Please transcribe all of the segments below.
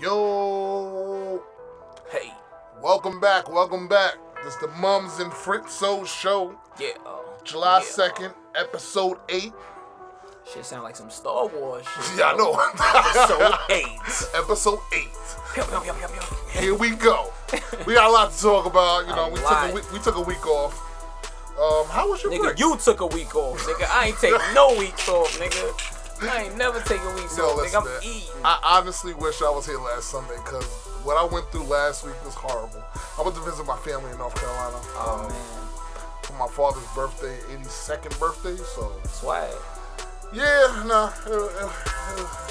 Yo, Hey, welcome back. This is the Mumz and Fritzo show. yeah. July yeah. 2nd, episode 8. Shit sound like some Star Wars shit. Yeah, I know. Episode 8. Episode 8. Pew, pew, pew, pew, pew. Here we go. We got a lot to talk about. You know, A we took a week off. How was your Nigga, break? you took a week off, nigga. I ain't take no weeks off, nigga. I ain't never taking weeks off, listen, nigga. man, I'm eating. I honestly wish I was here last Sunday because what I went through last week was horrible. I went to visit my family in North Carolina. Oh, man. For my father's birthday, 82nd birthday, so. Swag. Yeah, nah.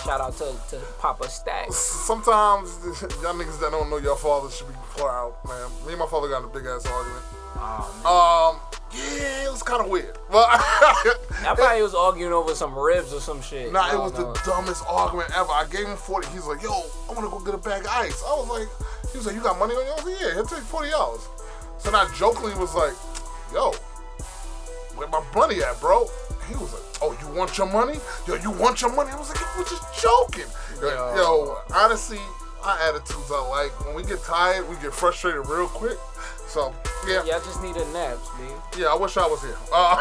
Shout out to Papa Stacks. Sometimes y'all niggas that don't know your father should be proud, man. Me and my father got in a big ass argument. Oh, man. Yeah, it was kind of weird. But I probably was arguing over some ribs or some shit. nah, it was the dumbest argument ever. I gave him 40. He's like, yo, I want to go get a bag of ice. I was like, he was like, you got money on you? I was like, yeah, he'll take $40. So then I jokingly was like, yo, where my money at, bro? He was like, oh, you want your money? Yo, you want your money? I was like, we're just joking. Yo, honestly, our attitudes are like, when we get tired, we get frustrated real quick. So, yeah. Y'all just need a nap, B. Yeah, I wish I was here. Oh,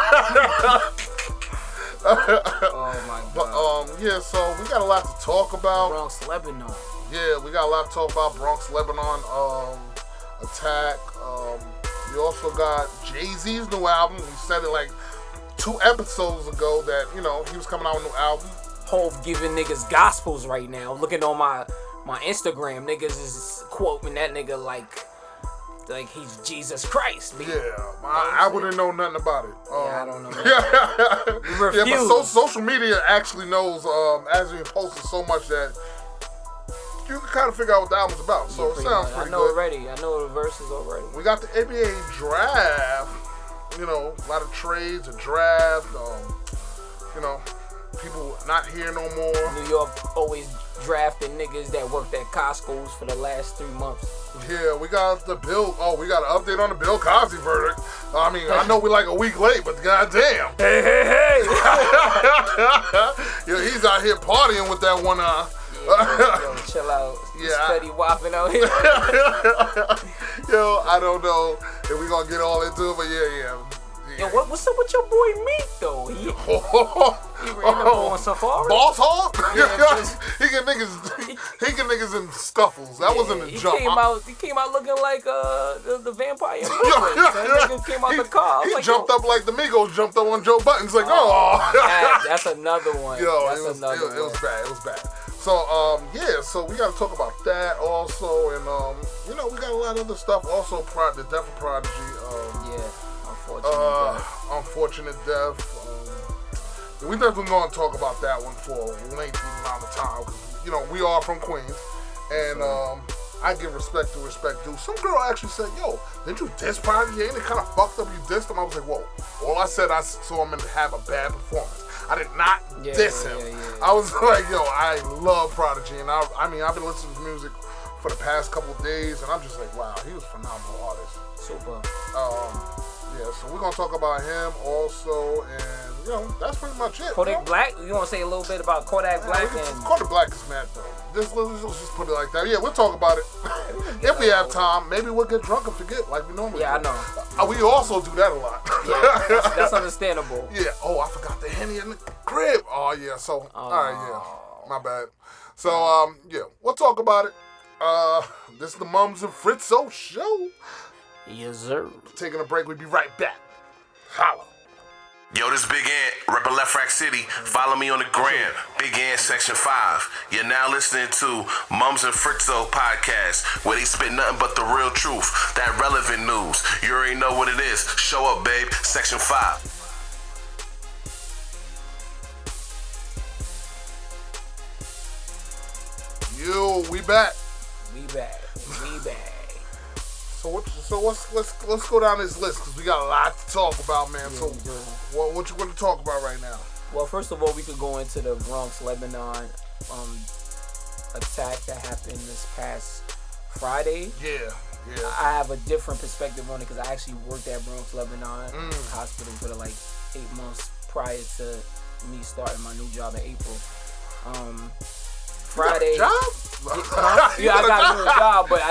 my God. But, yeah, so we got a lot to talk about. Bronx, Lebanon. Yeah, we got a lot to talk about. Bronx, Lebanon, attack. We also got Jay-Z's new album. We said it like 2 episodes ago that, you know, he was coming out with a new album. Hove giving niggas gospels right now. Looking on my Instagram, niggas is quoting that nigga like he's Jesus Christ. B. Yeah, I wouldn't know nothing about it. I don't know. Yeah, but social media actually knows, as we posted so much that you can kind of figure out what the album's about. So it sounds pretty good. I know already. I know the verses already. We got the NBA draft. You know, a lot of trades, a draft. You know, people not here no more. New York always drafting niggas that worked at Costco's for the last 3 months. Yeah, we got the Bill. Oh, we got an update on the Bill Cosby verdict. I mean, I know we're like a week late, but goddamn. Hey. Yeah, he's out here partying with that one. Yo, chill out. Yeah, Steady whopping out here. Yo, I don't know if we're gonna get all into it, but yeah. Yo, what's up with your boy Meek though? He ran up on Safari. Boss hog? Yeah, he get niggas in scuffles. That wasn't a jump. He came out looking like the vampire. That nigga came out the car. He jumped up like the Migos jumped up on Joe Button. He's like, that's another one. Yo, it was bad. It was bad. So, yeah, so we got to talk about that also, and, you know, we got a lot of other stuff. Also, the death of Prodigy. Unfortunate death. We definitely going to talk about that one for a lengthy amount of time, because, you know, we are from Queens, and, I give respect to respect due. Some girl actually said, yo, didn't you diss Prodigy? Ain't it kind of fucked up you dissed him? I was like, whoa. All I said, I saw him have a bad performance. I did not diss him. I was like, yo, I love Prodigy, and I mean, I've been listening to his music for the past couple of days, and I'm just like, wow, he was a phenomenal artist. Super. Yeah, so we're gonna talk about him also, and you know, that's pretty much it. Kodak Black. You want to say a little bit about Kodak Black? Kodak Black is mad though. Let's just put it like that. Yeah, we'll talk about it if we have time. Maybe we'll get drunk and forget like we normally do. I know. We also do that a lot. Yeah, that's understandable. Yeah. Oh, I forgot the Henny in the crib. Oh yeah. So all right, yeah. My bad. So yeah, we'll talk about it. This is the Mumz and Fritzo show. Yes, sir. Taking a break. We'll be right back. Holla. Yo, this Big Ant, reppin' Left Rack City. Follow me on the gram, Big Ant Section 5. You're now listening to Mumz and Fritzo podcast, where they spit nothing but the real truth, that relevant news. You already know what it is. Show up, babe. Section 5. Yo, we back. We back. So let's go down this list, because we got a lot to talk about, man. Yeah, so what you want to talk about right now? Well, first of all, we could go into the Bronx, Lebanon attack that happened this past Friday. Yeah. I have a different perspective on it because I actually worked at Bronx, Lebanon hospital for like 8 months prior to me starting my new job in April. Friday. You got a job? Yeah, I got a new job, but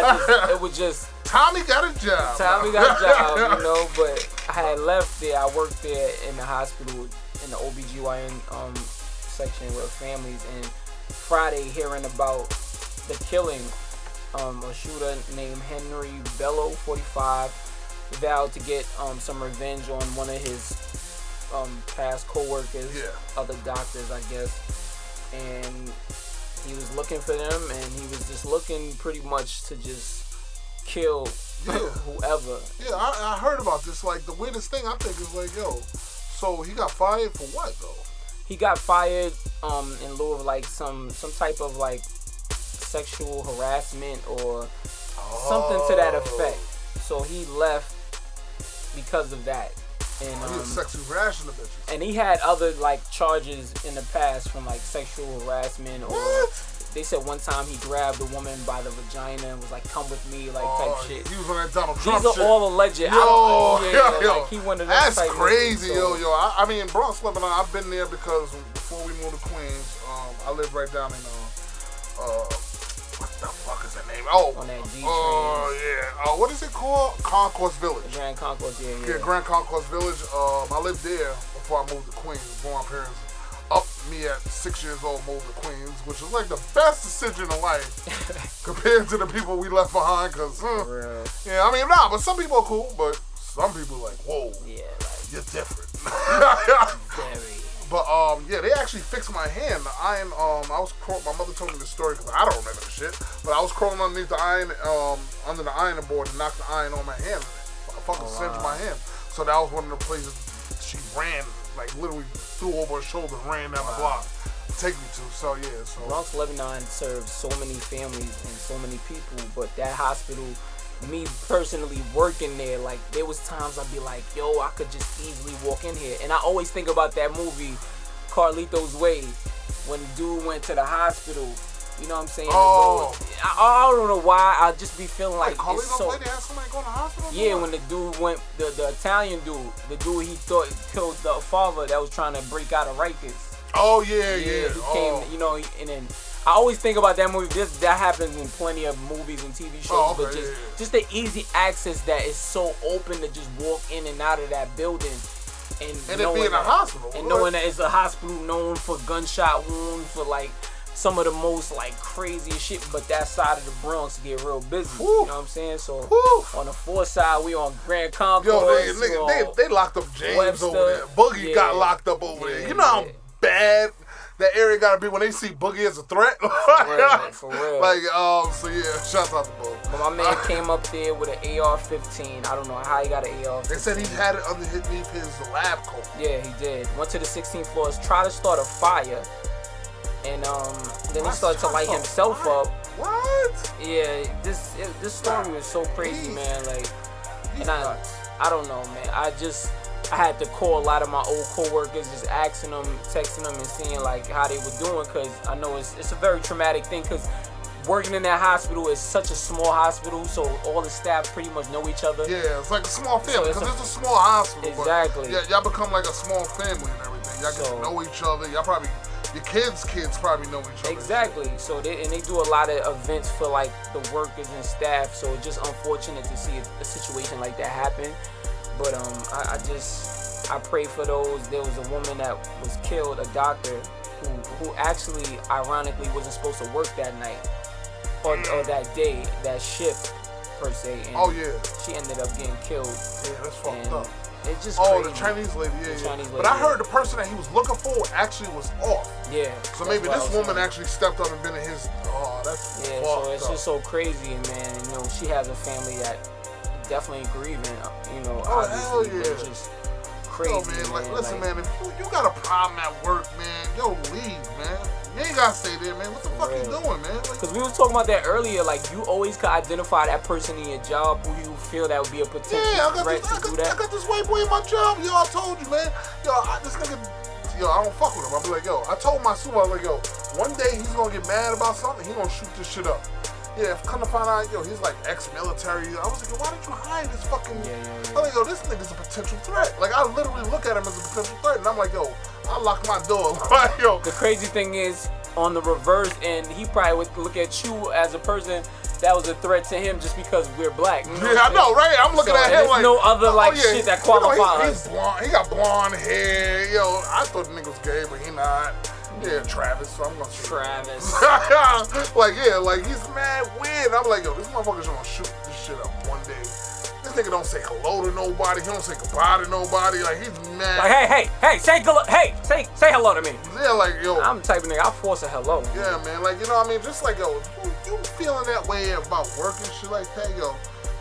it was just. Tommy got a job. Tommy got a job, you know, but I had left there. I worked there in the hospital in the OBGYN section with families, and Friday hearing about the killing, a shooter named Henry Bello, 45, vowed to get some revenge on one of his past co-workers, other doctors, I guess, and he was looking for them, and he was just looking pretty much to just kill whoever. Yeah, I heard about this. Like, the weirdest thing I think is like, yo, so he got fired for what though? He got fired in lieu of like some type of like sexual harassment or something to that effect. So he left because of that. And he was sexually harassing the bitches. And he had other like charges in the past from like sexual harassment or they said one time he grabbed a woman by the vagina and was like, "Come with me," like type shit. He was on that Donald Trump shit. These are all alleged. Yo, like he one of those that's type crazy, niggas, so. I mean, Bronx, Lebanon. I've been there because before we moved to Queens, I lived right down in what the fuck is that name? Oh, on that D train. Yeah. What is it called? Concourse Village. Grand Concourse, yeah. Grand Concourse Village. I lived there before I moved to Queens. Before my parents up me at 6 years old, moved to Queens, which was like the best decision in life compared to the people we left behind. Cause, yeah, I mean, but some people are cool, but some people are like, whoa, yeah, like, you're different. Very. But yeah, they actually fixed my hand. The iron, I was crawling. My mother told me the story because I don't remember the shit. But I was crawling underneath the iron, under the ironing board, and knocked the iron on my hand. I fucking singed my hand. So that was one of the places she ran, like literally threw over her shoulder and ran down the block to take me to. So yeah, so Bronx, Lebanon serves so many families and so many people, but that hospital. Me personally working there, like there was times I'd be like, yo, I could just easily walk in here. And I always think about that movie, Carlito's Way, when the dude went to the hospital. You know what I'm saying? Oh. I don't know why. I just be feeling like Carlito's it's so. Way, they had somebody going to the hospital? Yeah, when the dude went, the Italian dude, the dude he thought killed the father that was trying to break out of Rikers. Oh yeah. He came, you know, and then. I always think about that movie. That happens in plenty of movies and TV shows, but just the easy access that is so open to just walk in and out of that building, and it being a hospital, and knowing that it's a hospital known for gunshot wounds, for like some of the most like craziest shit. But that side of the Bronx get real busy. You know what I'm saying? So on the 4th side, we on Grand Concourse. Yo, they locked up James Webster, over there. Boogie got locked up over there. You know how bad that area gotta be when they see Boogie as a threat. For real. Like, so yeah, shout out to Boogie. But my man came up there with an AR-15. I don't know how he got an AR-15. They said he had it underneath his lab coat. Yeah, he did. Went to the 16th floors, tried to start a fire, and then he started to light himself up. What? Yeah, this story was so crazy, man. Like, and I don't know, man. I had to call a lot of my old coworkers, just asking them, texting them, and seeing like how they were doing, because I know it's a very traumatic thing. Because working in that hospital is such a small hospital, so all the staff pretty much know each other. Yeah, it's like a small family, because it's a small hospital. Exactly. But y'all become like a small family and everything. Y'all get to know each other. Y'all probably, your kids probably know each other. Exactly. So they do a lot of events for like the workers and staff. So it's just unfortunate to see a situation like that happen. But I pray for those. There was a woman that was killed, a doctor who actually ironically wasn't supposed to work that night or that day, that shift per se. And she ended up getting killed. Yeah, that's fucked up. It's just crazy. The Chinese lady, Chinese lady, but I heard the person that he was looking for actually was off. Yeah. So maybe this woman actually stepped up and been in his. Oh, that's fucked so it's up. just so crazy, man. You know, she has a family that definitely grieving. You know, hell yeah. But just crazy. Yo, man, like, listen, man, if you got a problem at work, man, yo, leave, man. You ain't gotta stay there, man. What the fuck you doing, man? Because we was talking about that earlier. Like, you always could identify that person in your job who you feel that would be a potential threat to do that. I got this white boy in my job. Yo, I told you, man. Yo, this nigga, I don't fuck with him. I'll be like, yo, I told my supervisor, like, yo, one day he's gonna get mad about something. He gonna shoot this shit up. Yeah, come to find out, yo, he's like ex-military. I was like, yo, why did you hire this fucking... I'm like, yo, this nigga's a potential threat. Like, I literally look at him as a potential threat, and I'm like, yo, I lock my door. Yo. The crazy thing is, on the reverse, and he probably would look at you as a person that was a threat to him just because we're black. You know I know, right? I'm looking at him like no other shit that qualifies. He's blonde. He got blonde hair. Yo, I thought the nigga was gay, but he not. Yeah, Travis. So I'm gonna say Travis. like he's mad weird. I'm like, yo, this motherfucker's gonna shoot this shit up one day. This nigga don't say hello to nobody. He don't say goodbye to nobody. Like, he's mad. Like, hey, say hello to me. Yeah, like, yo. I'm the type of nigga, I'll force a hello. Yeah, man. Like, you know what I mean? Just like, yo, you feeling that way about work and shit like that, yo,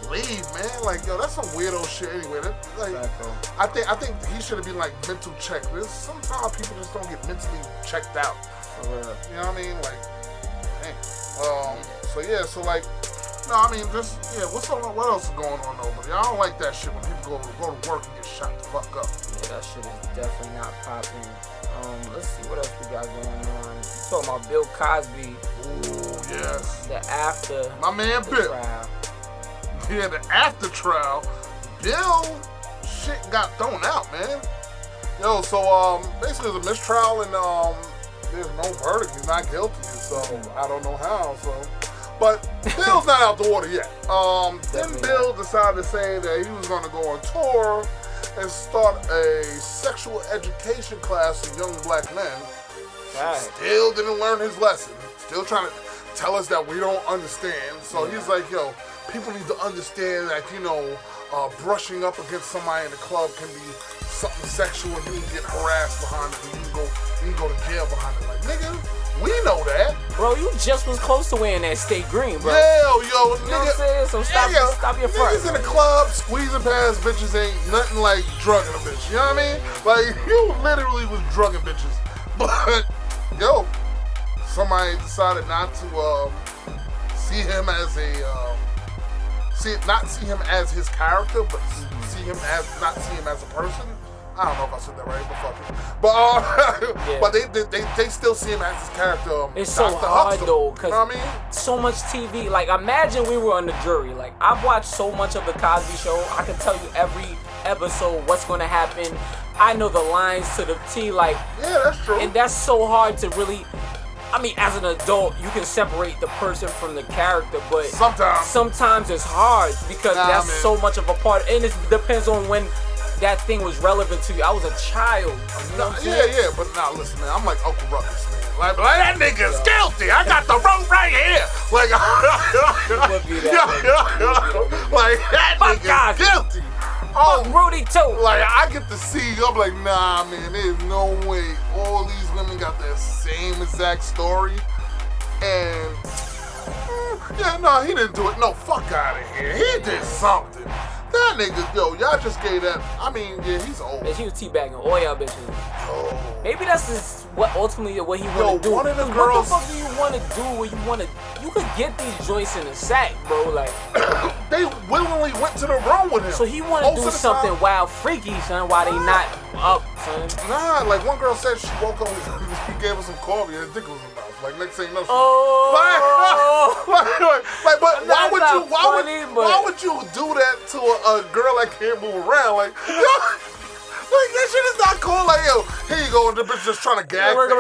leave, man. Like, yo, that's some weirdo shit anyway. Like, exactly. I think he should have been, like, mental checklist. Sometimes people just don't get mentally checked out. For real. You know what I mean? Like, dang. So, yeah, so, like, no, I mean, just, yeah, what else is going on over there? I don't like that shit when people go to work and get shot the fuck up. Yeah, that shit is definitely not popping. Let's see what else we got going on. You talking about Bill Cosby. Ooh, yes. The after. My man Bill. Trial. Yeah, the after trial. Bill, shit got thrown out, man. Yo, so, basically it's a mistrial and, there's no verdict. He's not guilty, so I don't know how, so. But Bill's not out the water yet. Then Bill decided to say that he was going to go on tour and start a sexual education class for young black men. Right. Still didn't learn his lesson. Still trying to tell us that we don't understand. So he's like, yo, people need to understand that, you know, brushing up against somebody in the club can be something sexual and you can get harassed behind it and you can go to jail behind it. Like, nigga, we know that. Bro, you just was close to wearing that state green, bro. Yeah, yo, you know what I'm saying? So stop your front. Niggas in the club squeezing past bitches ain't nothing like drugging a bitch. You know what I mean? Like, you literally was drugging bitches. But, yo, somebody decided not to see him as not see him as his character, but not see him as a person. I don't know if I said that right, but fuck it. But but they still see him as his character. It's Dr. so hard Huxtable, though, cause you know what I mean? So much TV. Like, imagine we were on the jury. Like, I've watched so much of the Cosby Show. I can tell you every episode what's gonna happen. I know the lines to the T. Like, yeah, that's true. And that's so hard to really. I mean, as an adult, you can separate the person from the character, but sometimes it's hard because that's so much of a part, and it depends on when that thing was relevant to you. I was a child. You know yeah, but now listen, man, I'm like Uncle Ruckus, man. Like that nigga's guilty. I got the rope right here. Like, like that nigga's guilty. Oh, Rudy too. Like, I get to see, I'm like, nah, man, there's no way all these women got the same exact story. And, yeah, no, he didn't do it. No, fuck out of here. He did something. That nigga, yo, y'all just gave that. I mean, yeah, he's old. And he was teabagging all y'all bitches. Oh. Maybe that's just ultimately what he want to do. One of the girls. What the fuck do you want to do where you want to? You could get these joints in the sack, bro. Like, they willingly went to the room with him. So he want to do something wild, freaky, son. While they not up, son. Nah, like one girl said she woke up and he gave her some coffee and his dick was in her mouth. Like, next thing you know, but why would you do that to a girl that can't move around? Like, yo, like that shit is not cool. Like, yo, here you go, and the bitch just trying to gag. Start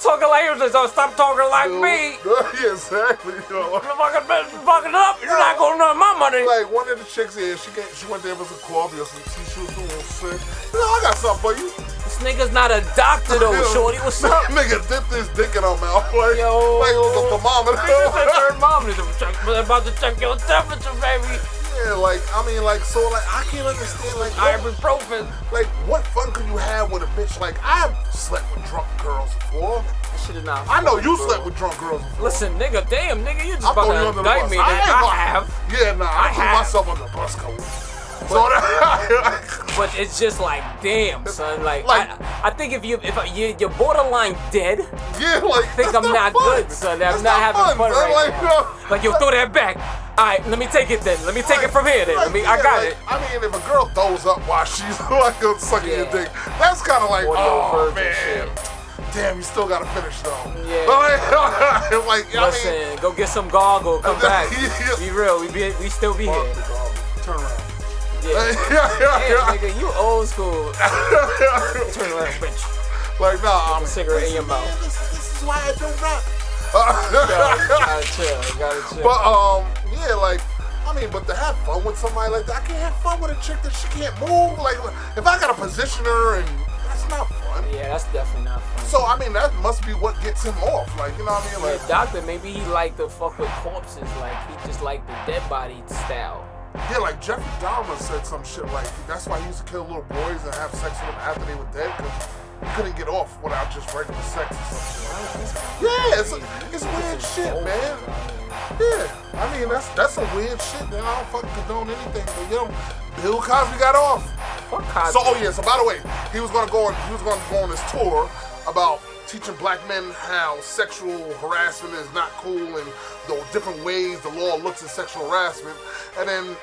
talking like you, just stop talking like me. Yeah, exactly. Yo. Fucking up. You're not gonna know my money. Like one of the chicks here, she went there for some coffee or some tea. She was doing shit. You know, I got something for you. This nigga's not a doctor though, shorty. What's up? Nigga dipped his dick in her mouth. Like, yo, like it was a thermometer. Her mom is about to check your temperature, baby. Yeah, like, I mean, like, so, like, I can't understand, like, ibuprofen. Like, what fun could you have with a bitch? Like, I've slept with drunk girls before. That shit is not I know you slept with drunk girls before. Listen, nigga, damn, nigga, you just about to indict me. I have. Yeah, nah, I put myself on the bus coat. But it's just like, damn, son. Like I think if you're borderline dead. Yeah, like, I think I'm not good, son. I'm not having fun right now. Like, yo, throw that back. All right, let me take it then. Let me take it from here then. I got it. I mean, if a girl throws up while she's like sucking your dick, that's kind of like, oh man. Damn, you still gotta finish though. Yeah. Like, listen, I mean, go get some goggle. Come back. Be real. We still be here. Turn around. Yeah. Damn, nigga, you old school. Turn around, bitch. Like, nah, I'm a cigarette in your mouth. This is why I don't rap. Gotta chill. But yeah, like, I mean, but to have fun with somebody like that, I can't have fun with a chick that she can't move. Like, if I gotta position her, and that's not fun. Yeah, that's definitely not fun. So I mean, that must be what gets him off. Like, you know what I mean? Like, yeah, doctor, maybe he like to fuck with corpses. Like, he just like the dead body style. yeah, like Jeffrey Dahmer said some shit like that's why he used to kill little boys and have sex with them after they were dead because he couldn't get off without just regular sex or something like that. Yeah, it's weird shit, man. Yeah, I mean that's some weird shit. Man, I don't fucking condone anything, but you know, Bill Cosby got off. Fuck Cosby. So so by the way, he was gonna go on this tour about teaching black men how sexual harassment is not cool and the different ways the law looks at sexual harassment, and then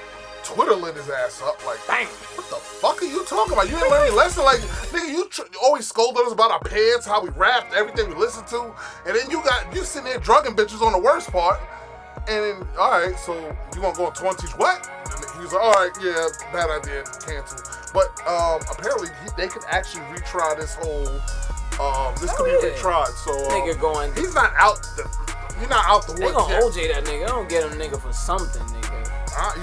Twitter lit his ass up like, dang, what the fuck are you talking about? You didn't learn any lesson? Like, nigga, you always scolded us about our pants, how we rapped, everything we listened to, and then you sitting there drugging bitches on the worst part, and then, all right, so you gonna go on tour and teach what? And he was like, all right, yeah, bad idea, cancel. But apparently they could actually retry this whole, this could be retried. So nigga going, he's not out the woods they gonna yet. OJ that nigga. They don't get him nigga for something, nigga.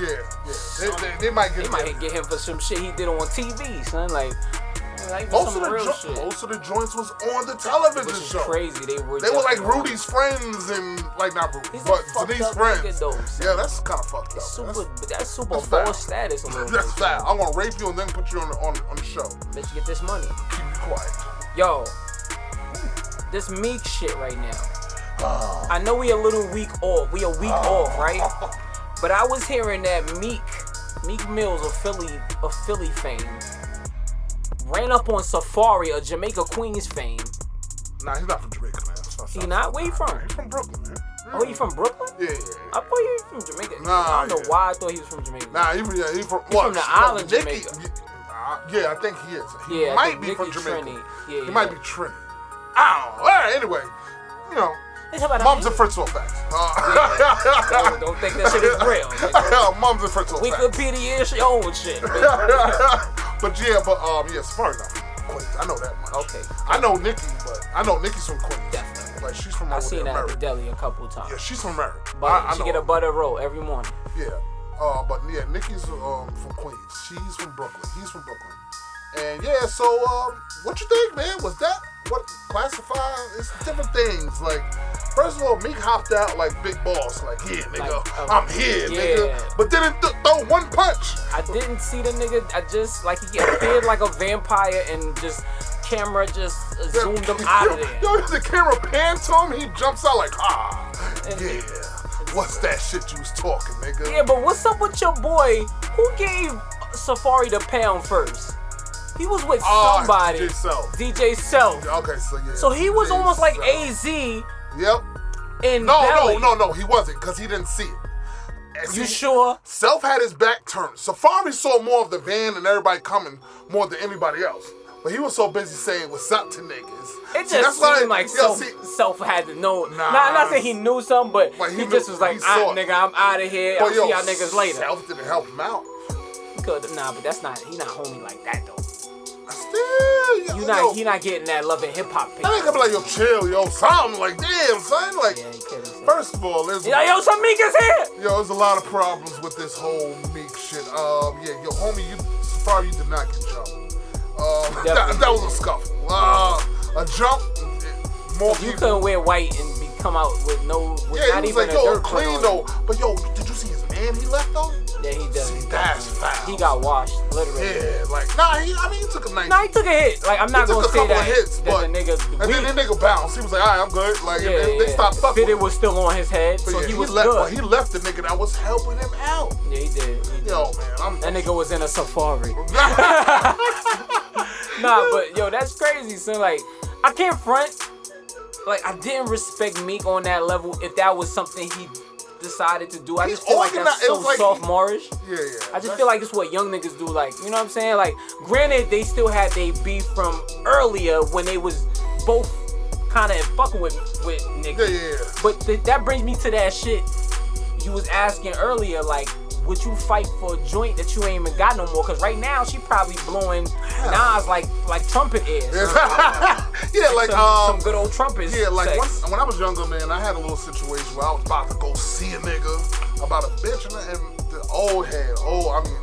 Yeah. They might get him for some shit he did on TV, son. Like most some of real shit. Most of the joints was on the television Which is show. Crazy. They were like Rudy's friends and like not Rudy, He's but a Denise's fucked up friends. nigga, though, Yeah, that's kind of fucked up. That's super boss foul. status a little bit. That's fat. I'm gonna rape you and then put you on the show. Bitch, get this money. Keep you quiet. Yo, this Meek shit right now. I know we a little week off. We a week off, right? But I was hearing that Meek Mills of Philly fame, ran up on Safari, a Jamaica Queens fame. Nah, he's not from Jamaica, man. He not? Where you from? He's from Brooklyn, man. Oh, he from Brooklyn? Yeah. I thought he was from Jamaica. Nah, I don't know why I thought he was from Jamaica. Nah, he from He from the island, Jamaica. Yeah, I think he is. He Yeah, might be from Jamaica. Trini. Yeah, He might be Trini. I don't know. All right, anyway, you know, Mumz and Fritzo facts. Don't think that shit is real. Mumz and Fritzo facts. Wikipedia is your own shit. But yeah, Safari not from Queens. I know that much. Okay. I know Nikki, but I know Nikki's from Queens. Definitely. Like she's from I over seen there, that at America. the deli a couple times. Yeah, she's from America. But I she know get a her. butter roll every morning. Yeah. But yeah, Nikki's from Queens. She's from Brooklyn. He's from Brooklyn. And yeah, so what you think, man? Was that what classified? It's different things. Like, first of all, Meek hopped out like big boss, like, yeah, nigga, I'm here, nigga. But didn't throw one punch. I didn't see the nigga. I just like he appeared like a vampire and just camera just zoomed him out of there. Yo, the camera pans to him. He jumps out like, And yeah. What's that shit you was talking, nigga? Yeah, but what's up with your boy? Who gave Safari the pound first? He was with somebody. DJ Self. Okay, so yeah. So he was DJ almost like Self. AZ. Yep. In No, he wasn't, because he didn't see it. You sure? Self had his back turned. Safari saw more of the van and everybody coming more than anybody else. But he was so busy saying what's up to niggas. It just seemed like Self had to know. Nah, not saying he knew something, but he just was like, nigga, I'm out of here. I'll see y'all niggas later. Self didn't help him out. Nah, but that's not, he not homie like that though. Still, he not getting that love and hip hop pick. I ain't gonna be like, yo, chill, yo, something like, damn, son, like, yeah, he could have. First of all, there's some Meek is here. Yo, there's a lot of problems with this whole Meek shit. Yeah, yo, homie, Safari, you did not get jumped. That was a scuffle. A jump. More you couldn't wear white and come out with no, not even like, a yo, dirt clean though. But yo, did you see his man he left though? Yeah, he does. See, that's foul. He got washed, literally. Yeah, like, he took a nice. Nah, he took a hit. Like, I'm not gonna say that. Hits, but the nigga. And then the nigga bounced. He was like, alright, I'm good. Like, they stopped fucking. Fitted was still on his head, so he was left, good. But he left the nigga that was helping him out. Yeah, he did. Yo, man, that nigga was in a Safari. Nah, but yo, that's crazy. So like, I can't front. Like, I didn't respect Meek on that level if that was something he decided to do. I just feel like that's so sophomorish. Yeah. I just feel like it's what young niggas do. Like, you know what I'm saying? Like, granted, they still had their beef from earlier when they was both kind of fucking with niggas. Yeah. But that brings me to that shit you was asking earlier. Like, would you fight for a joint that you ain't even got no more? Cause right now she probably blowing Nas like trumpet ears. Yeah, like some good old trumpets. Yeah, like when I was younger, man, I had a little situation where I was about to go see a nigga about a bitch, and the old head. I mean,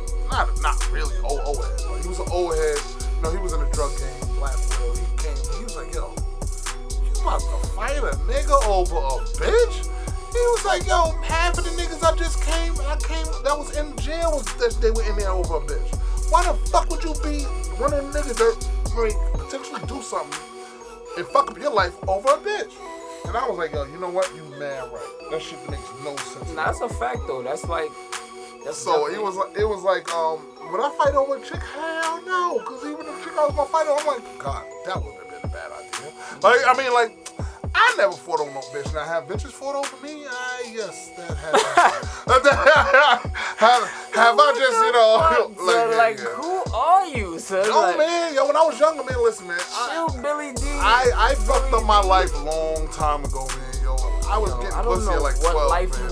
not really old head. But he was an old head. You know, he was in a drug game, Black Widow. He was like, yo, you about to fight a nigga over a bitch? He was like, yo, half of the niggas I came that was in jail they were in there over a bitch. Why the fuck would you be one of the niggas that potentially do something and fuck up your life over a bitch? And I was like, yo, you know what? You mad right. That shit makes no sense. Nah, that's a fact though. That's so it was like, would I fight over a chick? Hell no. Cause even if chick I was gonna fight over, I'm like, God, that would have been a bad idea. Like, I mean, like, I never fought over no bitch. Now, have bitches fought over me? Yes, that has. have I just, you know, like, who are you, son? Yo, man, when I was younger, man, listen, man. Billy D. I fucked up my life a long time ago, man, yo. I was getting pussy at like 12, what life man.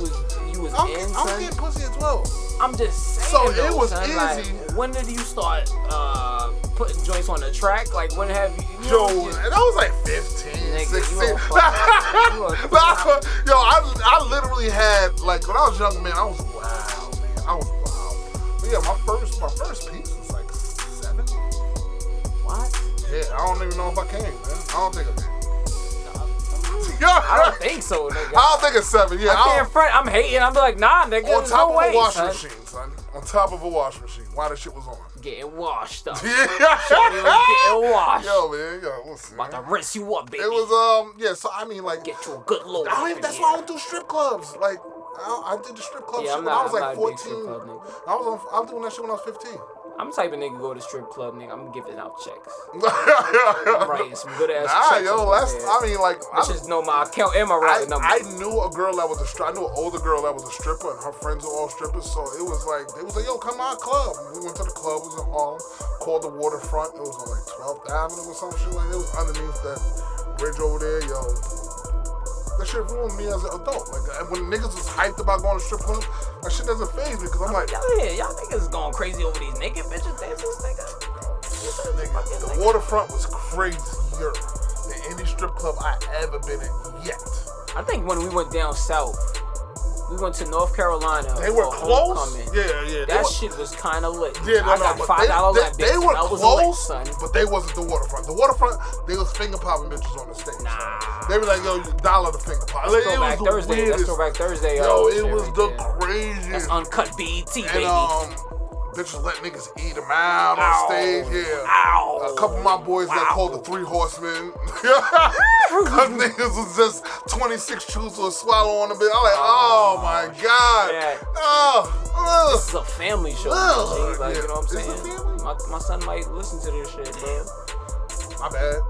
you was in, I was getting pussy at 12. I'm just saying. So though, it was son, easy. Like, when did you start putting joints on the track? Like, when have you? Yo, and I was like 15, nigga, 16. You Yo, I literally had, like, when I was young, man, I was wild, man. I was wild. But yeah, my first piece was like 7. What? Yeah, I don't even know if I came, man. I don't think I did. I don't think so, nigga. I don't think it's 7. Yeah, I can't front. I'm hating. I'm like, nah, nigga. On top no of way, a washing son. machine, son. On top of a washing machine. While the shit was on. Getting washed up. Yeah. Shorty was getting washed. Yo, man. Yo, listen. About to rinse you up, baby. It was, yeah, so I mean, like. Get you a good load. That's why I don't do strip clubs. Like, I did the strip club shit when I was like 14. I was doing that shit when I was 15. I'm the type of nigga go to strip club, nigga. I'm giving out checks. I'm writing some good ass checks. Nah, yo, I mean, like, I just know my account and my routing number. I knew a girl that was I knew an older girl that was a stripper, and her friends were all strippers. So it was like, they was like, yo, come to our club. We went to the club. It was in Harlem, called the Waterfront. It was on like 12th Avenue or some shit like that. It was underneath that bridge over there, yo. That shit ruined me as an adult. Like, when niggas was hyped about going to strip club, that shit doesn't faze me, because I'm like, y'all niggas going crazy over these naked bitches dancing, nigga. The Waterfront was crazier than any strip club I ever been in yet. I think when we went down south, we went to North Carolina. They were close? Homecoming. Yeah. That shit was kind of lit. Yeah, I got $5 lap dance. They were close, lit, son. but they wasn't the Waterfront. The Waterfront, they was finger popping bitches on the stage. Nah. They were like, yo, $1 the finger pop. Like, it was the Thursday. weirdest. That's Throwback Thursday. Yo, it was the craziest. That's uncut BET, baby. And, bitches let niggas eat them out on stage, yeah. Ow. A couple of my boys got called the 3 Horsemen. Cause niggas was just 26 chews or swallow on a bit. I'm like, oh my God. Yeah. This is a family show. Like, yeah. You know what I'm saying? It's a family? My son might listen to this shit, bro. My bad.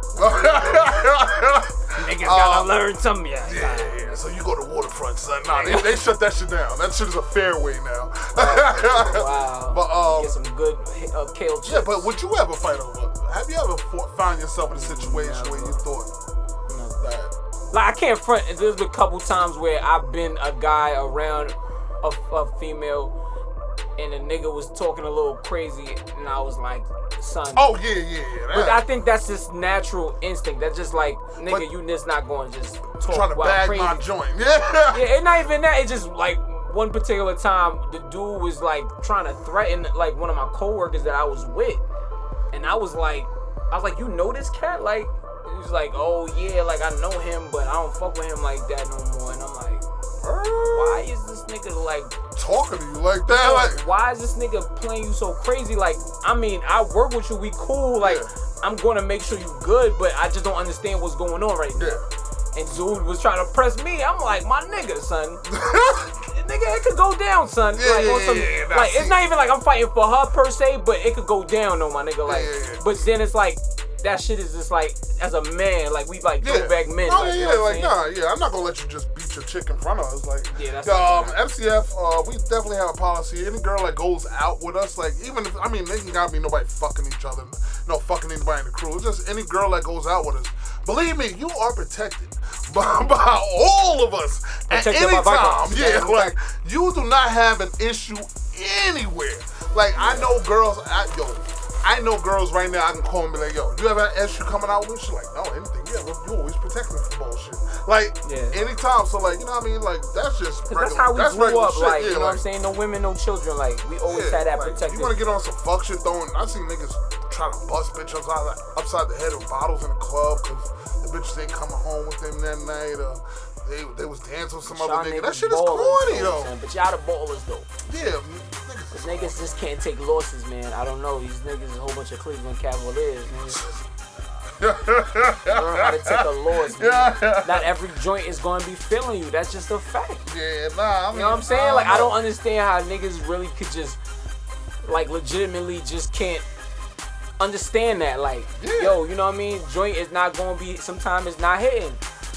Niggas gotta learn something, yeah. So you go to Waterfront, son. Nah, they shut that shit down. That shit is a fairway now. Wow. But get some good kale chips. Yeah, but would you ever fight over? Have you ever found yourself in a situation where you thought that? Like, I can't front. There's been a couple times where I've been a guy around a female, and the nigga was talking a little crazy, and I was like, son. Oh, yeah. But I think that's just natural instinct. That's just like, nigga, you just not going to just talk trying to bag crazy. my joint. Yeah. Yeah, it's not even that. It's just like one particular time, the dude was like trying to threaten like one of my coworkers that I was with. And I was like, you know this cat? Like, he was like, oh yeah, like I know him, but I don't fuck with him like that no more. And I'm like, why is this nigga like talking to you like that? Like, why is this nigga playing you so crazy? Like, I mean, I work with you, we cool. Like, I'm gonna make sure you good, but I just don't understand what's going on right now. And dude was trying to press me. I'm like, my nigga, son. Nigga, it could go down, son. Like, it's not even like I'm fighting for her per se, but it could go down though, my nigga. Like, but then it's like, that shit is just like, as a man, like we like throwback men. Oh, like, yeah, you know like, nah, yeah, I'm not gonna let you just beat your chick in front of us. Like, that's MCF, we definitely have a policy. Any girl that goes out with us, like, even if, I mean, they ain't gotta be nobody fucking each other, no fucking anybody in the crew. It's just any girl that goes out with us. Believe me, you are protected by all of us at any time. Yeah, like, you do not have an issue anywhere. Like, I know girls, I know girls right now, I can call and be like, yo, you ever had issue coming out with? She's like, no, anything. Yeah, you always protect me from bullshit. Like, anytime. So, like, you know what I mean? Like, that's just regular. That's how we grew up, shit. like, you know what I'm saying? No women, no children. Like, we always had that protected. You want to get on some fuck shit, throwing, I seen niggas trying to bust bitch upside the head with bottles in the club because the bitches ain't coming home with them that night. They was dancing with some other nigga. That shit is corny, though. But y'all the ballers, though. Yeah, Cause niggas just can't take losses, man. I don't know. These niggas is a whole bunch of Cleveland Cavaliers, man. Learn how to take a loss, man. Not every joint is going to be feeling you. That's just a fact. Yeah, nah. I mean, you know what I'm saying? Like, I don't understand how niggas really could just, like, legitimately just can't understand that. Like, yo, you know what I mean? Joint is not going to be, sometimes it's not hitting.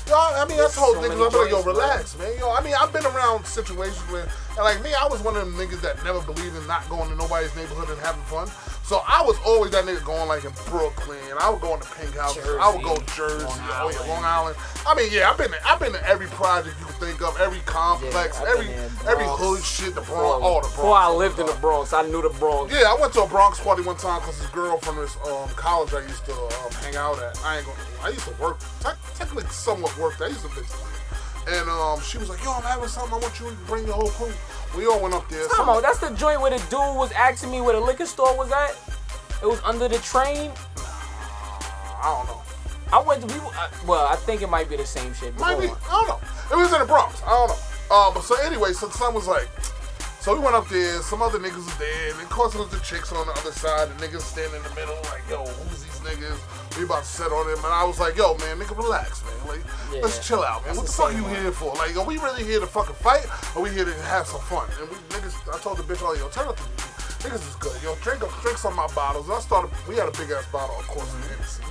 Yo, I mean, that's the whole thing. I'm like, yo, relax, bro. man. Yo, I mean, I've been around situations where, and like me, I was one of them niggas that never believed in not going to nobody's neighborhood and having fun. So I was always that nigga going like in Brooklyn. I would go in the Pink House. I would go Jersey, Long Island. I mean, yeah, I've been to every project you can think of, every complex, every hood shit, the Bronx, all the Bronx. Before I lived in the Bronx, I knew the Bronx. Yeah, I went to a Bronx party one time because this girl from this college I used to hang out at. I used to work, technically somewhat worked. I used to visit. And she was like, yo, I'm having something. I want you to bring your whole crew. We all went up there. Come on, that's the joint where the dude was asking me where the liquor store was at? It was under the train? I don't know. I think it might be the same shit. Might be. I don't know. It was in the Bronx. I don't know. But so anyway, so the son was like, so we went up there. Some other niggas was there. And of course it was the chicks on the other side. The niggas standing in the middle like, yo, who's these niggas? We about to set on them. And I was like, yo, man, nigga, relax, man. Like, let's chill out, man. What the fuck are you here for? Like, are we really here to fucking fight? Or are we here to have some fun? And I told the bitch, oh, yo, turn up the music. Niggas is good. Yo, drink some of my bottles. And we had a big ass bottle, of course, of Hennessy.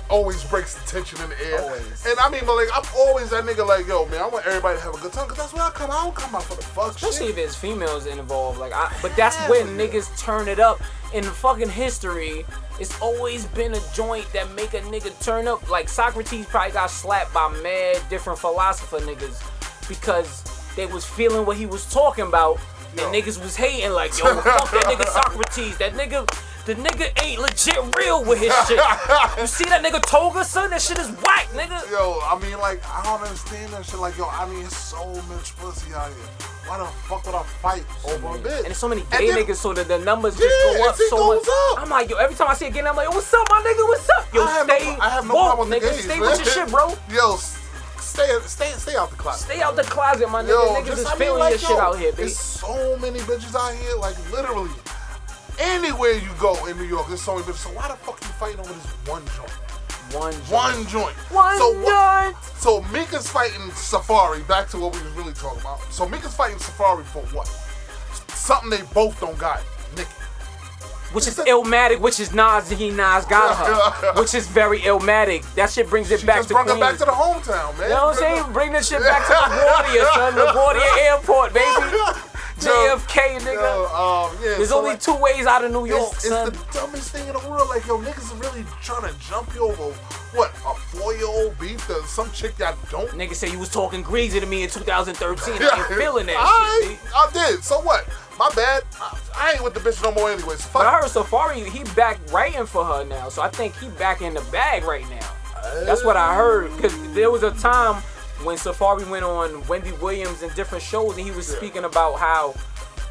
Always breaks the tension in the air. Always. And I mean, but like, I'm always that nigga like, yo, man, I want everybody to have a good time, because that's where I come out. I don't come out for the fuck shit. Especially if there's females involved. But that's when niggas turn it up. In fucking history, it's always been a joint that make a nigga turn up. Like, Socrates probably got slapped by mad different philosopher niggas because they was feeling what he was talking about. And niggas was hating like, yo, fuck that nigga Socrates. The nigga ain't legit real with his shit. You see that nigga Toga, son? That shit is whack, nigga. Yo, I mean, like, I don't understand that shit. Like, yo, I mean, it's so much pussy out here. Why the fuck would I fight over a bitch? And there's so many gay niggas, so that the numbers just go up so much. I'm like, yo, every time I see a gay nigga, I'm like, yo, what's up, my nigga? What's up? Yo, I have no problem with the gays, stay with your shit, bro. Yo, stay out the closet. Stay out the closet, my nigga. Yo, niggas is feeling your shit out here, baby. There's so many bitches out here, like, literally. Anywhere you go in New York, there's so many bitches. So why the fuck you fighting over this one joint? One joint. So Mika's fighting Safari. Back to what we was really talking about. So Mika's fighting Safari for what? Something they both don't got. Nicki. Which is Illmatic, which is Nas got her. Which is very Illmatic. That shit brings it back to Queens. Bring her back to the hometown, man. You know what I'm saying? Bring this shit back to LaGuardia, son. LaGuardia Airport, baby. JFK, nigga. There's only two ways out of New York, son. It's the dumbest thing in the world. Like, yo, niggas are really trying to jump you over, what, a 4-year-old beef to some chick y'all don't? Nigga say you was talking greasy to me in 2013. I ain't feeling that shit. I did. So what? My bad. I ain't with the bitch no more anyways. So but I heard Safari, he back writing for her now. So I think he back in the bag right now. That's what I heard. Because there was a time when Safari went on Wendy Williams and different shows, and he was speaking about how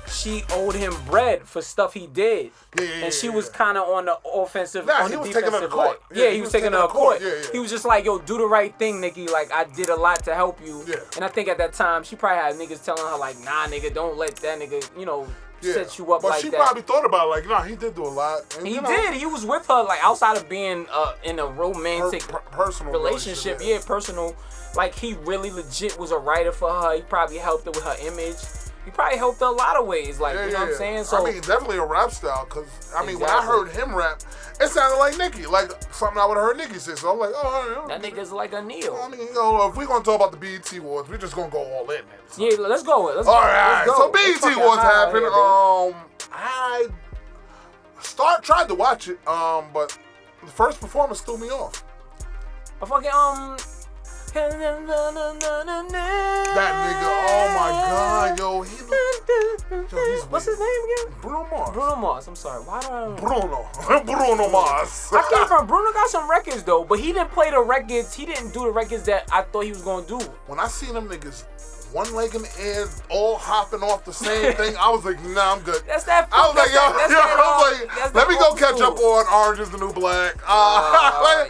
she owed him bread for stuff he did. And she was kind of on the offensive, on the defensive. Taking her to court. He was taking her to court. He was just like, yo, do the right thing, Nicki. Like, I did a lot to help you. And I think at that time, she probably had niggas telling her, like, nah, nigga, don't let that nigga, you know, set you up like that. But she probably thought about it, like, nah, he did do a lot. And, he did. He was with her, like, outside of being in a romantic personal relationship. Yeah, personal. Like, he really legit was a writer for her. He probably helped her with her image. He probably helped her a lot of ways. Like, you know what I'm saying? So, I mean, definitely a rap style. Because, I mean, when I heard him rap, it sounded like Nicki. Like, something I would have heard Nicki say. So I'm like, oh, that nigga's like a Neo. I mean, you know, if we're going to talk about the BET Awards, we're just going to go all in, man. So. Yeah, let's go. Let's go. So BET Awards happened. I tried to watch it, but the first performance threw me off. I fucking, That nigga, oh my god, yo, he looked What's his name again? Bruno Mars. Bruno Mars. I'm sorry. Why do I don't know? Bruno Mars. I came from Bruno got some records though, but he didn't play the records. He didn't do the records that I thought he was gonna do. When I seen them niggas, one leg in the air, all hopping off the same thing, I was like, nah, I'm good. That's that. I was like, let me go catch up on Orange is the New Black. I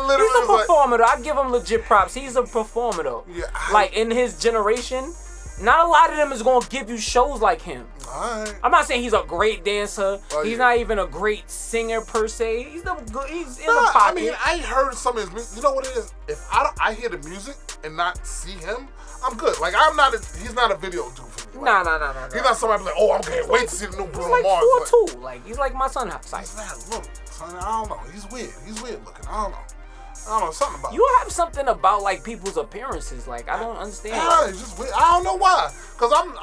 literally He's a performer though. I give him legit props. He's a performer though. Yeah, like in his generation, not a lot of them is gonna give you shows like him. Alright. I'm not saying he's a great dancer. He's yeah. not even a great singer per se. He's in the pocket. I mean, I heard some of his music. You know what it is? If I hear the music and not see him, I'm good. Like he's not a video dude for me. Like, Nah. He's not somebody like, oh, I can't wait to see the new He's Bruno like Mars. 4'2". Like he's like my son size. He's not little, son. I don't know. He's weird. He's weird looking. I don't know something about. You have something about like people's appearances. Like I don't understand. Yeah, it's just weird. I don't know why. Cause I'm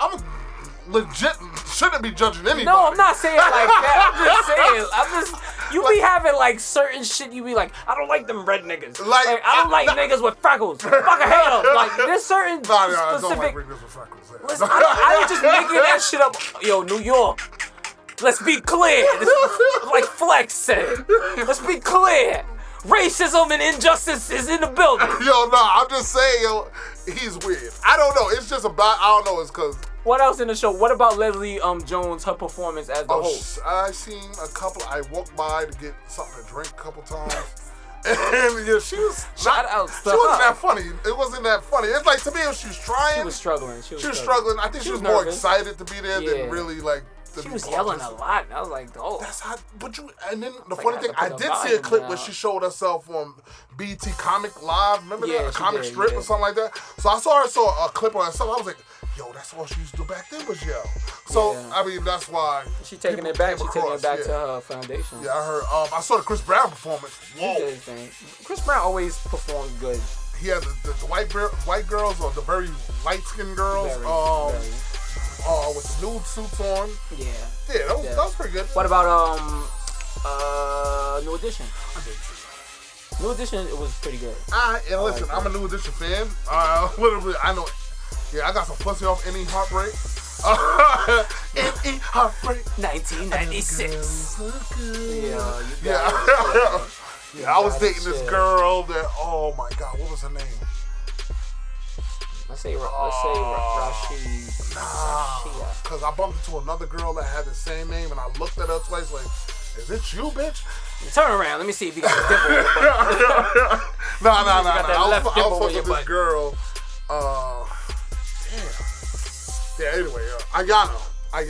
legit shouldn't be judging anybody. No, I'm not saying like that. I'm just saying. You be having like certain shit. You be like, I don't like them red niggas. Like I don't like niggas with freckles. Fuck I hate them. Like there's certain specific. I don't like niggas with freckles. Listen, I ain't just making that shit up. Yo, New York. Let's be clear. Like Flex said. Let's be clear. Racism and injustice is in the building. Yo, I'm just saying, he's weird. I don't know. It's just about, I don't know. It's because. What else in the show? What about Leslie Jones, her performance as the host? I seen a couple. I walked by to get something to drink a couple times. And yeah, she was Shout out she wasn't that funny. It wasn't that funny. It's like, to me, she was trying. She was struggling. She was struggling. I think she was more excited to be there than really like. She was yelling a lot, and I was like, "Oh." That's how. But you. And then the funny thing, I did see a clip where she showed herself on BT Comic Live. Remember that? A comic strip or something like that. So I saw a clip on herself. I was like, "Yo, that's all she used to do back then was yell." So I mean, that's why she taking it back. She taking it back to her foundation. Yeah, I heard. I saw the Chris Brown performance. Whoa. Chris Brown always performs good. He had the white girls or the very light skinned girls. With the nude suits on. Yeah, that was pretty good. What about New Edition? I didn't see that. New Edition, it was pretty good. And listen, I'm a New Edition fan. Literally, I know. Yeah, I got some pussy off Any Heartbreak. Any Heartbreak. 1996. Yeah, I was dating this girl that. Oh my God, what was her name? Let's say Rashid. Because I bumped into another girl that had the same name, and I looked at her twice like, is it you, bitch? Turn around. Let me see if you got a dimple. No. I was fucking with this girl. Yeah, anyway, Ayana. Oh,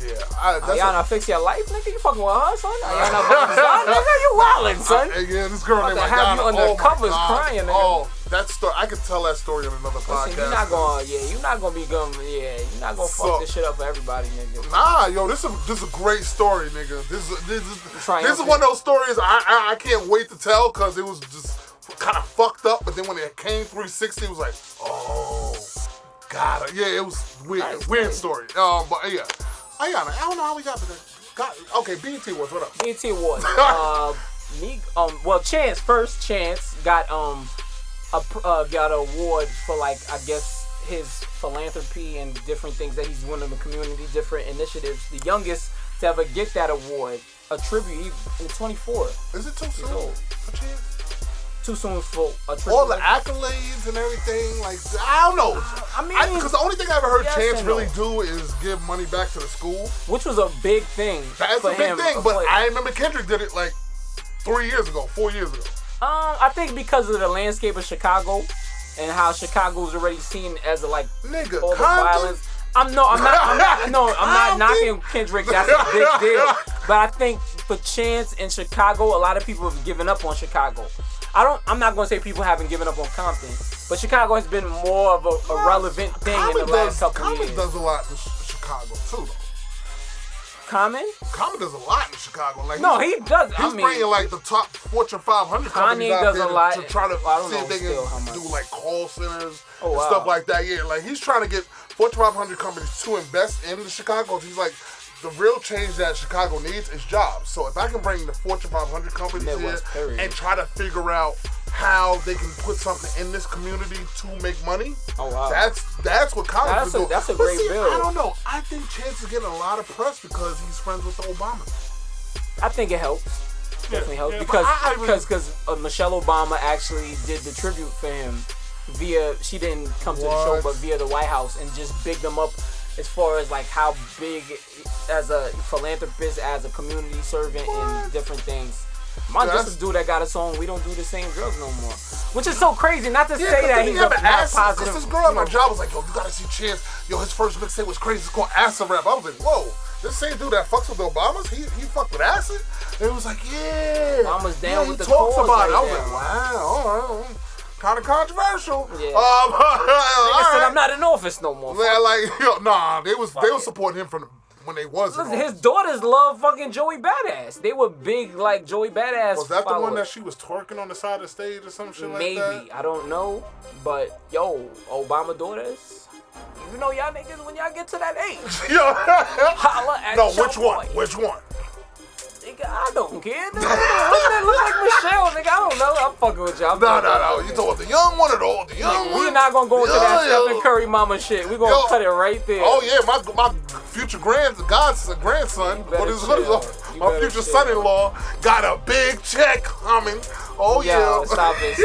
yeah. Ayana, fix your life, nigga? You fucking with her, son? Ayana, nigga? You wildin', son. Yeah, this girl named Ayana. Have you on the covers crying, nigga. Oh, that story. I could tell that story on another podcast. Listen, you're not gonna fuck this shit up for everybody, nigga. Nah, yo, this is a great story, nigga. This is one of those stories I can't wait to tell because it was just kind of fucked up, but then when it came 360, it was like, oh, God. Yeah, it was weird. Weird story. But yeah. Ayana, I don't know how we got to that. Okay, BET Awards, what up? BET Awards. Chance got got an award for, like, I guess his philanthropy and different things that he's doing in the community, different initiatives. The youngest to ever get that award, a tribute, in 24. Is it too soon for Chance? Too soon for a tribute. All the accolades and everything, like, I don't know. Because the only thing I ever heard Chance really do is give money back to the school. Which was a big thing. That's a big thing, but I remember Kendrick did it like 4 years ago. I think because of the landscape of Chicago and how Chicago's already seen as a, like, nigga, all the violence. I'm not knocking Kendrick. That's a big deal. But I think for Chance in Chicago, a lot of people have given up on Chicago. I'm not gonna say people haven't given up on Compton, but Chicago has been more of a relevant thing in the last couple years. Common does a lot in Chicago too, though. Common does a lot in Chicago. Like, no, he does. He's bringing like the top Fortune 500 companies out there to try to see if they can do like call centers and stuff like that. Yeah, like he's trying to get Fortune 500 companies to invest in the Chicago. He's like, the real change that Chicago needs is jobs. So if I can bring the Fortune 500 companies here and try to figure out how they can put something in this community to make money. Oh wow. That's what college is doing. That's a great bill. I don't know. I think Chance is getting a lot of press because he's friends with the Obamas. I think it helps. Definitely helps because Michelle Obama actually did the tribute for him via. She didn't come to the show, but via the White House, and just bigged him up as far as like how big as a philanthropist, as a community servant, and different things. Just a dude that got a song. We don't do the same drugs no more, which is so crazy. Not to say that he's not positive. This girl at my job was like, yo, you gotta see Chance. Yo, his first mixtape was crazy. It's called Acid Rap. I was like, whoa, this same dude that fucks with the Obamas, he fucked with acid? And it was like, yeah. Obama's down with the talks cause about it. right I was like, wow, all right. Kind of controversial. Yeah. Nigga said I'm not in office no more. Yeah, like, yo, nah, they was supporting him from when they was. Listen, his daughters love fucking Joey Badass. They were big like Joey Badass. Was that the one that she was twerking on the side of the stage or some shit like that? Maybe. I don't know. But yo, Obama daughters. You know y'all niggas when y'all get to that age. Yo. Holla at no, which one? Which one? Nigga, I don't care. Nigga, that look like Michelle, nigga. I don't know. I'm fucking with y'all. No. You talking about the young one or the old? The young one? We're not gonna go into that Stephen Curry mama shit. We're gonna cut it right there. Oh yeah, my future grandson, my future son-in-law got a big check coming. Oh yeah. Stop it.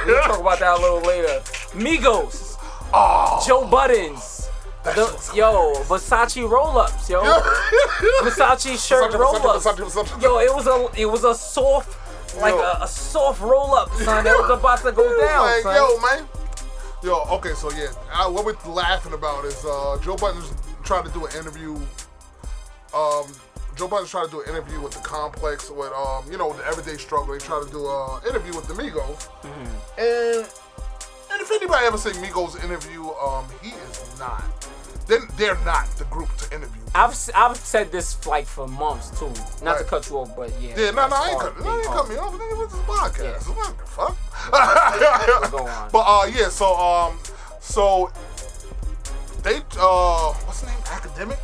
We'll talk about that a little later. Migos. Oh. Joe Buttons. Versace roll-ups, yo. Versace shirt roll-ups. Yo, it was a soft, like a soft roll-up, son. It was about to go down, like, son. Yo, man. Yo, okay, so yeah, what we're laughing about is Joe Budden's trying to do an interview. Joe Budden's trying to do an interview with the Complex, with the Everyday Struggle. They try to do an interview with the Migos, and if anybody ever seen Migos interview, he is not. They're not the group to interview. I've said this like for months too. Not to cut you off, but yeah. Yeah, I ain't cut me off. Nigga, what's this podcast? Yeah. What the fuck? Go on. But so they what's the name? Academic.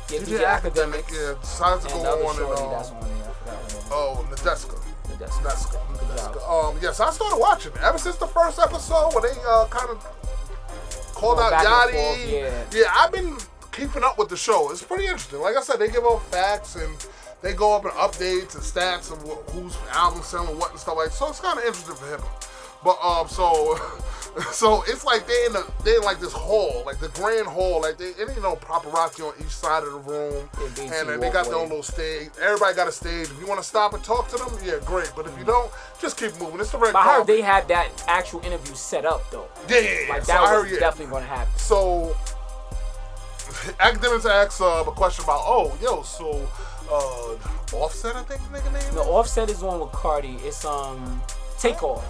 Yeah, DJ Academic. Yeah, decided to go on and that's one there. I forgot oh, Nadeska. Nadeska. Yes, I started watching it ever since the first episode where they kind of called out Yachty. Yeah, I've been keeping up with the show. It's pretty interesting. Like I said, they give out facts and they go up in updates and stats of whose album selling what and stuff like that. So it's kind of interesting for him. But so it's like they in like this hall, like the grand hall, like they paparazzi on each side of the room, and then they got their own little stage. Everybody got a stage. If you want to stop and talk to them, yeah, great. But if you don't, just keep moving. It's the red carpet. I heard they had that actual interview set up though. Yeah. Like that was definitely gonna happen. So academics asked a question about Offset, I think the nigga name. No, Offset is one with Cardi. It's Take Off.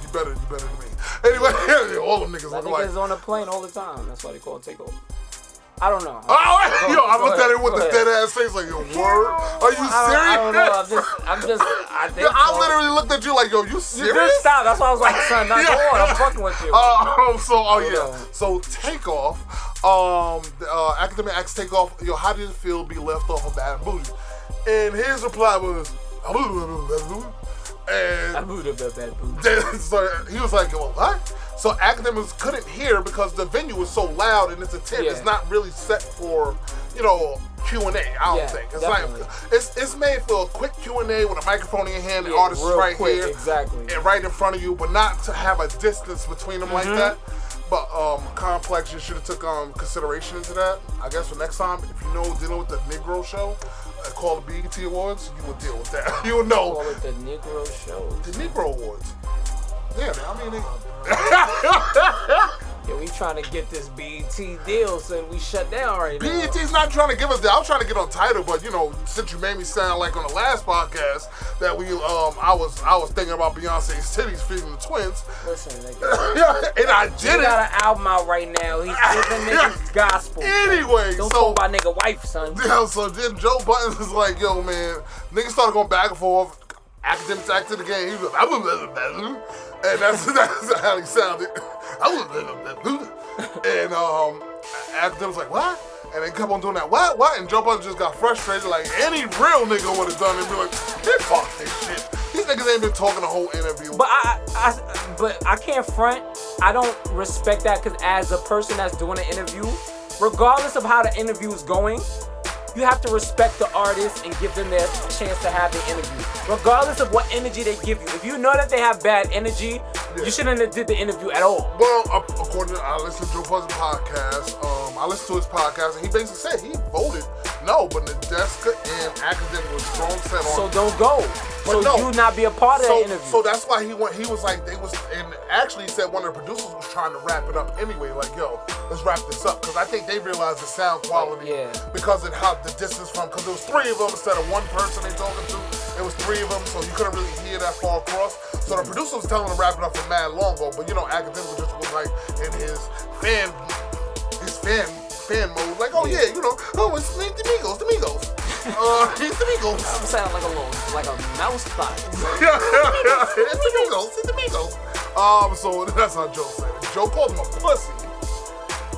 You better than me. Anyway, all them niggas look like. Niggas on a plane all the time. That's why they call it Take Off. I don't know. I looked at it with the dead ass face like, yo, word? Are you serious? I don't know. I think I literally looked at you like, yo, you serious? You just stop. That's why I was like, son, not going. I'm fucking with you. So Take Off. Academic asked Take Off, yo, how did it feel to be left off of Bad Booty? And his reply was, and so he was like, well, what? So academics couldn't hear because the venue was so loud and it's a tent. It's not really set for, Q&A. I don't think. It's definitely. like it's made for a quick Q&A with a microphone in your hand. The artist is right quick, here, exactly, and right in front of you, but not to have a distance between them like that. But Complex, you should have took consideration into that. I guess for next time, if you know dealing with the Negro show, called the BET Awards, you would deal with that. You would know. Call it the Negro show. The Negro Awards. Yeah, man. Yeah, we trying to get this BET deal, so we shut down right now. BET's not trying to give us that. I was trying to get on title, but since you made me sound like on the last podcast that I was thinking about Beyonce's titties feeding the twins. Listen, nigga. And I did it. He got an album out right now. He's giving niggas gospel. Anyway, don't talk about nigga wife, son. Yeah, so then Joe Buttons is like, yo, man, niggas started going back and forth. Academics acted the game. He was like, and that's how he sounded. And academics like, what? And they kept on doing that, what? And Joe Budden just got frustrated like any real nigga would have done it and be like, they fuck this shit. These niggas ain't been talking the whole interview. But I can't front. I don't respect that because as a person that's doing an interview, regardless of how the interview is going, you have to respect the artist and give them their chance to have the interview, regardless of what energy they give you. If you know that they have bad energy, you shouldn't have did the interview at all. Well, according to, I listened to Joe Budden's podcast. I listened to his podcast, and he basically said he voted no, but Nadeska and Academic was strong set on. So don't go. So you not be a part of the interview. So that's why he went. He was like, and actually he said one of the producers was trying to wrap it up anyway. Like, yo, let's wrap this up because I think they realized the sound quality because of how the distance from. Because there was three of them instead of one person they talking to. It was three of them, so you couldn't really hear that far across. So the producer was telling him to wrap it up for mad long ago, but Academic just was like in his fan mode, like, oh yeah, it's the Migos. It's the Migos. I'm saying like a mouse spot. It's the Migos. So that's how Joe said it. Joe called him a pussy.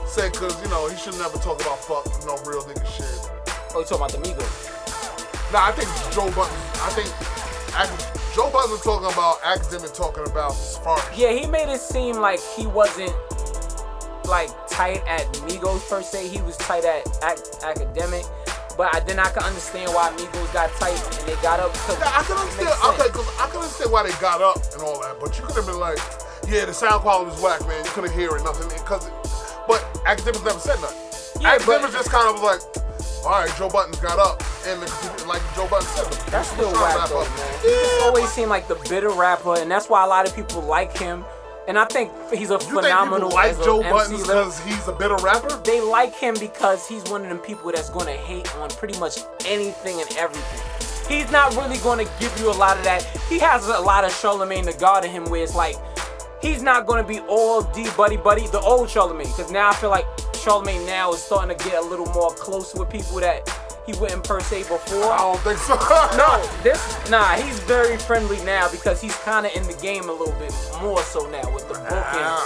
Said because, he should never talk about fuck no real nigga shit. Oh, you talking about the Migos? Nah, I think Joe Budden was talking about Academic talking about Spark. Yeah, he made it seem like he wasn't like tight at Migos per se. He was tight at Academic. But then I can understand why Migos got tight and they got up. I can understand why they got up and all that. But you could have been like, yeah, the sound quality was whack, man. You couldn't hear it, nothing. But Academic never said nothing. Yeah, Academic just kind of was like, all right, Joe Budden's got up, and like Joe Budden said, that's still whack though, man. He just always seemed like the bitter rapper, and that's why a lot of people like him. And I think he's a phenomenal. You think people like Joe Budden because he's a bitter rapper? They like him because he's one of them people that's going to hate on pretty much anything and everything. He's not really going to give you a lot of that. He has a lot of Charlamagne the God in him where it's like, he's not going to be all D buddy, the old Charlamagne. Because now I feel like Charlamagne now is starting to get a little more close with people that he wouldn't per se before. I don't think so. He's very friendly now because he's kind of in the game a little bit more so now with the book and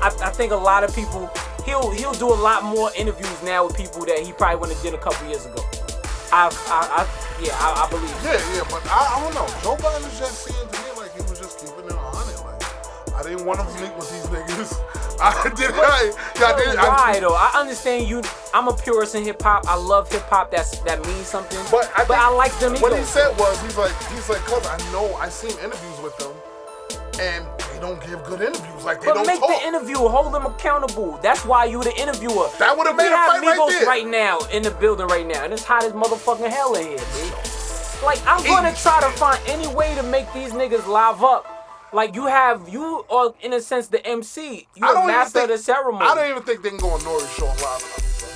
I think a lot of people he'll do a lot more interviews now with people that he probably wouldn't have did a couple years ago. I believe. Yeah, but I don't know. Joe Budden just seemed to me like he was just keeping it 100. Like I didn't want him to meet with these niggas. Why though? I understand you. I'm a purist in hip hop. I love hip hop. That means something. But I like them. What he said was, he's like, cause I seen interviews with them, and they don't give good interviews. Like they don't make talk. the interview. Hold them accountable. That's why you the interviewer. That would have made a fight right there. right now in the building right now, and it's hot as motherfucking hell in here, dude. Like I'm gonna try to find any way to make these niggas live up. Like you are in a sense the MC. You a master of the ceremony. I don't even think they can go on Nori's show and live enough, son.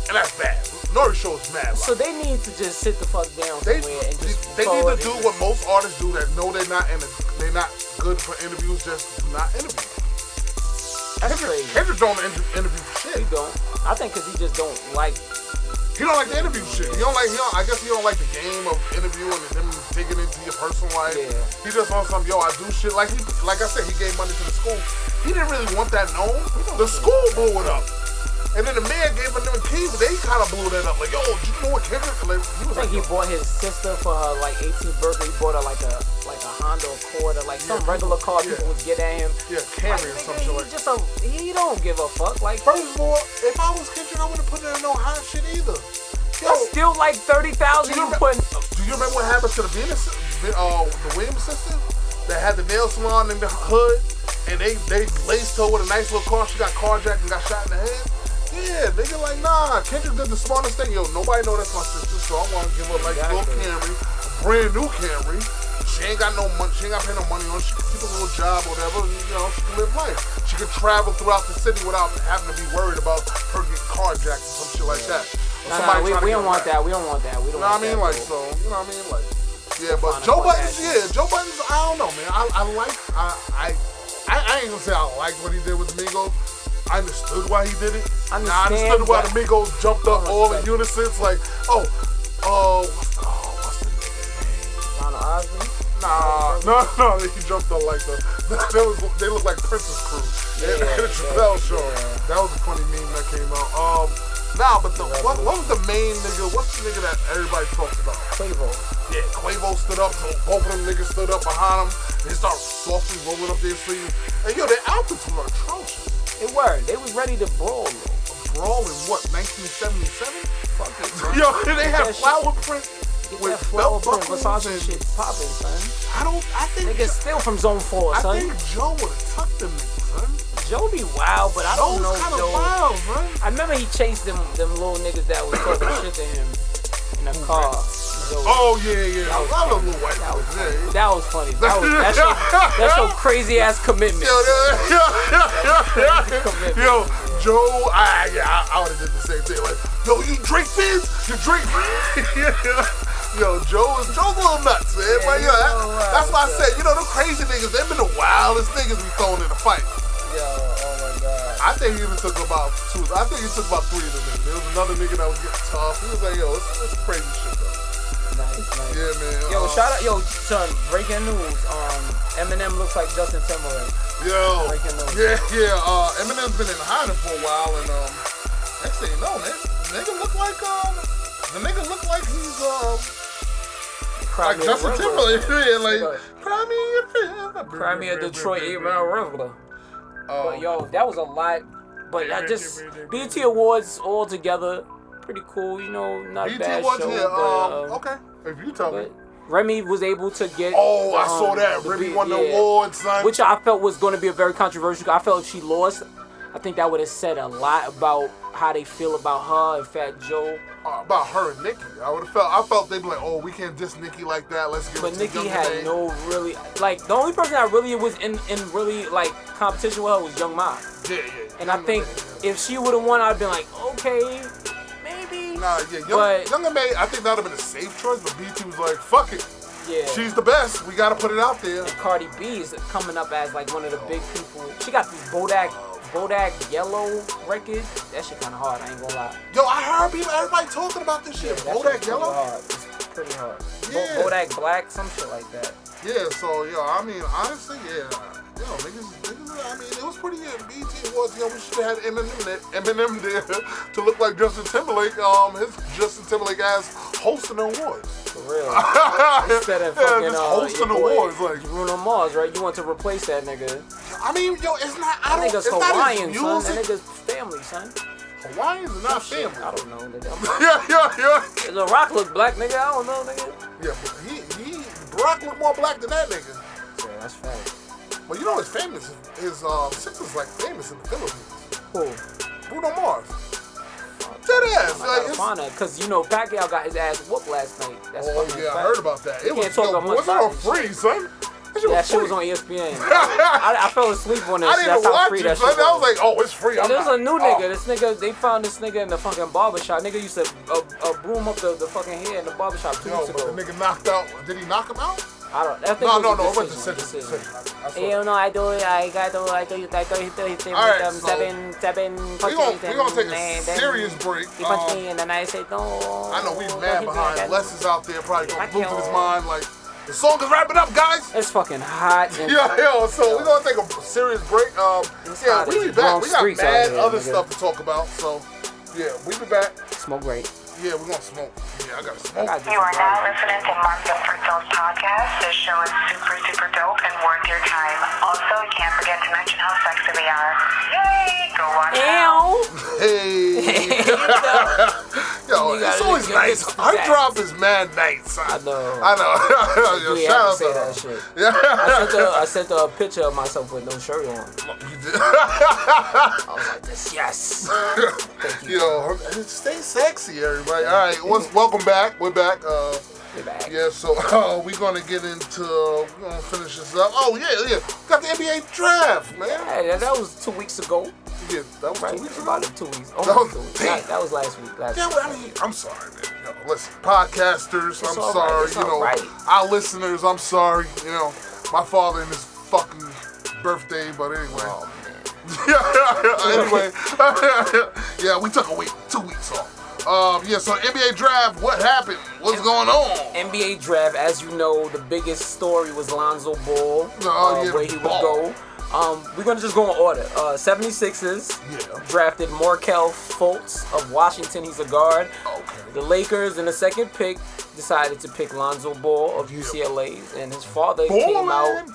And that's bad. Nori's show is mad. So they need to just sit the fuck down somewhere and just. They need to do what most artists do that know they're not good for interviews. Just do not interview. That's crazy. Kendrick don't interview shit. He don't. I think because he just don't like. He don't like the interview shit. I guess he don't like the game of interviewing and him digging into your personal life. Yeah. He just wants some, I do shit. Like I said, he gave money to the school. He didn't really want that known. The school blew it up. And then the man gave him them keys, but they kind of blew that up. Like, yo, do you know what Kendrick? Like, he bought his sister for her 18th birthday. He bought her like a Honda Accord or some regular car people would get at him. Yeah, Camry or some shit like that. He don't give a fuck. Like, first of all, if I was Kendrick, I wouldn't put it in no hot shit either. That's still like 30,000 you putting. Do you remember what happened to the Williams sister that had the nail salon in the hood, and they laced her with a nice little car? She got carjacked and got shot in the head. Yeah, nigga, like, nah, Kendrick did the smartest thing. Yo, nobody know that's my sister, so I want to give her a little Camry, a brand new Camry. She ain't got no money. She ain't got to pay no money on it. She can keep a little job or whatever. She can live life. She can travel throughout the city without having to be worried about her getting carjacked or some shit like that. We don't want that. We don't want that. We don't want that. You know what I mean? Like, yeah, but Joe Budden's, I don't know, man. I ain't gonna say I liked what he did with the Migos. I understood why he did it. I understood why the Migos jumped up all in unison. It's like, what's the name? Lana Osmond? No, he jumped up like they look like Princess Crew. The Chappelle show. That was a funny meme that came out. Nah, but what was the main nigga? What's the nigga that everybody talks about? Quavo. Yeah, Quavo stood up, so both of them niggas stood up behind him. They started softly rolling up their sleeves. And yo, their outfits were atrocious. They were. They was ready to brawl, though. Brawl in what, 1977? Fuck it, bro. Yo, they have flower print with belt buckles Versace and shit popping, son. I think Niggas still from Zone 4, son. I think Joe would have tucked them niggas, son. Joe be wild, but I don't know Joe's kind of Joe. wild, man. I remember he chased them little niggas that was talking shit to him in a car. Joe. Oh yeah. That was I love funny. little white That was boys, funny. yeah. That was funny. That's your crazy ass commitment. Yo, Joe, I would have did the same thing. Like, yo, you drink fizz? You drink Yo, Joe's a little nuts, man. Yeah, But that's why I said, them crazy niggas, they've been the wildest niggas we thrown in a fight. Yo, oh my god. I think he even took about 3 of them niggas. There was another nigga that was getting tough. He was like, yo, it's crazy shit, though. Nice. Yeah, man. Yo, shout out, son, breaking news. Eminem looks like Justin Timberlake. Yo. Breaking news. Yeah. Eminem's been in hiding for a while, and next thing you know, man, the nigga look like he's like Justin Timberlake. Yeah, like Cry me a Detroit 8 Mile River. But yo, that was a lot. But I just BET Awards all together, pretty cool. Not a bad show. Yeah, okay. If you tell me. Remy was able to get. Oh, I saw that. Remy won the award, son. Which I felt was going to be a very controversial. I felt if she lost, I think that would have said a lot about how they feel about her and Fat Joe. About her and Nicki. I felt they'd be like, oh, we can't diss Nicki like that. Let's give it to Nicki had no really, like, the only person that really was in really, like, competition with her was Young Ma. Yeah. And I think if she would have won, I'd been like, okay, maybe. Nah, yeah, Young M.A, I think that would have been a safe choice, but BT was like, fuck it. Yeah. She's the best. We gotta put it out there. And Cardi B is coming up as, like, one of the big people. She got this Bodak Yellow record. That shit kind of hard, I ain't gonna lie. Yo, I heard everybody talking about this shit. Yeah, Bodak Yellow? It's pretty hard. Yeah. Bodak Black, some shit like that. Yeah, so, I mean, honestly, niggas, I mean, it was pretty good. BET Awards, we should have had Eminem there to look like Justin Timberlake, his Justin Timberlake ass hosting the awards. For real. Instead of fucking hosting awards, like Bruno Mars, right? You want to replace that nigga. I mean, it's not. That nigga's Hawaiian, son. That Music. nigga's family, son. Hawaiians are not family. I don't know, nigga. Yeah. The Rock look black, nigga. I don't know, nigga. Yeah, but Barack look more black than that nigga. Yeah, that's fact. Well, his famous. His sister's like famous in the Philippines. Who? Bruno Mars. Dead ass. Because Pacquiao got his ass whooped last night. That's fucking I fact. heard about that. It can't talk about much wasn't on about free, son. That shit was on ESPN. I fell asleep on it. I didn't That's even how watch free it, that son. shit I was like, oh, it's free. There's a new nigga. This nigga, they found this nigga in the fucking barbershop. Nigga used to broom up the fucking hair in the barbershop 2 weeks ago. But the nigga knocked out. Did he knock him out? I don't. I think No, it it was wasn't a decision. decision. I do it. I got to hit All right, so seven We're gonna take a serious break. He punched me and then I said no. I know we mad behind. Les is out there probably gonna I lose his can't- mind. Like the song is wrapping up, guys. It's fucking hot. And So we're gonna take a serious break. hot We as be back. We got streets out mad here, other nigga. stuff to talk about. So we be back. Smoke great. Yeah, we're gonna smoke. Yeah, I gotta smoke. You are now listening to Mumz and Fritzo's podcast. This show is super dope and worth your time. Also, you can't forget to mention how sexy we are. Yay! Go watch Hey. Yo, it's always nice. Our drop is mad nice. I know. Yo, We shout have out to say to that her. shit. Yeah. I sent her a picture of myself with no shirt on. You did. I was like, this, yes. Thank you. Yo, stay sexy, everybody. All right, welcome back. We're back. We're back. Yeah, so we're gonna finish this up. Oh yeah. Got the NBA draft, man. Hey, that was 2 weeks ago. Yeah, that was Right? 2 weeks ago. About 2 weeks. That was- Almost 2 weeks. damn. That was last week. Yeah, well, I mean, I'm sorry, man. Yo, listen, podcasters, I'm all sorry. right, it's all right. Our listeners, I'm sorry. My father and his fucking birthday, but anyway. Oh, man. Anyway, yeah, we took 2 weeks off. So NBA draft, what happened? What's going on? NBA draft, as you know, the biggest story was Lonzo Ball, Oh, yeah, where he would Ball. go. We're gonna just go in order. 76ers drafted Markelle Fultz of Washington. He's a guard. Okay. The Lakers in the second pick decided to pick Lonzo Ball of UCLA, and his father came out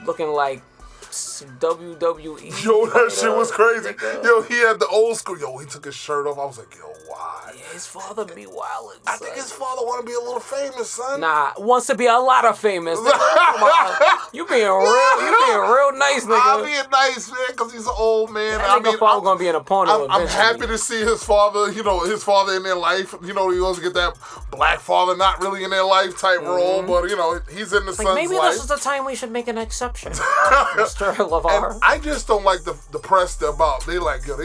looking like WWE. Yo, that shit was crazy. Yo, he had the old school. Yo, he took his shirt off. I was like, yo, why? Yeah, his father be wildin'. I think his father want to be a little famous, son. Nah, wants to be a lot of famous. Come on. You being real nice, nigga. I'm being nice, man, because he's an old man. I mean, father gonna be an opponent. I'm happy to see his father, his father in their life. He wants to get that black father not really in their life type role, but, he's in the son's maybe life. this is the time we should make an exception. Mr. LeVar. And I just don't like the press they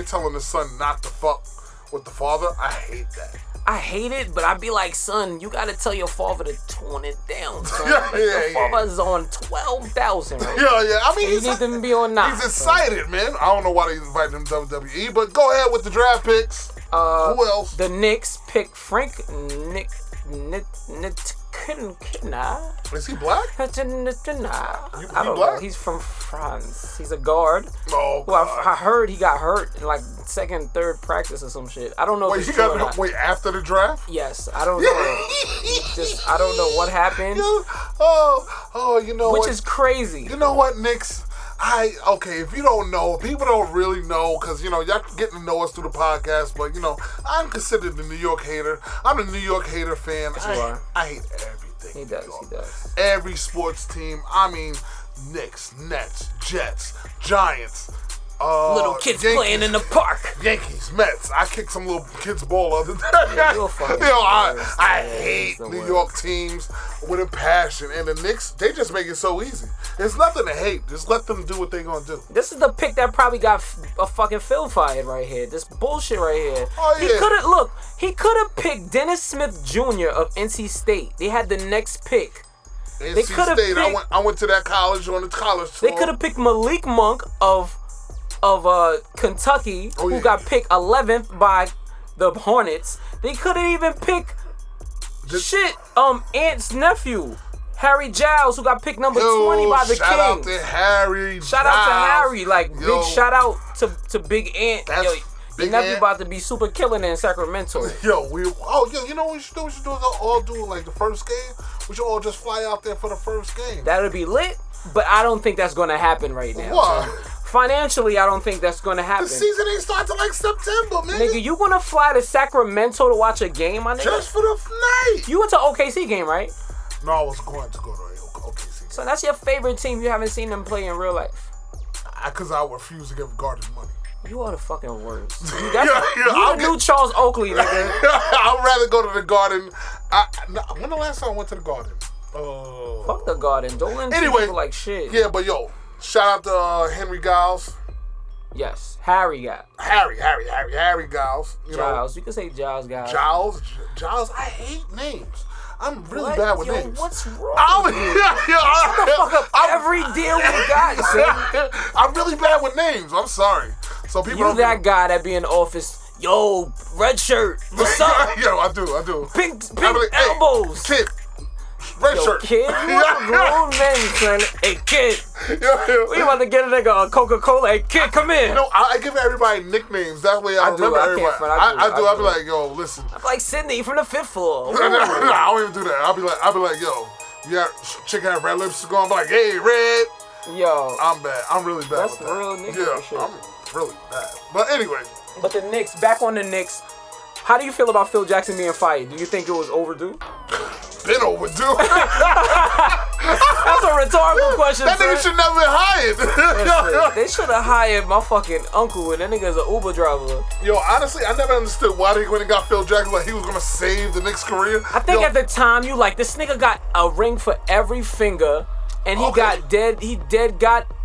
telling the son not to fuck with the father. I hate that. I hate it, but I'd be like, son, you gotta tell your father to tone it down, son. Your father's on 12,000 right now. Yeah. I mean, he needs to be on 9. He's excited, man. I don't know why they invited him to WWE, but go ahead with the draft picks. Who else? The Knicks picked Frank Nitkina. Is he black? I don't know. He's from France. He's a guard. Oh, who I heard he got hurt in like second, third practice or some shit. I don't know. Wait, he got hurt after the draft? Yes, I don't know. I don't know what happened. You know what? Which is crazy. You know what, Knicks? If you don't know, people don't really know, because, y'all getting to know us through the podcast, but, I'm considered the New York hater. I'm a New York hater fan. I hate everything. He does. Every sports team. I mean, Knicks, Nets, Jets, Giants. Little kids Yankees, playing in the park. Yankees, Mets. I kicked some little kids' ball the other day. I hate New York teams with a passion. And the Knicks, they just make it so easy. There's nothing to hate. Just let them do what they're going to do. This is the pick that probably got a fucking Phil fired right here. This bullshit right here. Oh, yeah. He could have picked Dennis Smith Jr. of NC State. They had the next pick. NC State. I went to that college on the college tour. They could have picked Malik Monk of Kentucky, who got picked 11th by the Hornets. They could have even picked Ant's nephew, Harry Giles, who got picked number 20 by the Kings. Shout out to Harry. Shout out to Harry. Big shout out to Big Ant. Big nephew about to be super killing in Sacramento. You know what we should do? We should all do like the first game. We should all just fly out there for the first game. That'll be lit, but I don't think that's gonna happen right now. What? Financially, I don't think that's gonna happen. The season ain't start till like September, man. Nigga, you gonna fly to Sacramento to watch a game, my nigga? Just for the night. You went to OKC game, right? No, I was going to go to OKC. So that's your favorite team. You haven't seen them play in real life. Because I refuse to give Garden money. You are the fucking worst. You the new Charles Oakley, nigga. I'd rather go to the Garden. When the last time I went to the Garden? Fuck the Garden. Don't let people like shit. Yeah, but shout out to Henry Giles. Yes, Harry Giles. Harry Giles. Giles. You can say Giles. Giles. I hate names. I'm really bad with names. What's wrong with you? Shut the fuck up. Every deal we got, son. I'm really bad with names. I'm sorry. So people you that guy that be in the office. Yo, red shirt. What's up? Yo, I do. Pink elbows. Hey, kid. Red shirt. Kid, you a grown man, son. Hey, kid. We about to get a nigga a Coca-Cola. Hey, kid, come in. I give everybody nicknames. That way I remember everybody. I do. I'll be like, yo, listen. I'm like Sydney from the 5th floor. No, I don't even do that. I'll be like, yo, you got chick have red lipstick on. I'm like, hey, red. Yo. I'm bad. I'm really bad. That's real nigga shit. I'm really bad. But anyway. But the Knicks, back on the Knicks. How do you feel about Phil Jackson being fired? Do you think it was overdue? Been overdue. That's a rhetorical question. That nigga should never been hired. They should have hired my fucking uncle, and that nigga's an Uber driver. Yo, honestly, I never understood why they went and got Phil Jackson like he was gonna save the Knicks' career. I think at the time you this nigga got a ring for every finger. And he got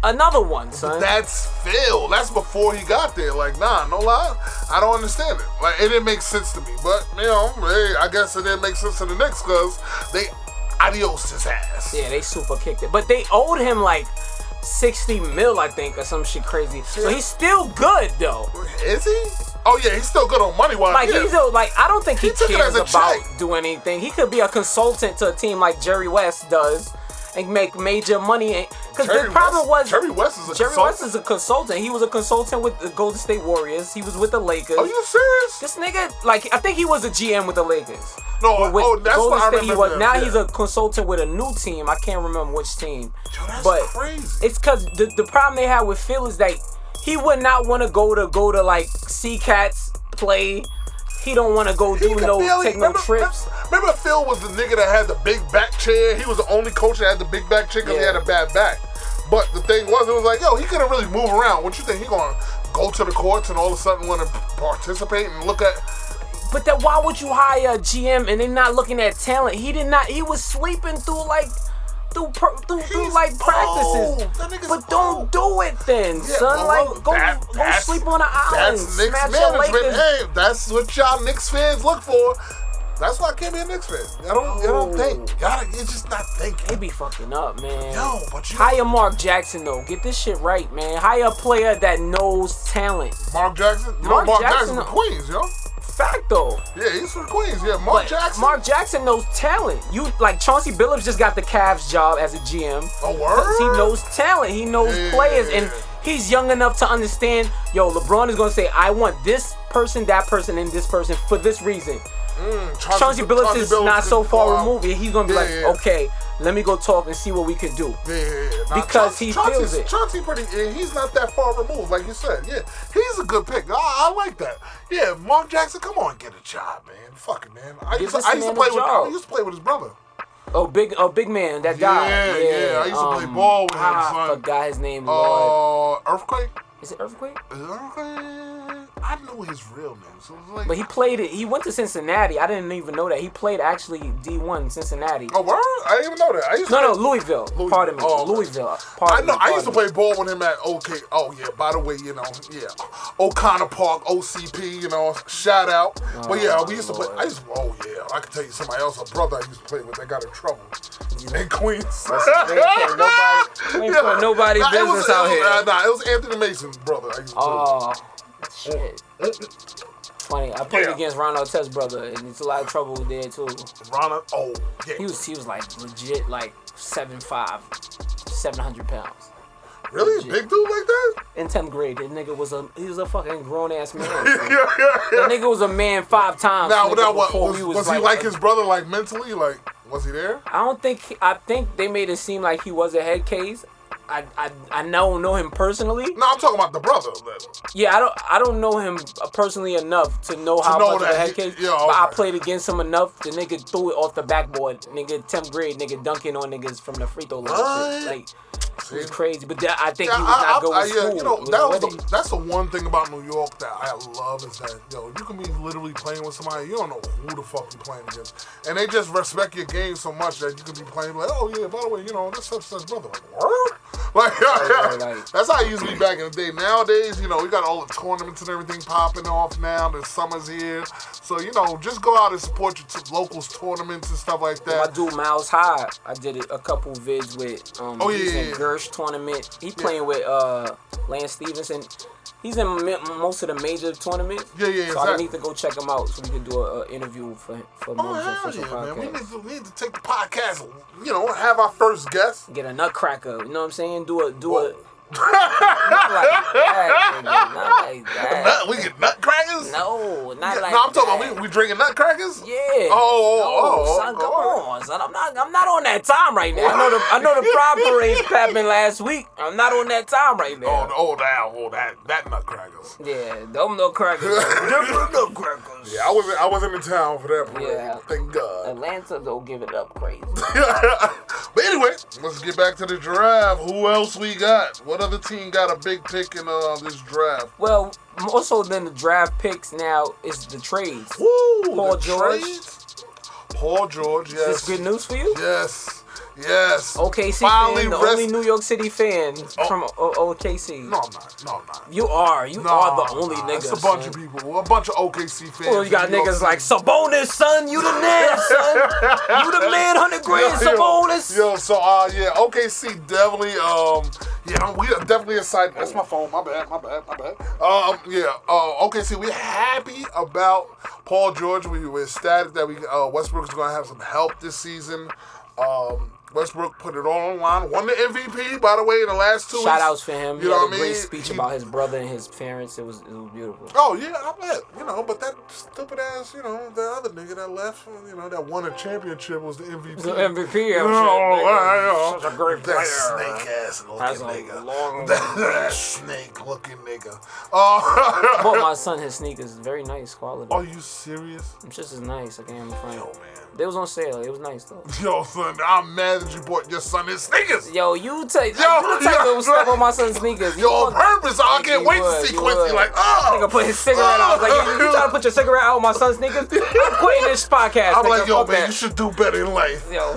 another one, son. That's Phil. That's before he got there. Like, nah, no lie. I don't understand it. Like, it didn't make sense to me. But, I guess it didn't make sense to the Knicks because they adios his ass. Yeah, they super kicked it. But they owed him like 60 mil, I think, or some shit crazy. So he's still good, though. Is he? Oh, yeah, he's still good on money-wise. I don't think he cares about check. doing anything. He could be a consultant to a team like Jerry West does. and make major money. Because the problem was Jerry West is a Jerry consultant? West is a consultant. He was a consultant with the Golden State Warriors. He was with the Lakers. Are you serious? This nigga, like, I think he was a GM with the Lakers. No, With that's Golden what I State, he remember. was. Now he's a consultant with a new team. I can't remember which team. Yo, that's but crazy. it's because the problem they had with Phil is that he would not want to go to like see cats play. He don't want to go take no trips. Remember Phil was the nigga that had the big back chair? He was the only coach that had the big back chair because he had a bad back. But the thing was, it was like, yo, he couldn't really move around. What you think? He gonna go to the courts and all of a sudden want to participate and look at... But then why would you hire a GM and they're not looking at talent? He was sleeping through practices. But don't do it then, son. Like, go sleep on an island. That's Knicks Smash your management. Lakers. Hey, that's what y'all Knicks fans look for. That's why I can't be a Knicks fan. I don't think. It's just not thinking. They be fucking up, man. Yo, but you... Hire Mark Jackson, though. Get this shit right, man. Hire a player that knows talent. Mark Jackson? You know Mark Jackson from Queens, yo. Fact, though. Yeah, he's from Queens. Yeah, Mark Jackson. Mark Jackson knows talent. Chauncey Billups just got the Cavs job as a GM. Oh, word? He knows talent. He knows players. And he's young enough to understand, yo, LeBron is going to say, I want this person, that person, and this person for this reason. Chauncey Billups is not so far removed. He's going to be okay, let me go talk and see what we can do. Because he feels it. Chauncey he's not that far removed, like you said. Yeah, he's a good pick. I like that. Yeah, Mark Jackson, come on, get a job, man. Fuck it, man. I used to play with his brother. Big man that died. Yeah. I used to play ball with him, son. I forgot his name, Lord. Earthquake? Is it Earthquake? I know his real name. So it was like, but he played it. He went to Cincinnati. I didn't even know that. He played actually D1 Cincinnati. Oh, word? I didn't even know that. Louisville. Pardon me. Louisville. I used to play ball with him at OK. Oh, yeah, by the way, O'Connor Park, OCP, shout out. But yeah, we used to play. I could tell you somebody else, a brother I used to play with that got in trouble. In Queens. They ain't put nobody business out here. It was Anthony Mason's brother. I used to play with. Shit. Funny, I played against Ron Artest's brother, and it's a lot of trouble there too. He was like legit, like 7'5", 700 pounds. Really, legit. Big dude like that? In 10th grade, that nigga was a fucking grown ass man. That nigga was a man 5 times. Now was he like his brother, like mentally, like was he there? I think they made it seem like he was a head case. I don't know him personally. No, I'm talking about the brother. Yeah, I don't know him personally enough to know how much of a head case. But I played against him enough. The nigga threw it off the backboard. Nigga, 10th grade, nigga dunking on niggas from the free throw line. Like, it was crazy. But I think he was not good with school. That's the one thing about New York that I love is that, you can be literally playing with somebody, you don't know who the fuck you're playing against. And they just respect your game so much that you can be playing like, oh yeah, by the way, this such brother. Like, word? Like, that's how it used to be back in the day. Nowadays, we got all the tournaments and everything popping off now. The summer's here. So, just go out and support your locals tournaments and stuff like that. My dude, Miles High, I did a couple vids with. He's in Gersh tournament. He playing with Lance Stevenson. He's in most of the major tournaments. Yeah, so I need to go check him out so we can do an interview for Mumz and Fritzo podcast. Man. We need to take the podcast, have our first guest. Get a nutcracker, you know what I'm saying? Do a not like that, nigga. Not like that. We get nutcrackers? No, not like that. No, I'm talking about we drinking nutcrackers? Yeah. Son, come on, son. I'm not on that time right now. I know the pride parade happened last week. I'm not on that time right now. That nutcrackers. Yeah, them nutcrackers. Different nutcrackers. Yeah, I wasn't in town for that parade. Yeah. Thank God. Atlanta don't give it up crazy. But anyway, let's get back to the draft. Who else we got? What other team got a big pick in this draft? Well, more so than the draft picks now is the trades. Woo, Paul George. Paul George, yes. Is this good news for you? Yes. OKC fan, the only New York City fan from OKC. No, I'm not. You are. You are the only nigga. It's a bunch of people. A bunch of OKC fans. Well, you got niggas like Sabonis, son. You the man, son. You the man, 100 grand, Sabonis. OKC definitely. We are definitely excited. That's my phone. My bad. OKC, we're happy about Paul George. We were ecstatic that Westbrook is going to have some help this season. Westbrook put it all online. Won the MVP, by the way, in the last 2 weeks. Shout outs for him. You He know had what a I great mean? speech about his brother and his parents. It was beautiful. Oh, yeah, I bet. But that stupid ass, the other nigga that left, that won a championship was the MVP. The MVP. Such a great player. That snake ass looking nigga. That snake looking nigga. I bought my son his sneakers. Very nice quality. Are you serious? It's just as nice. I can't even front. Yo, man. They was on sale. It was nice though. Yo, son, I'm mad that you bought your son his sneakers. Yo, you the type that would step on my son's sneakers. Yo, on purpose. I can't wait to see Quincy like, Nigga put his cigarette out. I was like, you trying to put your cigarette out on my son's sneakers? I'm quitting this podcast. I'm nigga. like, yo, Fuck man, that. you should do better in life. Yo,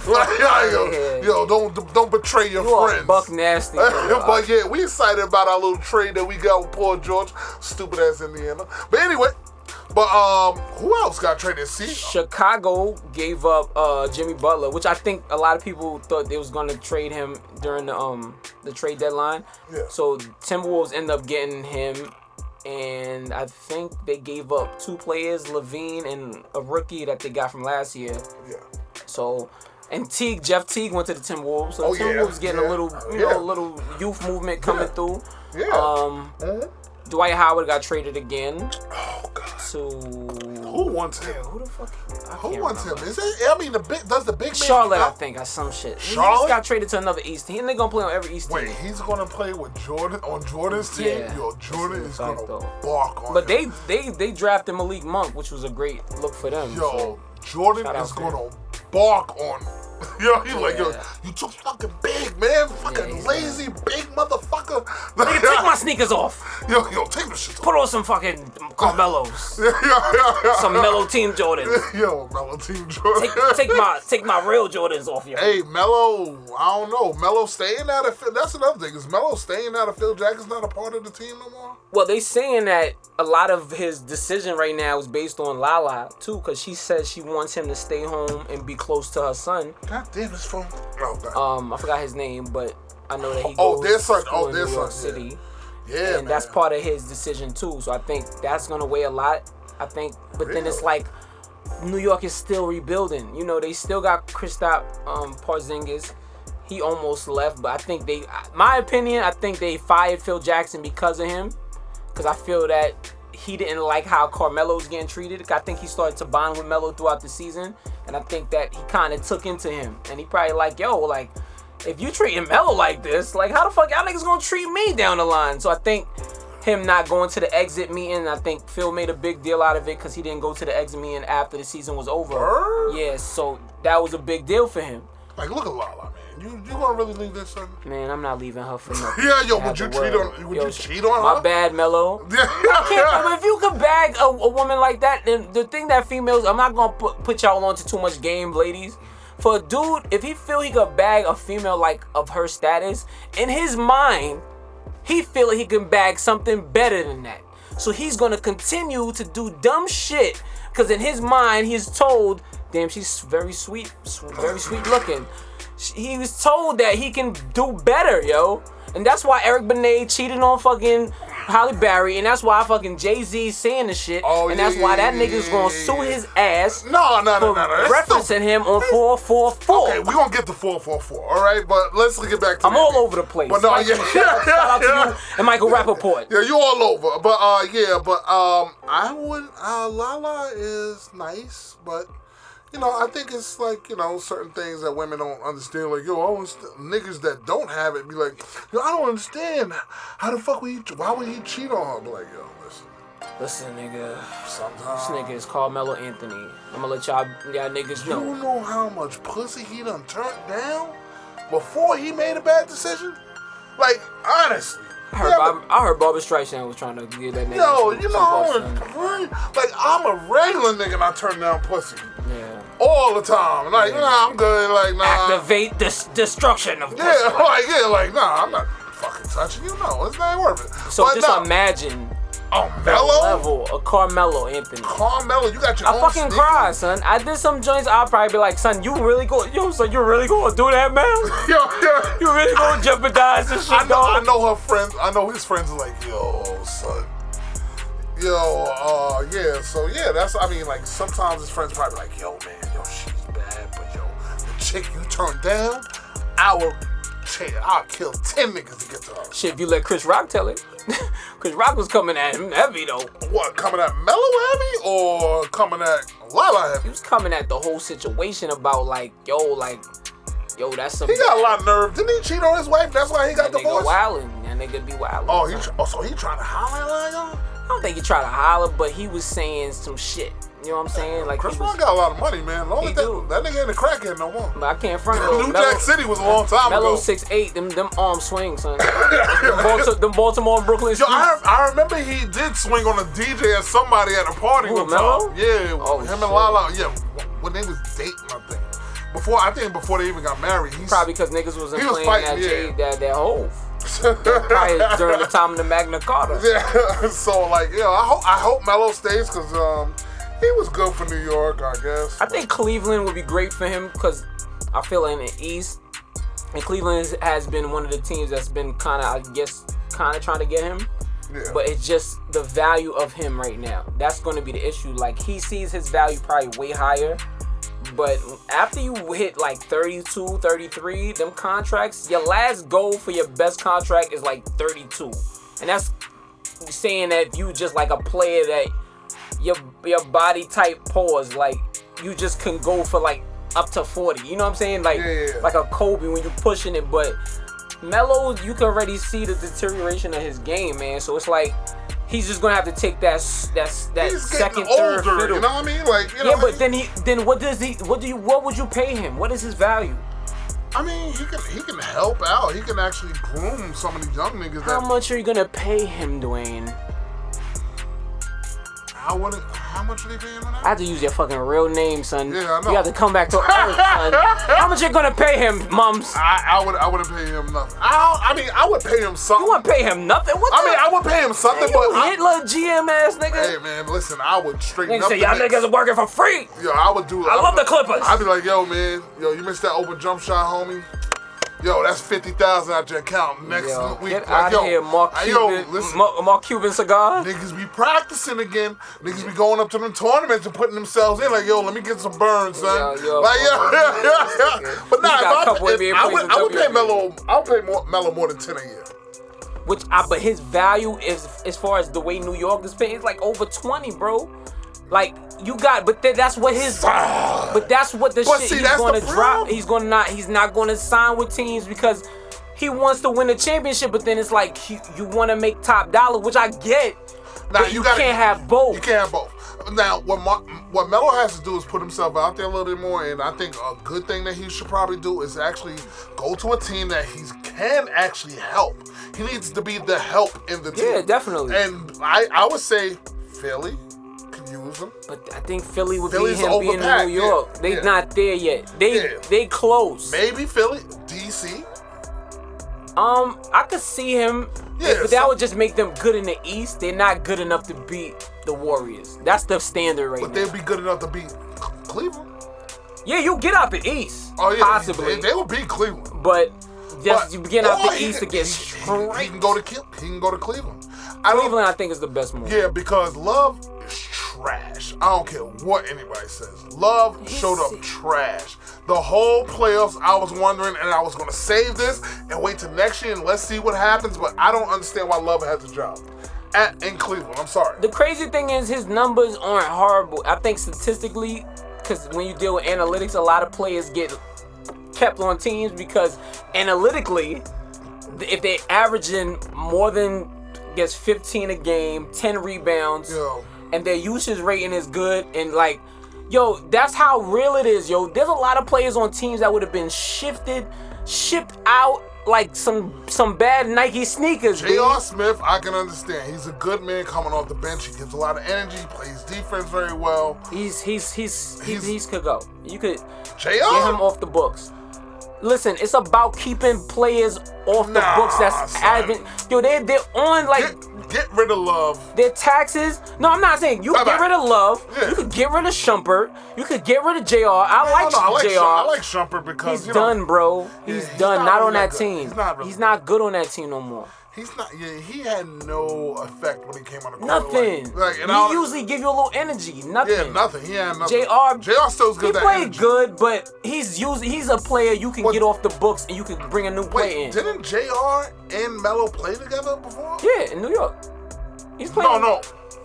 Don't betray your you friends. are buck nasty. But yeah, we excited about our little trade that we got with Paul George, stupid ass Indiana. But anyway, who else got traded? See, Chicago gave up Jimmy Butler, which I think a lot of people thought they was gonna trade him during the trade deadline. Yeah. So Timberwolves end up getting him, and I think they gave up 2 players, Levine and a rookie that they got from last year. Yeah. So. And Jeff Teague went to the Timberwolves. So the Timberwolves getting a little, a little youth movement coming through. Yeah. Dwight Howard got traded again. Oh God. To who wants him? Who the fuck? Who wants him? Is it? I mean, does the big man? Charlotte, I think, or some shit. Charlotte? He just got traded to another East team. They're gonna play on every East team. Wait, he's gonna play with Jordan on Jordan's team. Yeah. Yo, Jordan is gonna though. bark on But him. they drafted Malik Monk, which was a great look for them. Yo, so. Jordan Shout out is to gonna bark on. Yo, he's like, yo, Yeah. you too fucking big, man. Fucking he's lazy, big motherfucker. Nigga, take my sneakers off. Yo, take the shit off. Put on some fucking Carmelos. Yeah. Some Mellow Team Jordans. Yo, Melo Team Jordan. Take my real Jordans off you. Hey, Melo, I don't know. Melo staying out of Phil. That's another thing. Is Melo staying out of Phil Jackson's not a part of the team no more? Well, they saying that a lot of his decision right now is based on Lala too, because she says she wants him to stay home and be close to her son. God damn, this phone. Oh, God. I forgot his name, but I know that he Oh, goes their to son. school Oh, in their New York son, yeah. City. Yeah, And that's part of his decision too. So I think that's gonna weigh a lot. I think, but then it's like New York is still rebuilding. They still got Kristaps Porzingis. He almost left, but I think my opinion, I think they fired Phil Jackson because of him. Because I feel that he didn't like how Carmelo's getting treated. I think he started to bond with Melo throughout the season, and I think that he kind of took into him. And he probably like, yo, like, if you treating Melo like this, like, how the fuck y'all niggas gonna treat me down the line? So I think him not going to the exit meeting, I think Phil made a big deal out of it because he didn't go to the exit meeting after the season was over. Yeah, so that was a big deal for him. Like, look at Lala, man. You gonna really leave this son? Man, I'm not leaving her for nothing. Yeah, yo, would you cheat on her? My bad, Melo. If you could bag a woman like that, then the thing that females, I'm not gonna put y'all onto too much game, ladies. For a dude, if he feel he could bag a female like of her status, in his mind, he feel like he can bag something better than that. So he's gonna continue to do dumb shit, because in his mind, he's told, damn, she's very sweet looking. He was told that he can do better, yo. And that's why Eric Benet cheated on fucking Halle Berry, and that's why fucking Jay-Z saying the shit, and that's why that nigga's gonna sue his ass No. referencing him on 444. Okay, we gonna get to 444, all right? But let's get back to I'm all over the place. But no, Michael, shout out to you and Michael Rappaport. Yeah, you all over. But I would. Lala is nice, but. I think it's like, certain things that women don't understand. Like, niggas that don't have it be like, I don't understand. How the fuck why would he cheat on her? Be like, Listen, nigga. Sometimes. This nigga is Carmelo Anthony. I'm gonna let y'all niggas know. You know how much pussy he done turned down before he made a bad decision? Like, honestly. I heard Barbra Streisand was trying to give that nigga like, I'm a regular nigga and I turn down pussy. Yeah. All the time. Like, I'm good. Like, nah. Activate the destruction of pussy. Nah, I'm not fucking touching you. No, it's not worth it. So but just imagine the level of Carmelo Anthony. Carmelo, you got your own I fucking sneakers? cry, son. I did some joints. I'll probably be like, son, you really gonna do that, man? You really gonna jeopardize this shit, I know her friends. I know his friends are like, yo, son. So that's, like, sometimes his friends probably like, yo, man, she's bad, but the chick you turn down, I'll kill 10 niggas to get to her. Shit, if you let Chris Rock tell it. Chris Rock was coming at him heavy, though. What, coming at Mello heavy or coming at Lala heavy? He was coming at the whole situation about, yo, that's some... He got a lot of nerve. Didn't he cheat on his wife? That's why he got divorced? That nigga be wildin'. So he trying to holler at y'all? I don't think he tried to holler, but he was saying some shit. You know what I'm saying? Like Chris Rock got a lot of money, man. That nigga ain't a crackhead no more. But I can't front him. New Jack City was a long time ago. Mello 6'8", them arms swing, son. them Baltimore and Brooklyn streets. Yo, I remember he did swing on a DJ at somebody at a party Who, with Mello? Yeah, Oh, him shit. and Lala. Yeah, when they was dating, I think. Before they even got married. Probably because niggas wasn't playing fighting, that Hove. Probably during the time of the Magna Carta. Yeah, so I hope Mello stays because he was good for New York, I guess. I think Cleveland would be great for him because I feel in the East, and Cleveland has been one of the teams that's been kind of trying to get him. Yeah. But it's just the value of him right now. That's going to be the issue. Like, he sees his value probably way higher. But after you hit 32, 33, them contracts, your last goal for your best contract is 32. And that's saying that you just a player that your body type pause, you just can go for up to 40. You know what I'm saying? Like a Kobe when you're pushing it. But Melo, you can already see the deterioration of his game, man. So it's he's just gonna have to take that second, third older, fiddle. you know what I mean? Yeah, but then what would you pay him? What is his value? I mean, he can help out. He can actually groom some of these young niggas. How much are you gonna pay him, Dwayne? How much are they paying him now? I have to use your fucking real name, son. Yeah, I know. You have to come back to earth, son. How much you gonna pay him, Mumz? I wouldn't pay him nothing. I would pay him something. You wouldn't pay him nothing? I would pay him something, Hey, but Hitler GM ass nigga. Hey man, listen, I would straighten Nigga up. say y'all niggas are working for free. Yo, I would do. I love the Clippers. I'd be like, yo man, you missed that open jump shot, homie. Yo, that's 50,000 out your account next week. Get out of here, Mark Cuban cigar. Niggas be practicing again. Niggas be going up to them tournaments and putting themselves in. Like, yo, let me get some burns, son. Yo. But nah, I would pay Melo. Melo more than 10 a year. But his value is, as far as the way New York is paying, it's over 20, bro. That's what his. But that's what the shit he's going to drop. He's not going to sign with teams because he wants to win a championship. But then it's you want to make top dollar, which I get. Now but you can't have both. You can't have both. Now, what Melo has to do is put himself out there a little bit more, and I think a good thing that he should probably do is actually go to a team that he can actually help. He needs to be the help in the team. Yeah, definitely. And I would say Philly can use him. But I think Philly would Philly's be him being in New York. Yeah. They not there yet. They close. Maybe Philly, DC. I could see him. Yeah, but that would just make them good in the East. They're not good enough to beat the Warriors. That's the standard right now. But they'd be good enough to beat Cleveland. Yeah, you get out the East. Oh yeah, possibly. They would beat Cleveland. But you get out the East to get straight. He can go to Cleveland. Cleveland, I think, is the best move. Yeah, because Love is trash. I don't care what anybody says. Love showed up trash. The whole playoffs, I was wondering, and I was going to save this and wait till next year and let's see what happens, but I don't understand why Love has a job in Cleveland. I'm sorry. The crazy thing is his numbers aren't horrible. I think statistically, because when you deal with analytics, a lot of players get kept on teams because analytically, if they're averaging more than 15 a game, 10 rebounds, and their usage rating is good, and that's how real it is, yo. There's a lot of players on teams that would have been shipped out like some bad Nike sneakers. J.R. Smith, I can understand. He's a good man coming off the bench. He gives a lot of energy. He plays defense very well. He could go. You could J.R. get him off the books. Listen, it's about keeping players off the books. That's advent. Yo, they're on get rid of Love. Their taxes. No, I'm not saying you get rid of Love. Yeah. You could get rid of Shumpert. You could get rid of JR. I like JR. I like Shumpert because he's done, bro. He's done. Not on that team. He's not really He's not good on that team no more. He's not. Yeah, he had no effect when he came on the court. Nothing. He usually give you a little energy. Nothing. Yeah, nothing. He had nothing. JR still's good. He played good, but he's a player you can get off the books and you can bring a new player in. Didn't JR and Melo play together before? Yeah, in New York. He's playing.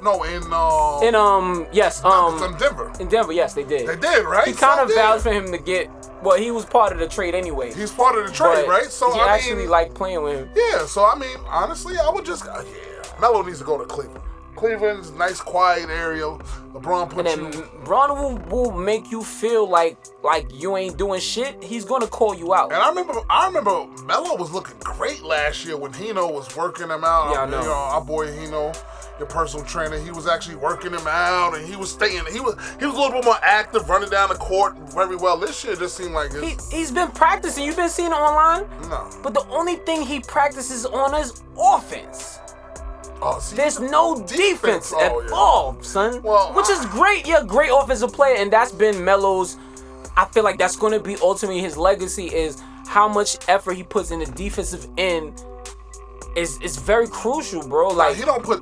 No, in Denver. In Denver, yes, they did. They did, right? He kind of vouched for him to get. Well, he was part of the trade anyway. He's part of the trade, right? So he actually liked playing with him. Yeah, so I mean, honestly, I would just Melo needs to go to Cleveland. Cleveland's a nice, quiet area. LeBron puts and then LeBron will make you feel like you ain't doing shit. He's gonna call you out. And I remember Melo was looking great last year when Hino was working him out. Yeah, I know. You know, our boy Hino, your personal trainer, he was actually working him out, and he was staying. He was a little bit more active, running down the court very well. This year just seemed like he's been practicing. You've been seeing it online. No. But the only thing he practices on is offense. Oh, see, there's no defense at all, son. Well, which is great. You're a great offensive player, and that's been Melo's. I feel like that's going to be ultimately his legacy is how much effort he puts in the defensive end. Is very crucial, bro. Like he don't play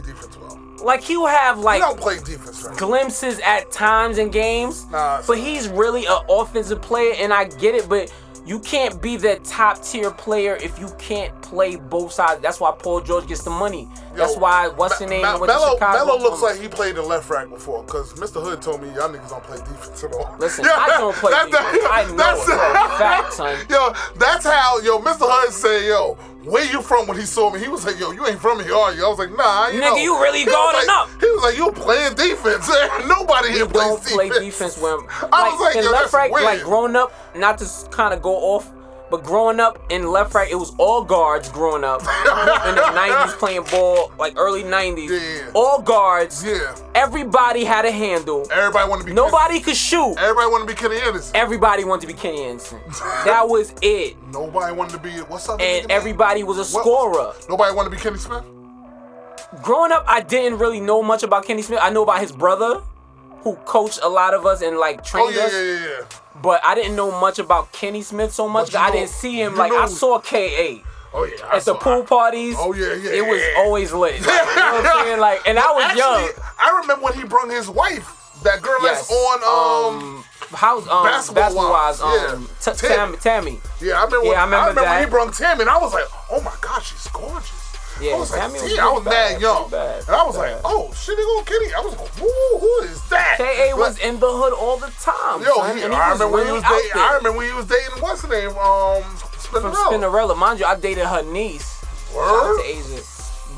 defense well. Like he'll have he don't play defense right. Glimpses at times in games, but he's really an offensive player, and I get it, but. You can't be that top tier player if you can't play both sides. That's why Paul George gets the money. That's why what's the name? Melo looks like he played in left rack before, because Mr. Hood told me y'all niggas don't play defense at all. Listen, I don't play defense. I know it for a fact, son. Yo, that's how Mr. Hood said, where you from when he saw me? He was like, you ain't from here, are you? I was like, nah, nigga, you really guarding up. He was like, you playing defense. Nobody here plays defense. Don't play defense when I was like, in left rack, like growing up, not to kind of go off, but growing up in left rack, it was all guards growing up. In the 90s playing ball, like early 90s. Yeah. All guards. Yeah. Everybody had a handle. Everybody wanted to be Nobody could shoot. Everybody wanted to be Kenny Anderson. Everybody wanted to be Kenny Anderson. That was it. Nobody wanted to be, what's up? And everybody was a scorer. Nobody wanted to be Kenny Smith? Growing up, I didn't really know much about Kenny Smith. I know about his brother, who coached a lot of us and trained us. Yeah. But I didn't know much about Kenny Smith so much. I didn't see him I saw K.A. Oh yeah. At the pool parties. Oh yeah. It was always lit. You know what I'm saying? And I was young. I remember when he brung his wife, that girl that's on basketball wise. Tammy. Yeah, I remember when he brung Tammy, and I was like, oh my God, she's gorgeous. Yeah, I was like, I was mad young. And I was like, oh, shit, they gonna Kenny. I was like, who is that? K.A. was in the hood all the time. I remember when he was dating, what's her name? Spinnerella. From Spinnerella. Mind you, I dated her niece. Word? Shout out to Asia.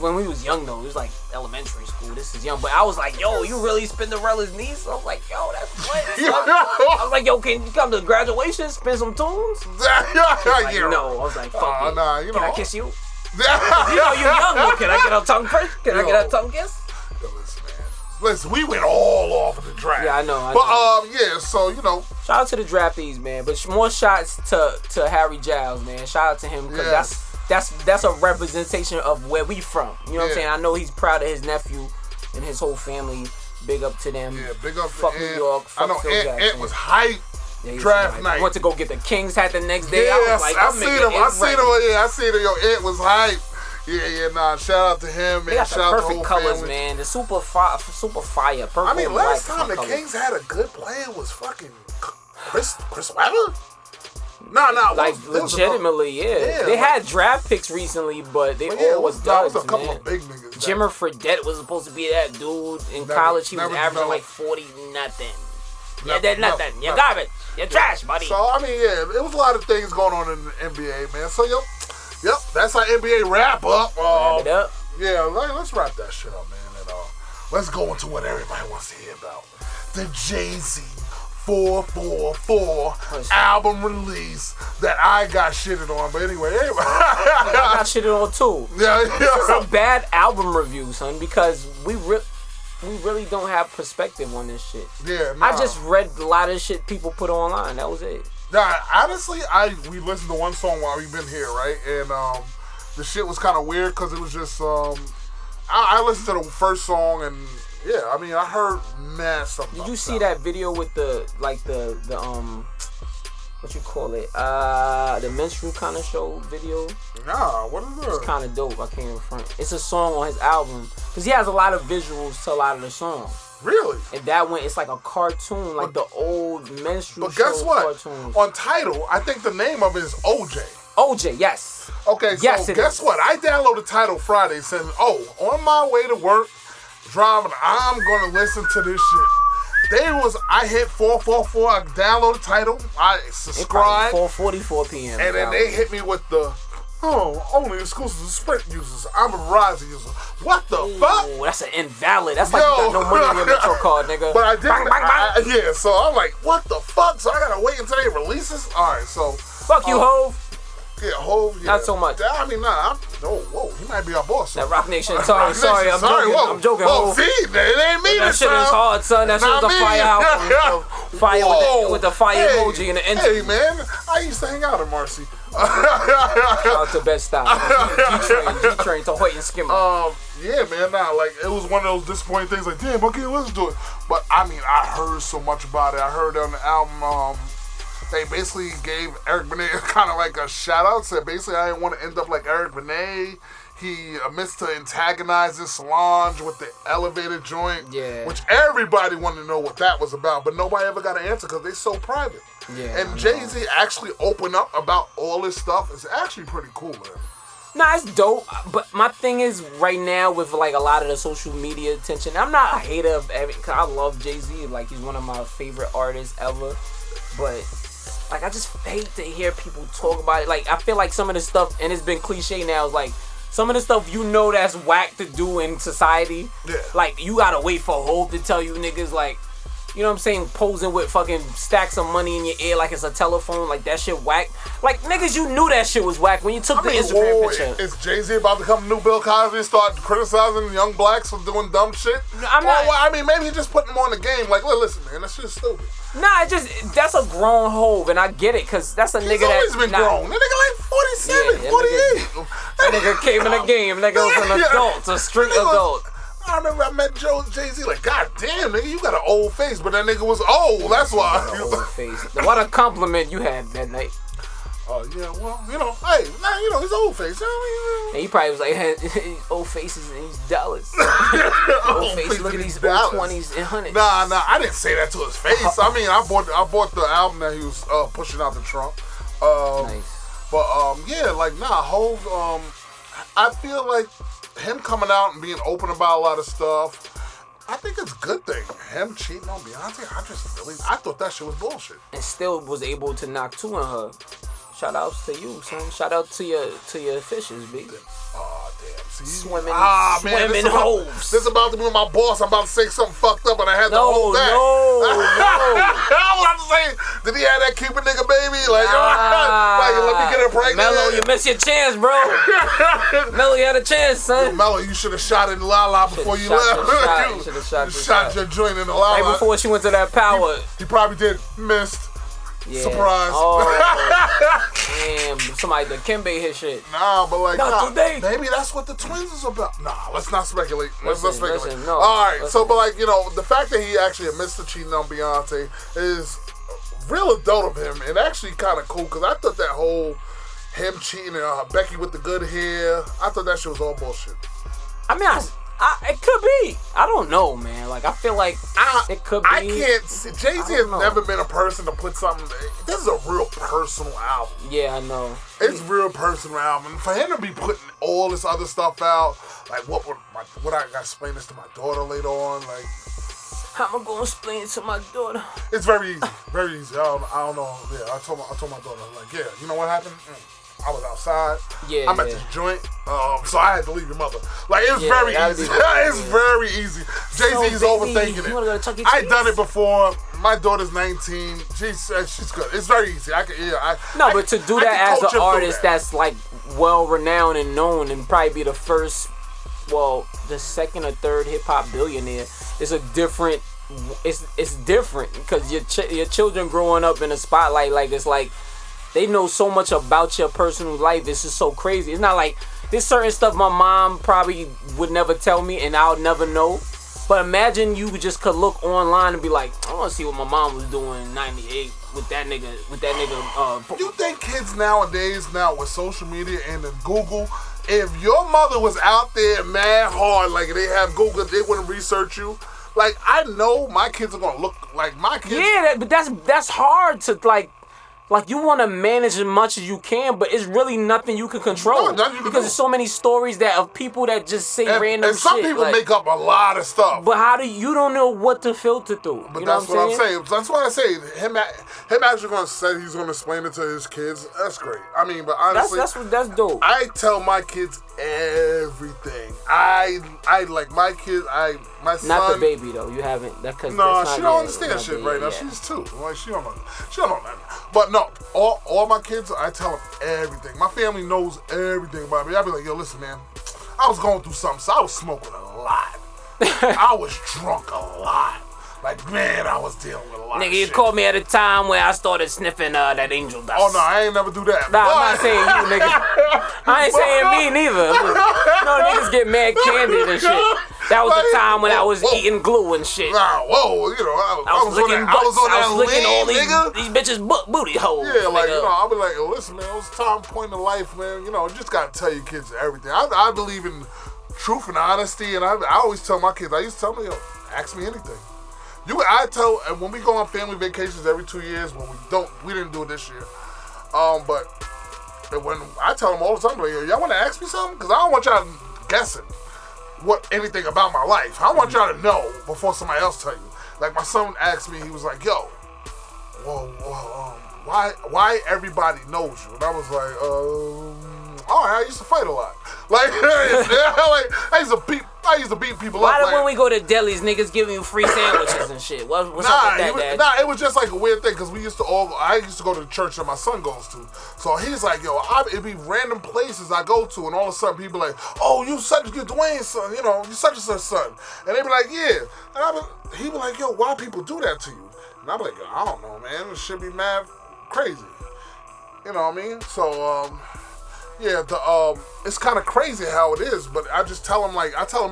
When we was young, though. It was like elementary school. This is young. But I was like, yo, you really Spinnerella's niece? I was like, yo, that's what? I was like, yo, can you come to graduation, spin some tunes? Like, no. I was like, fuck it. Nah, Can I kiss you? You know you're young, though. Can I get a tongue kiss? Can I get a tongue kiss? Listen, we went all off of the draft. Yeah, I know. But so shout out to the draftees, man. But more shots to Harry Giles, man. Shout out to him because that's a representation of where we from. You know what I'm saying? I know he's proud of his nephew and his whole family. Big up to them. Yeah, big up fuck to New York. Fuck I know Phil Jackson. Ant was hype. Draft night. I went to go get the Kings hat the next day. Yes, I was like, I seen him. I seen him. Yo, Ant was hype. Yeah. Shout out to him, man. They got Shout the out perfect to colors, family. man. The super fire. Purple. I mean, last black time the colors. Kings had a good player was fucking Chris Webber. No. Legitimately, yeah. They had draft picks recently, but they all was duds, was a couple man. of big niggas. Jimmer Fredette was supposed to be that dude in college. He was averaging like 40 nothing. Nothing. You're garbage. You're trash, buddy. So, I mean, it was a lot of things going on in the NBA, man. So, yep, that's our NBA wrap up. Wrap it up. Yeah, let's wrap that shit up, man. And let's go into what everybody wants to hear about. The Jay-Z 444 album release that I got shitted on. But anyway. I got shitted on too. Yeah. This is a bad album review, son, because we really don't have perspective on this shit. Yeah, I just read a lot of shit people put online. That was it. Nah, honestly, we listened to one song while we've been here, right? And the shit was kind of weird because it was just I listened to the first song and yeah, I mean I heard mad stuff. Did you see that video with the what you call it? The minstrel kind of show video. Nah, what is It's that? kind of dope. I can't even front. It's a song on his album because he has a lot of visuals to a lot of the songs. Really? And that one, it's like a cartoon, like the old minstrel But guess show what? cartoons. On Tidal, I think the name of it is OJ. OJ, yes. Okay, so Yes, it guess is. what? I downloaded Tidal Friday saying, on my way to work, driving, I'm going to listen to this shit. I hit 444, I downloaded Tidal, I subscribed. 4:44 p.m. And then they hit me with the, only exclusive to Sprint users. I'm a Verizon user. What the fuck? Ooh, that's an invalid. That's like you got no money on your Metro card, nigga. But I did. Bang, bang, bang. Yeah, so I'm like, what the fuck? So I gotta wait until they releases? Alright, so. Fuck you, Hove. Yeah, Hove. Yeah. Not so much. I mean, whoa, he might be our boss. That Rock Nation. Sorry, I'm joking. Whoa. I'm joking, Whoa, Hove. see, it ain't me That this shit time. is hard, son. That shit was Not a me. fire album. Fire with the fire emoji and the engine. Hey, man, I used to hang out in Marcy. Shout out to Best Style. G-Train to Hoyt and Skimmer. Yeah, man, like, it was one of those disappointing things, like, damn, I can't listen to it. But, I mean, I heard so much about it. I heard on the album, they basically gave Eric Benet kind of like a shout out. Said basically, I didn't want to end up like Eric Benet. He admits to antagonizing Solange with the elevator joint, which everybody wanted to know what that was about, but nobody ever got an answer because they're so private. And Jay-Z actually opened up about all this stuff. It's actually pretty cool, man. Nah, it's dope. But my thing is, right now, with like a lot of the social media attention, I'm not a hater of everything. Cause I love Jay-Z. Like, he's one of my favorite artists ever. But like, I just hate to hear people talk about it. Like, I feel like some of the stuff, and it's been cliche now, is like, some of the stuff that's whack to do in society. Yeah. Like, you gotta wait for Hope to tell you niggas, like, you know what I'm saying, posing with fucking stacks of money in your ear like it's a telephone, like that shit whack. Like, niggas, you knew that shit was whack when you took the Instagram picture. Is Jay-Z about to come new Bill Cosby and start criticizing young blacks for doing dumb shit? I'm not. Well, I mean, maybe he just putting them on the game. Like, listen, man, that shit's stupid. Nah, that's a grown Hove, and I get it, cause that's a He's nigga always that's been grown. That nigga like 47, 48. That nigga came in the game. Nigga was an adult, a straight adult. I remember I met Jay-Z, like, God damn, nigga, you got an old face, but that nigga was old, that's why. Old face. What a compliment you had that night. Oh, yeah, well, hey, he's old face. And he probably was like, hey, old faces and these dollars. Old face, look at these old 20s and 100s. Nah, I didn't say that to his face. I mean, I bought the album that he was pushing out the trunk. Nice. But, yeah, like, Hov, I feel like him coming out and being open about a lot of stuff, I think it's a good thing. Him cheating on Beyonce, I thought that shit was bullshit. And still was able to knock two on her. Shout outs to you, son. Shout out to your fishes, B. Oh, damn. See, Swimming hoes. This about to be my boss. I'm about to say something fucked up, and I had to hold back. No. I was about to say, did he have that Cupid nigga baby? Like, let me get her pregnant. Mello, you missed your chance, bro. Mello, you had a chance, son. Mello, you should have shot in La before you left. You should have shot your joint in the La. Right before she went to that power. He probably did. Missed. Yeah. Surprise. Oh, damn. Somebody done Kimbe his shit. Nah, but like, not today. Maybe that's what the twins is about. Nah, let's not speculate. Let's not speculate. Listen, no. All right, Listen. so, but like, the fact that he actually admits to cheating on Beyonce is real adult of him and actually kind of cool, because I thought that whole him cheating and Becky with the good hair, I thought that shit was all bullshit. I mean, it could be. I don't know, man. Like, I feel like it could be. I can't see. Jay-Z has never been a person to put something. This is a real personal album. Yeah, I know. It's a real personal album. For him to be putting all this other stuff out, like what I got to explain this to my daughter later on, like. How am I gonna explain it to my daughter? It's very easy. Very easy. I don't know. Yeah, I told my daughter, like, yeah, you know what happened? I was outside. Yeah, I'm at this joint. So I had to leave your mother. Like, it was very easy. It's very easy. Jay-Z's overthinking it. I done it before. My daughter's 19. She's good. It's very easy. But to do that as an artist that's like well renowned and known and probably be the first, the second or third hip hop billionaire, is a different. It's different because your children growing up in the spotlight, like, it's like they know so much about your personal life. It's just so crazy. It's not like there's certain stuff my mom probably would never tell me and I'll never know. But imagine you just could look online and be like, I want to see what my mom was doing in 98. with that nigga. You think kids nowadays, now with social media and then Google, if your mother was out there mad hard, like they have Google, they wouldn't research you. Like, I know my kids are gonna look like my kids. Yeah, but that's hard to like you want to manage as much as you can, but it's really nothing you can control. Because there's so many stories that of people that just say random shit. And some people make up a lot of stuff. But how do you don't know what to filter through? But that's what I'm saying. That's what I say. Him actually gonna say he's gonna explain it to his kids. That's great. I mean, but honestly, that's dope. I tell my kids everything. I like my kids. My son. Not the baby though. You haven't. No, she don't understand shit right now. She's 2. Like she don't know nothing. But no, all my kids, I tell them everything. My family knows everything about me. I be like, yo, listen, man. I was going through something, so I was smoking a lot. I was drunk a lot. Like, man, I was dealing with a lot of shit. Nigga, you called me at a time where I started sniffing that angel dust. Oh, no, I ain't never do that. Nah, I'm not saying you, nigga. I ain't saying me neither. No, niggas get mad candid and shit. That was the time when I was eating glue and shit. Nah, whoa, you know, I was licking butts. I was licking all nigga. these bitches' booty holes. Yeah, like, nigga. you know, I'll be like, listen, man, it was a time point in life, man. You know, you just got to tell your kids everything. I believe in truth and honesty, and I always tell my kids, I used to tell them, yo, ask me anything. And when we go on family vacations every 2 years, when we didn't do it this year. But when I tell them all the time, like, yo, y'all want to ask me something? Because I don't want y'all guessing anything about my life. I want y'all to know before somebody else tell you. Like my son asked me, he was like, yo, why everybody knows you? And I was like, I used to fight a lot. Like, I used to beat people Why up. Why when we go to delis, niggas giving you free sandwiches and shit? What's up with that, Dad? Nah, it was just like a weird thing because I used to go to the church that my son goes to. So he's like, yo, it'd be random places I go to, and all of a sudden people like, oh, you Dwayne's son, you know, you such and such son, and they be like, yeah, and he be like, yo, why people do that to you? And I be like, I don't know, man, this shit be mad crazy, you know what I mean? So yeah, it's kind of crazy how it is, but I just tell him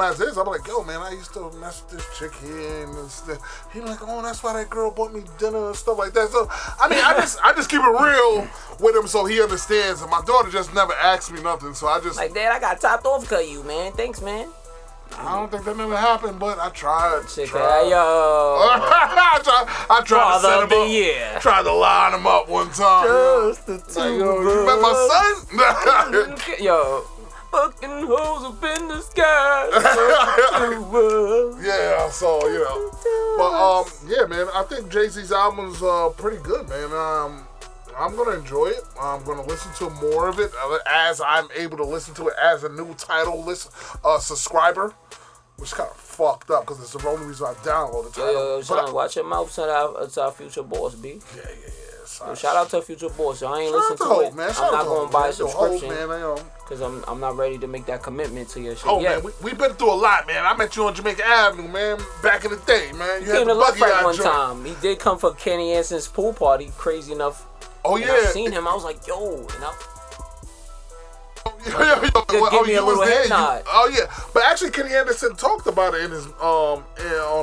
as is. I'm like, yo, man, I used to mess with this chick here and stuff. He like, oh, that's why that girl bought me dinner and stuff like that. So, I mean, I just keep it real with him so he understands. And my daughter just never asked me nothing, so I just like, Dad, I got topped off because you, man. Thanks, man. I don't think that never happened, but I tried. Yo. I tried to set him up. Year. Tried to line him up one time. Just the two like, yo, you met my son? Yo. Fucking hoes up in the sky. Yeah, so, you know. But, yeah, man, I think Jay-Z's album's pretty good, man. I'm going to enjoy it. I'm going to listen to more of it as I'm able to listen to it as a new title subscriber, which is kind of fucked up because it's the only reason I downloaded the title. Yo, son, watch your mouth to our future boss, B. Yeah. Yo, shout out to future boss. Yo, I ain't listening to it. Man. I'm not going to buy a subscription man, because I'm not ready to make that commitment to your shit. Oh, man, we've been through a lot, man. I met you on Jamaica Avenue, man, back in the day, man. You came to Left Right one time. He did come for Kenny Anson's pool party, crazy enough. Oh, yeah. I seen him. I was like, yo. And give me a little head nod. Oh, yeah. But actually, Kenny Anderson talked about it in his on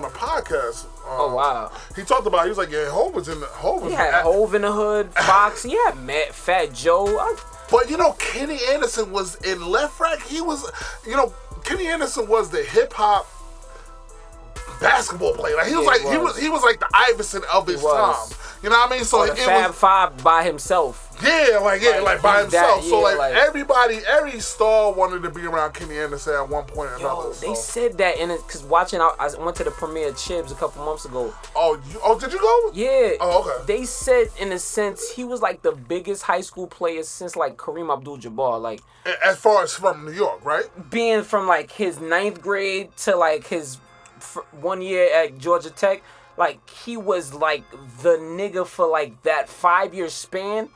a podcast. Oh, wow. He talked about it. He was like, yeah, Hov was in the Hov. He had Hov in the hood, Fox. He had Fat Joe. But, you know, Kenny Anderson was in Left Right. He was, you know, Kenny Anderson was the hip-hop basketball player. Like, he was like the Iverson of his time. You know what I mean? So the Fab Five by himself. Yeah, like by himself. So like every star wanted to be around Kenny Anderson at one point or another. They said that in it because I went to the premiere of Chibs a couple months ago. Oh, did you go? Yeah. Oh, okay. They said in a sense he was like the biggest high school player since like Kareem Abdul-Jabbar. Like as far as from New York, right? Being from like his 9th grade to like his 1 year at Georgia Tech. Like, he was, like, the nigga for, like, that 5-year span.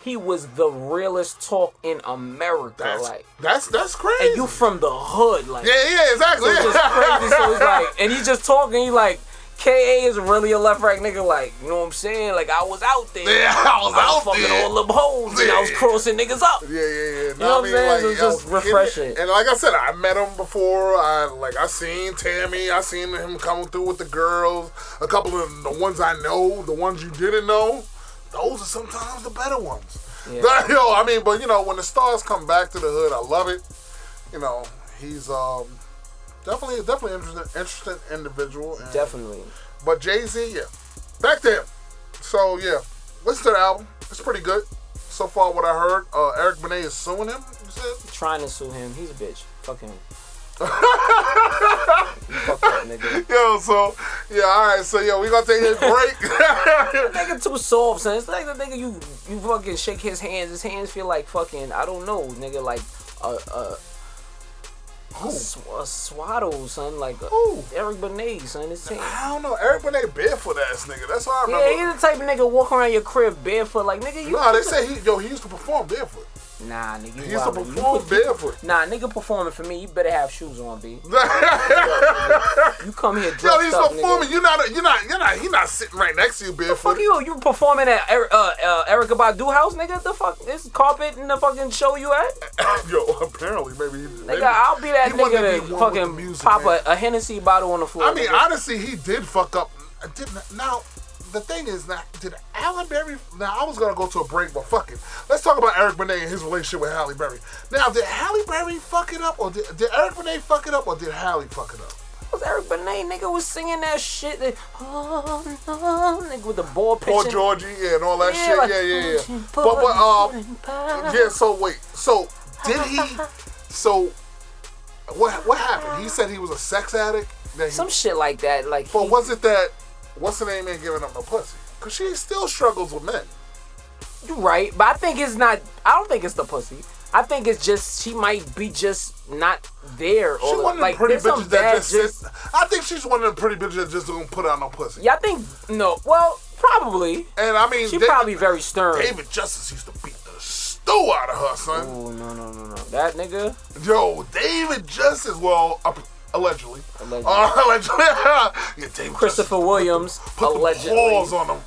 He was the realest talk in America. That's crazy. And you from the hood, like. Yeah, exactly. So it's just crazy. So it's like, and he just talking, he like, K.A. is really a Left Right nigga, like, you know what I'm saying? Like, I was out there. Yeah, I was out fucking there. all them hoes, and I was crossing niggas up. Yeah. You know what I'm saying? Like, so it's just refreshing. And like I said, I met him before. I seen Tammy. I seen him coming through with the girls. A couple of the ones I know, the ones you didn't know. those are sometimes the better ones. Yeah. I mean, but when the stars come back to the hood, I love it. He's definitely interesting individual. Definitely. But Jay-Z, yeah, back to him. So yeah, listen to the album. It's pretty good so far. What I heard, Eric Benet is suing him. You said trying to sue him. He's a bitch. Fuck him. Fuck that nigga. Yo, so yeah, all right. So yeah, we gonna take a break. That nigga too soft, son. It's like the nigga you fucking shake his hands. His hands feel like fucking, I don't know, nigga, like a swaddle, son, like Eric Benet, son. His hands. I don't know. Eric Benet barefoot ass nigga. That's what I remember. Yeah, he's the type of nigga walk around your crib barefoot, like nigga. Nah, they say he used to perform barefoot. Nah, nigga, He used to perform barefoot. Nah, nigga, performing for me, you better have shoes on, B. You come here dressed Yo, he's up, performing. Nigga. He's not sitting right next to you barefoot. Fuck you performing at Erykah Badu house, nigga? The fuck, this carpet in the fucking show you at? Yo, apparently, maybe. Nigga, I'll be that he wasn't nigga the to one with the fucking music, pop man. a Hennessy bottle on the floor. I mean, nigga. honestly, he did fuck up. Now, the thing is, did Halle Berry... Now, I was going to go to a break, but fuck it. Let's talk about Eric Benet and his relationship with Halle Berry. Now, did Halle Berry fuck it up, or did Eric Benet fuck it up, or did Halle fuck it up? Because Eric Benet, nigga, was singing that shit. Nigga, with the ball pitching. Poor Georgie, yeah, and all that shit. like, Yeah. But, yeah, so wait. So, did he... So, what happened? He said he was a sex addict? Some shit like that. Like, But was it that... What's the name ain't giving up no pussy? Because she still struggles with men. You right, but I think it's not. I don't think it's the pussy. I think it's just she might be just not there. Or She one of them like pretty there's some bitches that bad just sit. I think she's one of them pretty bitches that just don't put out no pussy. Yeah, I think no. Well, probably. And I mean, She probably very stern. David Justice used to beat the stew out of her, son. Oh no. That nigga. Yo, David Justice. Well, allegedly. Allegedly. Yeah, David Christopher Justice Williams put allegedly. the paws on him.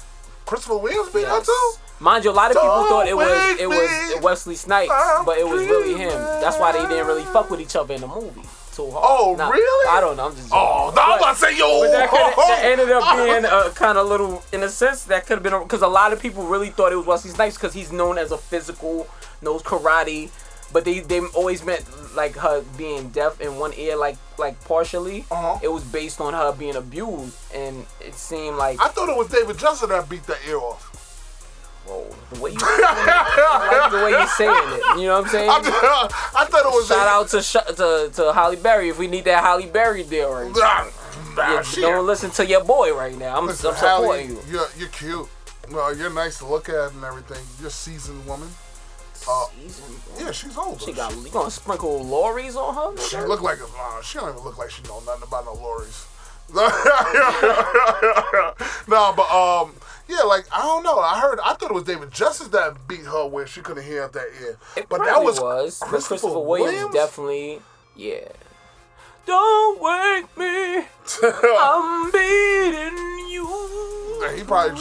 Christopher Williams beat her too. Mind you, a lot of people Don't thought it wake was me. Wesley Snipes, but it was really him. That's why they didn't really fuck with each other in the movie too hard. Oh, really? I don't know. I'm just. Oh, I was about to say, yo. But that ended up being kind of little, in a sense, that could have been because a lot of people really thought it was Wesley Snipes because he's known as a physical, knows karate, but they always meant like her being deaf in one ear, like partially. It was based on her being abused, and it seemed like I thought it was David Justice that beat the ear off. whoa, the way you saying it, I like the way you're saying it. You know what I'm saying? I thought it was. Shout out to Halle Berry if we need that Halle Berry deal right now. Don't listen to your boy right now. I'm supporting Halle, you. You're cute. You're nice to look at and everything. You're a seasoned woman. Yeah, she's old. You gonna sprinkle lorries on her? She look like she don't even look like she know nothing about no lorries. No, but yeah, like I don't know. I thought it was David Justice that beat her where she couldn't hear out that ear. But that was Christopher Williams definitely. Yeah. Don't wake me. I'm beating you. She probably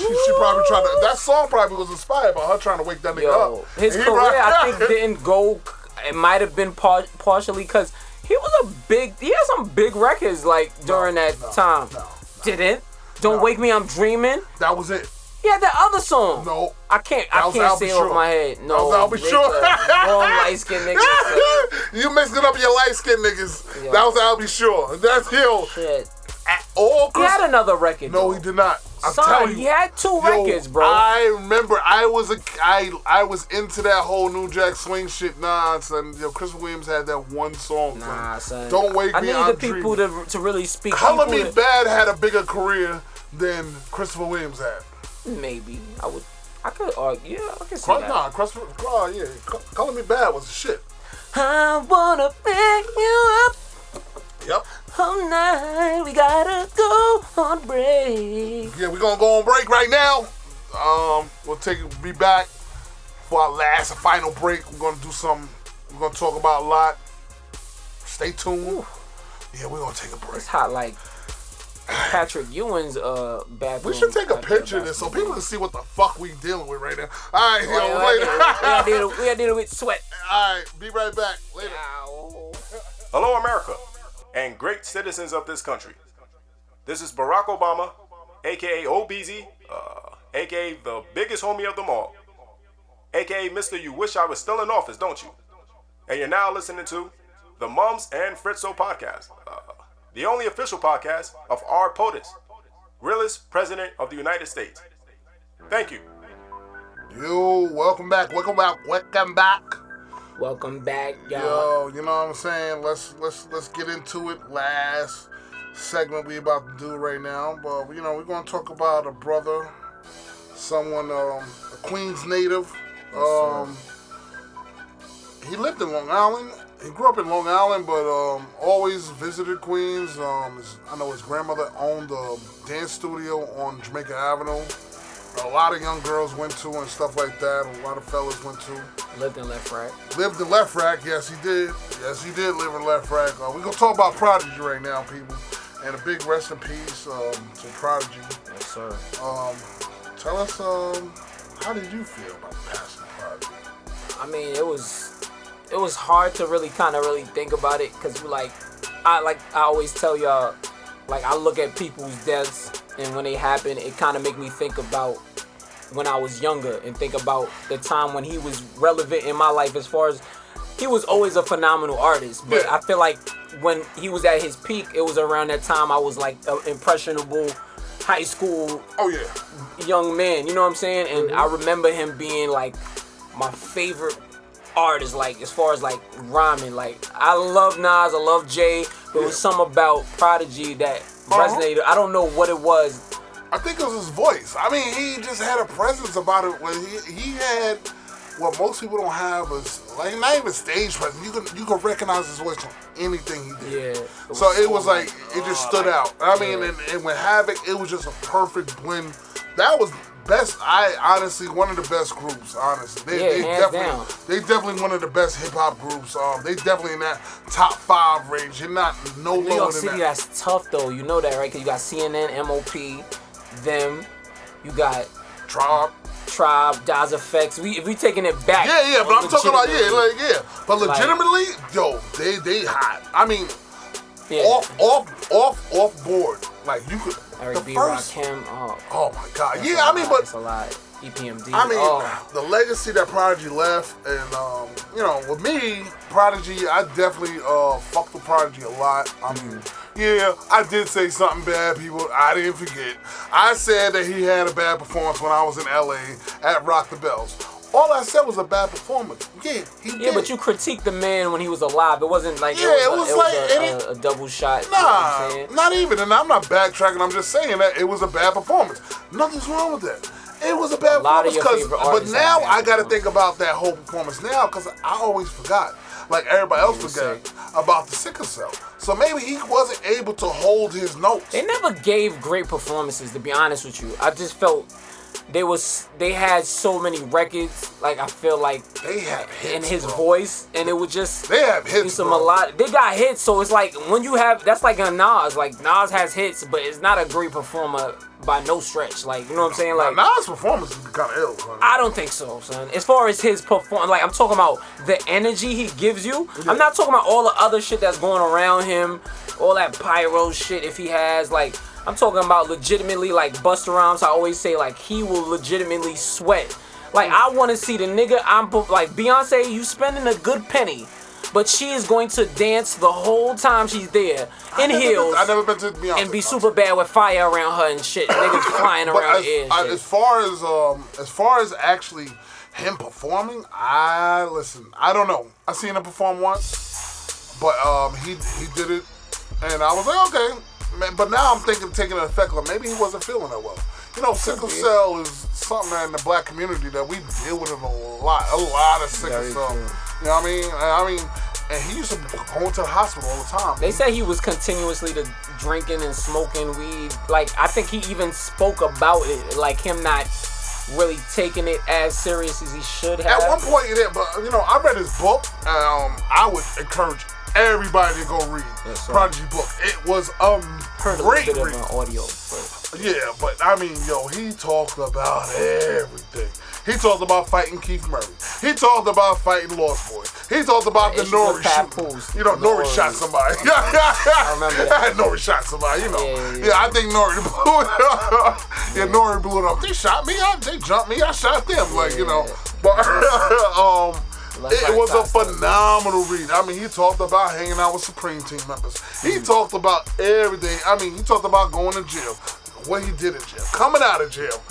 tried to. That song probably was inspired by her trying to wake that nigga up. His career, I think, didn't go. It might have been partially because he was he had some big records like during that time. Didn't. Don't wake me. I'm dreaming. That was it. Yeah, that other song. No. I can't say it off my head. No. I'll be sure. Wrong light skinned niggas. You mixing up your light skinned niggas. Yeah. That was I'll be sure. That's yo. Shit. He had another record. No, he did not. I'm Son, telling you, he had two records, bro. I remember I was into that whole New Jack Swing shit. Nah, son. Yo, Christopher Williams had that one song. Nah, son. Don't wake me. I need the people to really speak. Color Me Bad had a bigger career than Christopher Williams had. Maybe I could argue. Yeah, I can see that. Nah, Christopher. Yeah, Color Me Bad was the shit. I wanna pick you up. Yep. All night we gotta go on break. Yeah, we're gonna go on break right now. We'll be back for our last and final break. We're gonna talk about a lot. Stay tuned. Ooh. Yeah, we're gonna take a break. It's hot like Patrick Ewing's bathroom. We should take a picture of this so people can see what the fuck we dealing with right now. Alright, later. We gotta deal with sweat. Alright, be right back. Later. Ow. Hello, America, and great citizens of this country. This is Barack Obama, aka OBZ, a.k.a. the biggest homie of them all, a.k.a. Mr. You Wish I Was Still in Office, Don't You? And you're now listening to the Mumz and Fritzo podcast, the only official podcast of our POTUS, realest president of the United States. Thank you. Yo, welcome back, Welcome back, y'all. Yo, you know what I'm saying? Let's get into it. Last segment we about to do right now, but we're gonna talk about a brother, someone, a Queens native. He lived in Long Island. He grew up in Long Island, but always visited Queens. I know his grandmother owned a dance studio on Jamaica Avenue. A lot of young girls went to and stuff like that. A lot of fellas went to. Lived in Left Rack. Lived in Left Rack, yes he did. Yes he did live in Left Rack. We're going to talk about Prodigy right now, people. And a big rest in peace to Prodigy. Yes, sir. Tell us, how did you feel about the passing of Prodigy? I mean, it was hard to really think about it, because I always tell y'all, like, I look at people's deaths, and when they happen, it kind of make me think about when I was younger and think about the time when he was relevant in my life, as far as he was always a phenomenal artist. But yeah. I feel like when he was at his peak, it was around that time I was like an impressionable high school young man, you know what I'm saying? And I remember him being like my favorite artist, like as far as like rhyming. Like, I love Nas, I love Jay, but it was something about Prodigy that resonated. I don't know what it was. I think it was his voice. I mean, he just had a presence about it when he had what most people don't have, is like not even stage presence. You can recognize his voice from anything he did. Yeah. So it was like it just stood out. I mean, and with Havoc, it was just a perfect blend. That was best. One of the best groups. Honestly, they definitely one of the best hip hop groups. They definitely in that top 5 range. You're not no lower than that. New York City, that's tough though. You know that, right? Because you got CNN, MOP, them. You got Tribe, Daz Effects. If we taking it back. Yeah, but I'm talking about But legitimately, they hot. I mean, off board. Like you could. Eric B. Rakim. Oh my God. Yeah, I mean, but that's a lot. EPMD. I mean, the legacy that Prodigy left, and with me, Prodigy, I definitely fucked with Prodigy a lot. I mean, yeah, I did say something bad, people. I didn't forget. I said that he had a bad performance when I was in LA at Rock the Bells. All I said was a bad performance. Yeah, he did. Yeah, but you critiqued the man when he was alive. It wasn't like it was a double shot. Nah, you know what I'm saying? Not even. And I'm not backtracking. I'm just saying that it was a bad performance. Nothing's wrong with that. It was a bad performance. But now I got to think about that whole performance now, because I always forgot. Like everybody else forgot about the sickle cell. So maybe he wasn't able to hold his notes. They never gave great performances, to be honest with you. I just felt they had so many records. Like, I feel like they have hits in his voice, and it would just they have hits. A lot. They got hits, so it's like when you have that's like a Nas. Like, Nas has hits, but it's not a great performer by no stretch. Like, you know what I'm saying? Like, Nas' performance is kind of ill. Son. I don't think so, son. As far as his performance, like, I'm talking about the energy he gives you. Yeah. I'm not talking about all the other shit that's going around him, all that pyro shit if he has, like. I'm talking about legitimately, like, Busta Rhymes. I always say, like, he will legitimately sweat. Like, I want to see the nigga. Like, Beyonce, you spending a good penny, but she is going to dance the whole time she's there in heels. I've never been to Beyonce. And be super bad with fire around her and shit. Niggas flying around the air. As far as actually him performing, I don't know. I seen him perform once, but he did it, and I was like, okay. Man, but now I'm thinking, taking an effect, like maybe he wasn't feeling that well. You know, sickle cell is something that in the black community that we deal with it a lot of sickle cell. You know what I mean? And he used to go into the hospital all the time. They said he was continuously drinking and smoking weed. Like, I think he even spoke about it, like him not really taking it as serious as he should have. At one point he did, but I read his book. I would encourage everybody to go read Prodigy book. It was great bit read. of an audio, but Yeah, but I mean, yo, he talked about everything. He talked about fighting Keith Murray. He talked about fighting Lost Boys. He talked about the Nori shoot. You know, Nori shot somebody. I remember that. Nori shot somebody, you know. Yeah. I think Nori blew it up. Nori blew it up. They shot me, they jumped me, I shot them. Like, you know. But it was a phenomenal read. I mean, he talked about hanging out with Supreme Team members. He talked about everything. I mean, he talked about going to jail, what he did in jail, coming out of jail,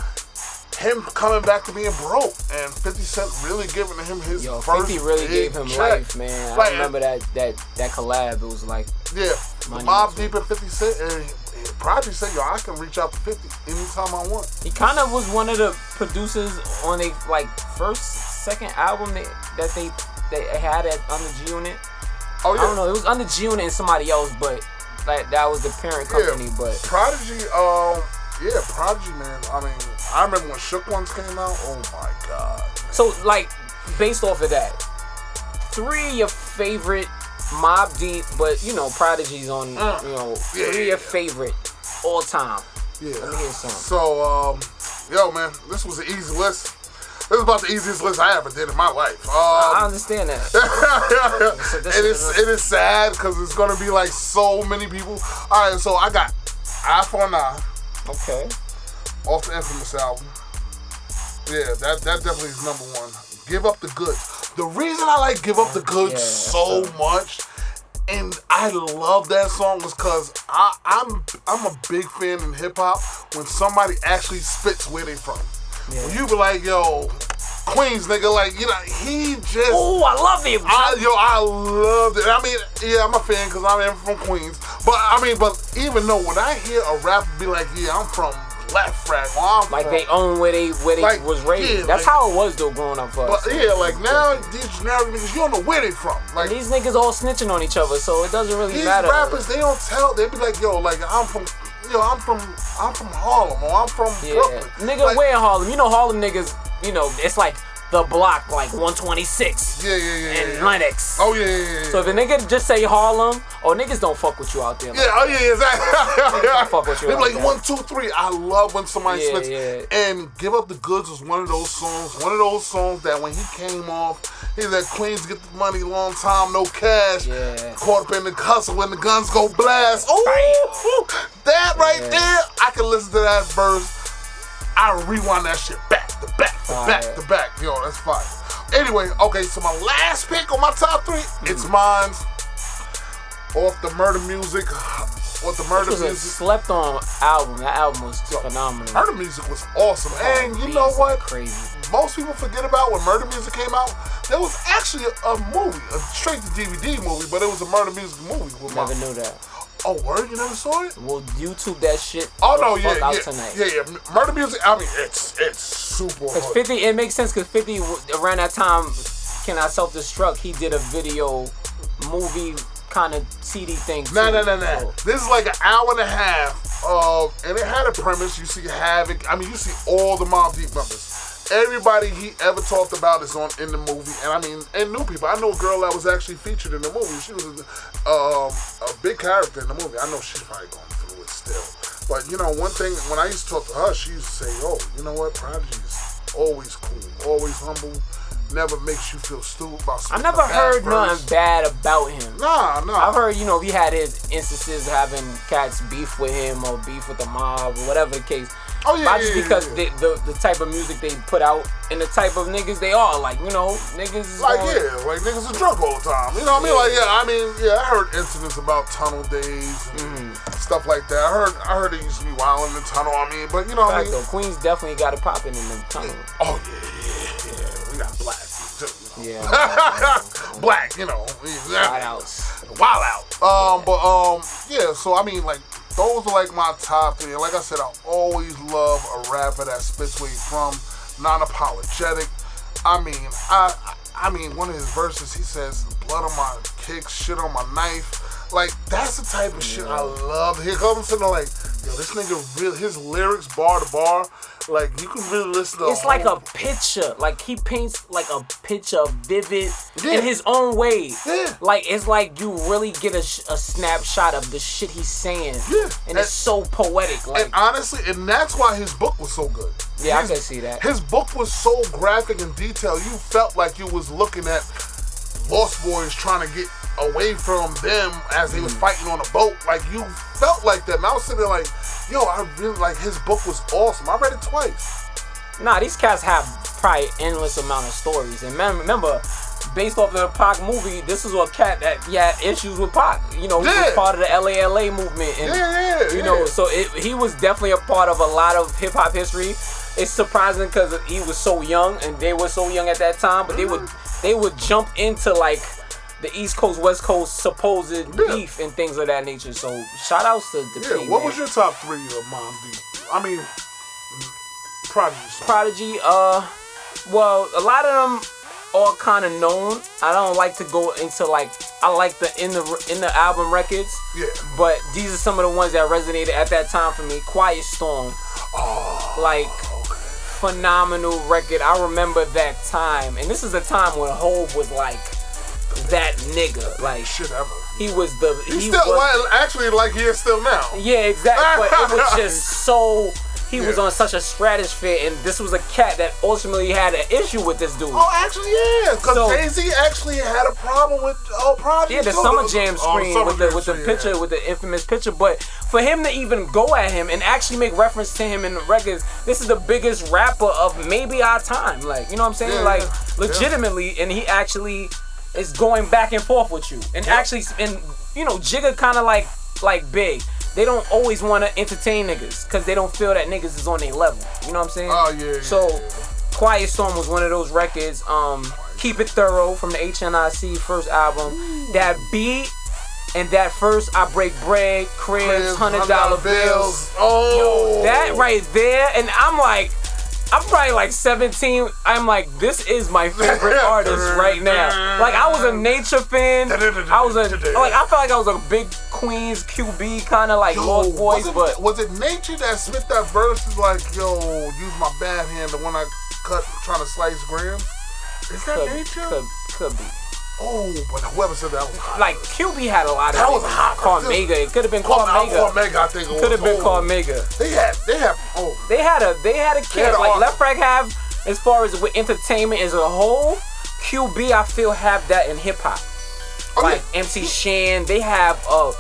him coming back to being broke, and 50 Cent really giving him his first 50 really gave him check. life, man. I remember that collab. It was like the Mob Deep and 50 Cent, and he probably said, yo, I can reach out to 50 anytime I want. He kind of was one of the producers on a second album that they had on the G Unit. Oh yeah, I don't know. It was under G Unit and somebody else, but that was the parent company. Yeah, but Prodigy, Prodigy, man. I mean, I remember when Shook Ones came out. Oh my God. Man. So based off of that, 3 of your favorite Mobb Deep, but you know Prodigy's on. 3 of your favorite all time. Yeah. Let me hear some. So, yo, man, this was an easy list. This is about the easiest list I ever did in my life. I understand that. It is sad because it's gonna be like so many people. All right, so I got Eye for an Eye. Okay. Off the Infamous album. Yeah, that definitely is number 1. Give Up the Goods. The reason I like Give Up the Goods so much, and I love that song, was because I'm a big fan in hip hop when somebody actually spits where they from. Yeah. When you be like, yo, Queens nigga, like, you know, he just. Oh, I love him. I loved it. I mean, yeah, I'm a fan because I'm from Queens. But even though when I hear a rapper be like, yeah, I'm from Left Rack, or I'm like from, they own where they was raised. Yeah, that's how it was though growing up for us. But yeah, like now these generic niggas, you don't know where they from. Like and these niggas all snitching on each other, so it doesn't really these matter. These rappers, they don't tell. They be like, yo, like I'm from Harlem, or I'm from Brooklyn. Nigga, like, where in Harlem? You know Harlem niggas, you know, it's like the block, like 126. And Lennox. Oh, yeah. So if a nigga just say Harlem, niggas don't fuck with you out there. Like exactly. Don't fuck with you. They be like there. 1, 2, 3. I love when somebody spits. Yeah. And Give Up the Goods was one of those songs that when he came off, he said, Queens get the money, long time, no cash. Yeah. Caught up in the hustle when the guns go blast. Oh, that right there, I can listen to that verse. I rewind that shit back to back. Yo, that's fire. Anyway, okay, so my last pick on my top 3, it's mine. Off the Murder Music. This was a slept on album. That album was phenomenal. Murder Music was awesome. And you know what? Crazy. Most people forget about when Murder Music came out. There was actually a movie, a straight to DVD movie, but it was a Murder Music movie. Never knew that. Oh, word? You never saw it? Well, YouTube that shit. Oh no, Tonight. Yeah. Murder Music. I mean, it's super. Because 50, it makes sense. Because 50 around that time, Can I Self Destruct? He did a video, movie kind of CD thing. No. This is like an hour and a half and it had a premise. You see Havoc. I mean, you see all the Mobb Deep members. Everybody he ever talked about is in the movie, and I mean, and new people. I know a girl that was actually featured in the movie. She was a big character in the movie. I know she's probably going through it still. But you know, one thing when I used to talk to her, she used to say, "Oh, you know what? Prodigy is always cool, always humble, never makes you feel stupid about something." I never heard nothing bad about him. Nah. I've heard, you know, he had his instances of having cats beef with him or beef with the mob or whatever the case. Oh yeah, Not just because the type of music they put out and the type of niggas they are. Like, you know, niggas is like niggas are drunk all the time. You know what I mean? I heard incidents about tunnel days and stuff like that. I heard they used to be wilding in the tunnel. I mean, but you know what I mean? Though, Queens definitely got it popping in the tunnel. Oh yeah. We got black too. You know? Yeah. Black, you know. Wild outs. Wild out. So I mean, like, those are like my top 3. And like I said, I always love a rapper that spits where he's from, non-apologetic. I mean, one of his verses, he says, "Blood on my kicks, shit on my knife." Like, that's the type of shit I love. Here comes something like, yo, this nigga really, his lyrics bar to bar, Like, you can really listen to it's like a picture. Like, he paints like a picture vivid Yeah. in his own way. Yeah. Like, it's like you really get a snapshot of the shit he's saying. Yeah. And it's so poetic. Like, And honestly, and that's why his book was so good. yeah, I can see that. His book was so graphic and detailed. You felt like you was looking at Lost Boys trying to get away from them as they was fighting on a boat. Like, you felt like that. And I was sitting there like, yo, I really like his book was awesome. I read it twice. Nah, these cats have probably endless amount of stories. And remember, based off of the Pac movie, this is a cat that he had issues with Pac. You know, he was part of the LA movement. And, you know, so he was definitely a part of a lot of hip hop history. It's surprising because he was so young and they were so young at that time, but they would jump into like the East Coast, West Coast supposed beef and things of that nature. So shout outs to the P, what man. was your top 3 of Mom D? I mean, Prodigy songs. Prodigy, well, a lot of them are kind of known. I don't like to go into like, I like the in the album records. Yeah. But these are some of the ones that resonated at that time for me. Quiet Storm. Like, phenomenal record. I remember that time. And this is the time when Hov was like that nigga. Like, shit ever. He was the... Actually, like he is still now. Yeah, exactly. But it was just so... He was on such a stratosphere, and this was a cat that ultimately had an issue with this dude. Oh, actually, yeah, because Jay-Z actually had a problem with Prodigy. Yeah, the Summer Jam screen with the picture, with the infamous picture. But for him to even go at him and actually make reference to him in the records, this is the biggest rapper of maybe our time. Like, you know what I'm saying? Yeah, like, legitimately, and he actually is going back and forth with you. And actually, and you know, Jigga kind of like Big. They don't always want to entertain niggas because they don't feel that niggas is on their level. You know what I'm saying? Oh, yeah. So, Quiet Storm was one of those records. Keep It Thorough from the HNIC first album. That beat and that first I Break Bread, Cribs, $100 bills. Oh. Yo, that right there. And I'm probably like 17. I'm like, this is my favorite artist right now. Like, I was a Nature fan. I felt like I was a big Queens QB kind of like Lost Boys, but was it Nature that spit that verse? Is like, yo, use my bad hand, the one I cut trying to slice grams. Is that Nature? Could be. Oh, but whoever said that was hot. Like, QB had a lot of... That was hot. Called Mega. It could have been called Mega. Called Mega, I think it was. Could have been called Mega. They had a kid. Like, Left Rack have, as far as with entertainment as a whole, QB, I feel, have that in hip-hop. Like, MC Shan, they have a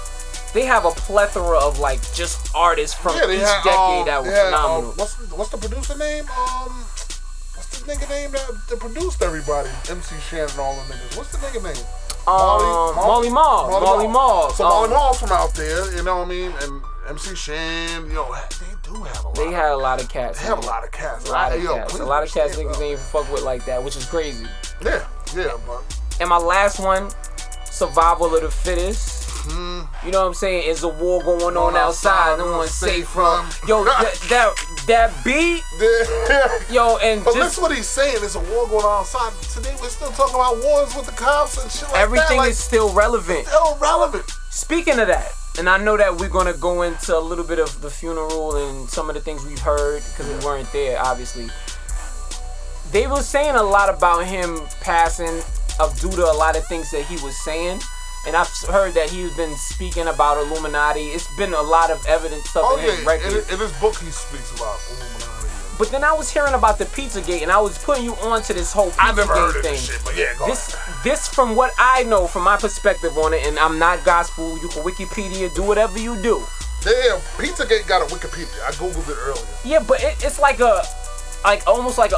plethora of, like, just artists from each decade that were phenomenal. What's the producer name? What's the nigga name that produced everybody? MC Shan and all the niggas. What's the nigga name? Molly Mall. So Molly Mall's from out there, you know what I mean? And MC Shan, yo, they do have a lot. They had a lot of cats. They have a lot of cats. A lot of cats niggas ain't even fuck with like that, which is crazy. Yeah, but. And my last one, Survival of the Fittest. You know what I'm saying? Is a war going on outside. No one's safe from. Yo, that beat. Yo, and but just listen what he's saying. There's a war going on outside. Today we're still talking about wars with the cops and shit like everything that. is still relevant. Still relevant. Speaking of that, and I know that we're gonna go into a little bit of the funeral and some of the things we've heard because we weren't there, obviously. They were saying a lot about him passing due to a lot of things that he was saying. And I've heard that he's been speaking about Illuminati. It's been a lot of evidence stuff in his records. In his book, he speaks about Illuminati. But then I was hearing about the Pizzagate, and I was putting you on to this whole Pizzagate thing. This shit, but yeah, go this, from what I know, from my perspective on it, and I'm not gospel. You can Wikipedia, do whatever you do. Yeah, Pizzagate got a Wikipedia. I googled it earlier. Yeah, but it's like almost like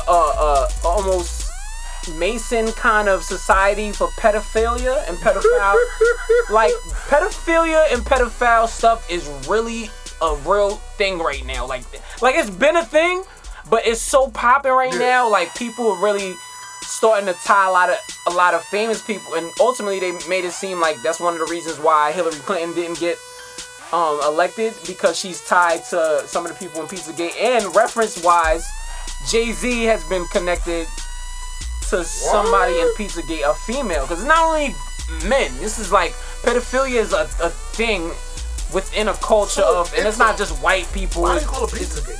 almost Mason kind of society for pedophilia and pedophile. Like, pedophilia and pedophile stuff is really a real thing right now. Like it's been a thing, but it's so popping right now. Like, people are really starting to tie a lot of famous people, and ultimately they made it seem like that's one of the reasons why Hillary Clinton didn't get elected, because she's tied to some of the people in Pizzagate. And reference-wise, Jay-Z has been connected to somebody in Pizzagate, a female, because it's not only men. This is like, pedophilia is a thing within a culture and it's not just white people. Why do you call it Pizzagate?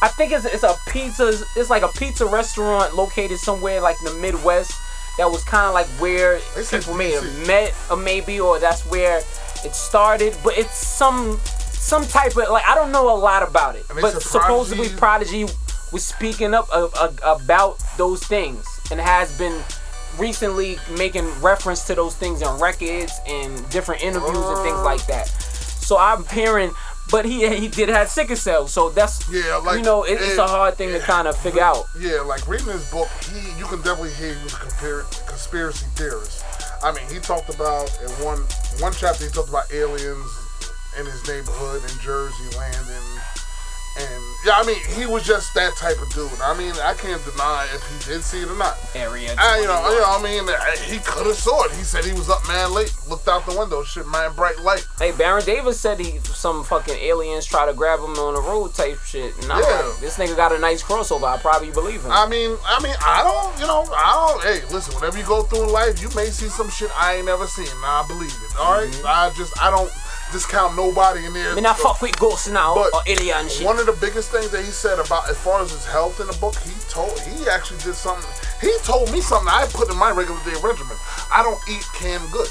I think it's a pizza. It's like a pizza restaurant located somewhere like in the Midwest. That was kind of like where people may have met, or maybe, or that's where it started. But it's some type of like I don't know a lot about it. But supposedly Prodigy was speaking up about those things and has been recently making reference to those things in records and different interviews and things like that. So I'm hearing, but he did have sickle cell, so that's it's a hard thing to kind of figure out. Yeah, like reading his book, you can definitely hear he was a conspiracy theorist. I mean, he talked about in one chapter he talked about aliens in his neighborhood in Jersey landing. And yeah, I mean, he was just that type of dude. I mean, I can't deny if he did see it or not. Area. I mean, he could have saw it. He said he was up man late, looked out the window, shit, man, bright light. Hey, Baron Davis said some fucking aliens try to grab him on the road type shit. And I'm like, this nigga got a nice crossover. I probably believe him. I mean, I don't. Hey, listen, whatever you go through in life, you may see some shit I ain't never seen. Nah, I believe it. All right, I don't discount nobody in there. I mean, I fuck with ghosts now or alien shit. One of the biggest things that he said about as far as his health in the book, he actually did something. He told me something I put in my regular day regimen. I don't eat canned goods.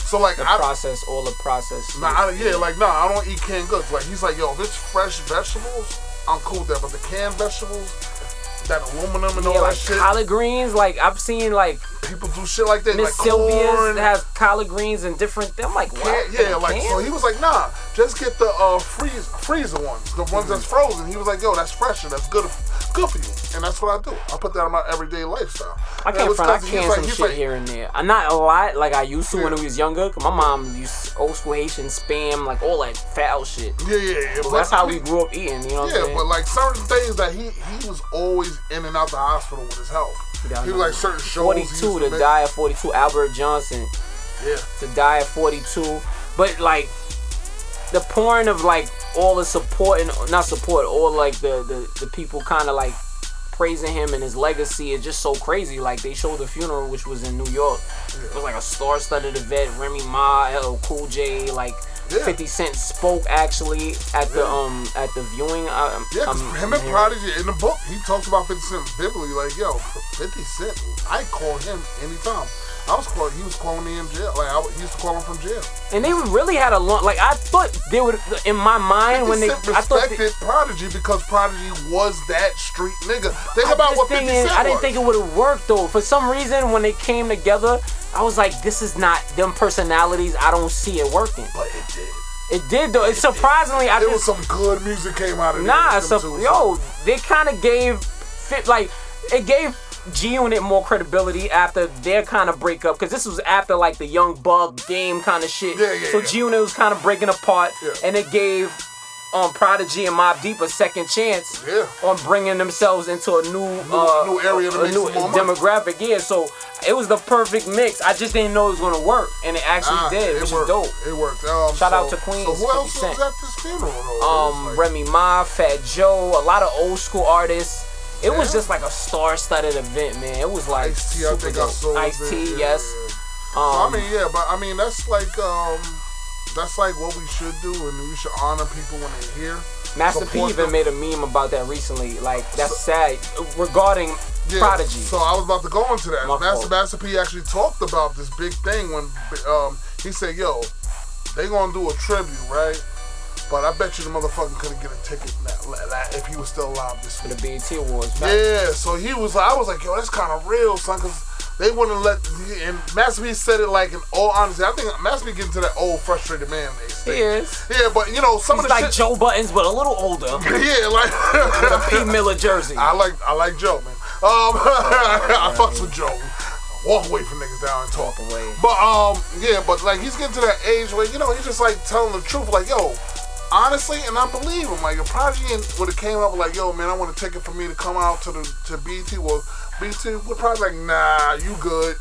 So like all the process. I don't eat canned goods. Like he's like, yo, if it's fresh vegetables, I'm cool with that. But the canned vegetables, that aluminum and all that shit. Collard greens, like I've seen like people do shit like that. Miss like Sylvia's has collard greens and different. I'm like, what? So he was like, nah, just get the freezer ones, the ones that's frozen. He was like, yo, that's fresher, that's good for you, and that's what I do. I put that in my everyday lifestyle. I can some shit here and there. I'm not a lot like I used to when I was younger. Cause my mom used old school Haitian spam, like all that foul shit. Yeah. So that's how we grew up eating. You know what I'm saying? But like certain things that he was always in and out the hospital with his health. He was like certain shows. 42 to die at 42. Albert Johnson. Yeah. To die at 42. But like the pouring of like all the support and not support, all like the people kind of like praising him and his legacy is just so crazy. Like they showed the funeral, which was in New York. Yeah. It was like a star-studded event. Remy Ma, LL Cool J, like 50 Cent spoke actually at the viewing. Him and Prodigy in the book, he talks about 50 Cent vividly. Like, yo, 50 Cent, I call him anytime. He was calling me in jail. Like, he used to call him from jail. And they really had a long. Like, I thought they would in my mind when they. I respected Prodigy because Prodigy was that street nigga. Think about what 50 Cent was. I didn't think it would have worked though. For some reason, when they came together, I was like, this is not them personalities. I don't see it working. But it did. It did though. It's surprisingly. There was some good music came out of it. They kind of gave it gave G-Unit more credibility after their kind of breakup, because this was after like the Young Bug Game kind of shit. So G-Unit was kind of breaking apart, and it gave Prodigy and Mobb Deep a second chance on bringing themselves into a new area, a new demographic. Yeah, so it was the perfect mix. I just didn't know it was gonna work, and it actually did, which is dope. It worked. Shout out to Queens. So who else was at this funeral though? Remy Ma, Fat Joe, a lot of old school artists. It was just like a star-studded event, man. It was like Ice-T, I think I saw Ice-T, yes. So, I mean, that's like what we should do, and we should honor people when they're here. Master P even made a meme about that recently. Like, that's sad regarding Prodigy. So I was about to go into that. Master P actually talked about this big thing when he said, "Yo, they gonna do a tribute, right? But I bet you the motherfucker couldn't get a ticket if he was still alive this week." For the BET Awards. Yeah, so I was like, yo, that's kind of real, son, because they wouldn't let, and Master P said it like in all honesty. I think Master P getting to that old frustrated man stage. He is. Yeah, but you know, some of the like shit, Joe Buttons, but a little older. Yeah, like with a P. Miller jersey. I like Joe, man. I fucks with Joe. Walk away from niggas down and talk. Away. But but like he's getting to that age where, you know, he's just like telling the truth, like, yo, honestly, and I believe him. Like, if Prodigy would have came up like, yo, man, I want a ticket for me to come out to BET, well, BET would probably like, nah, you good.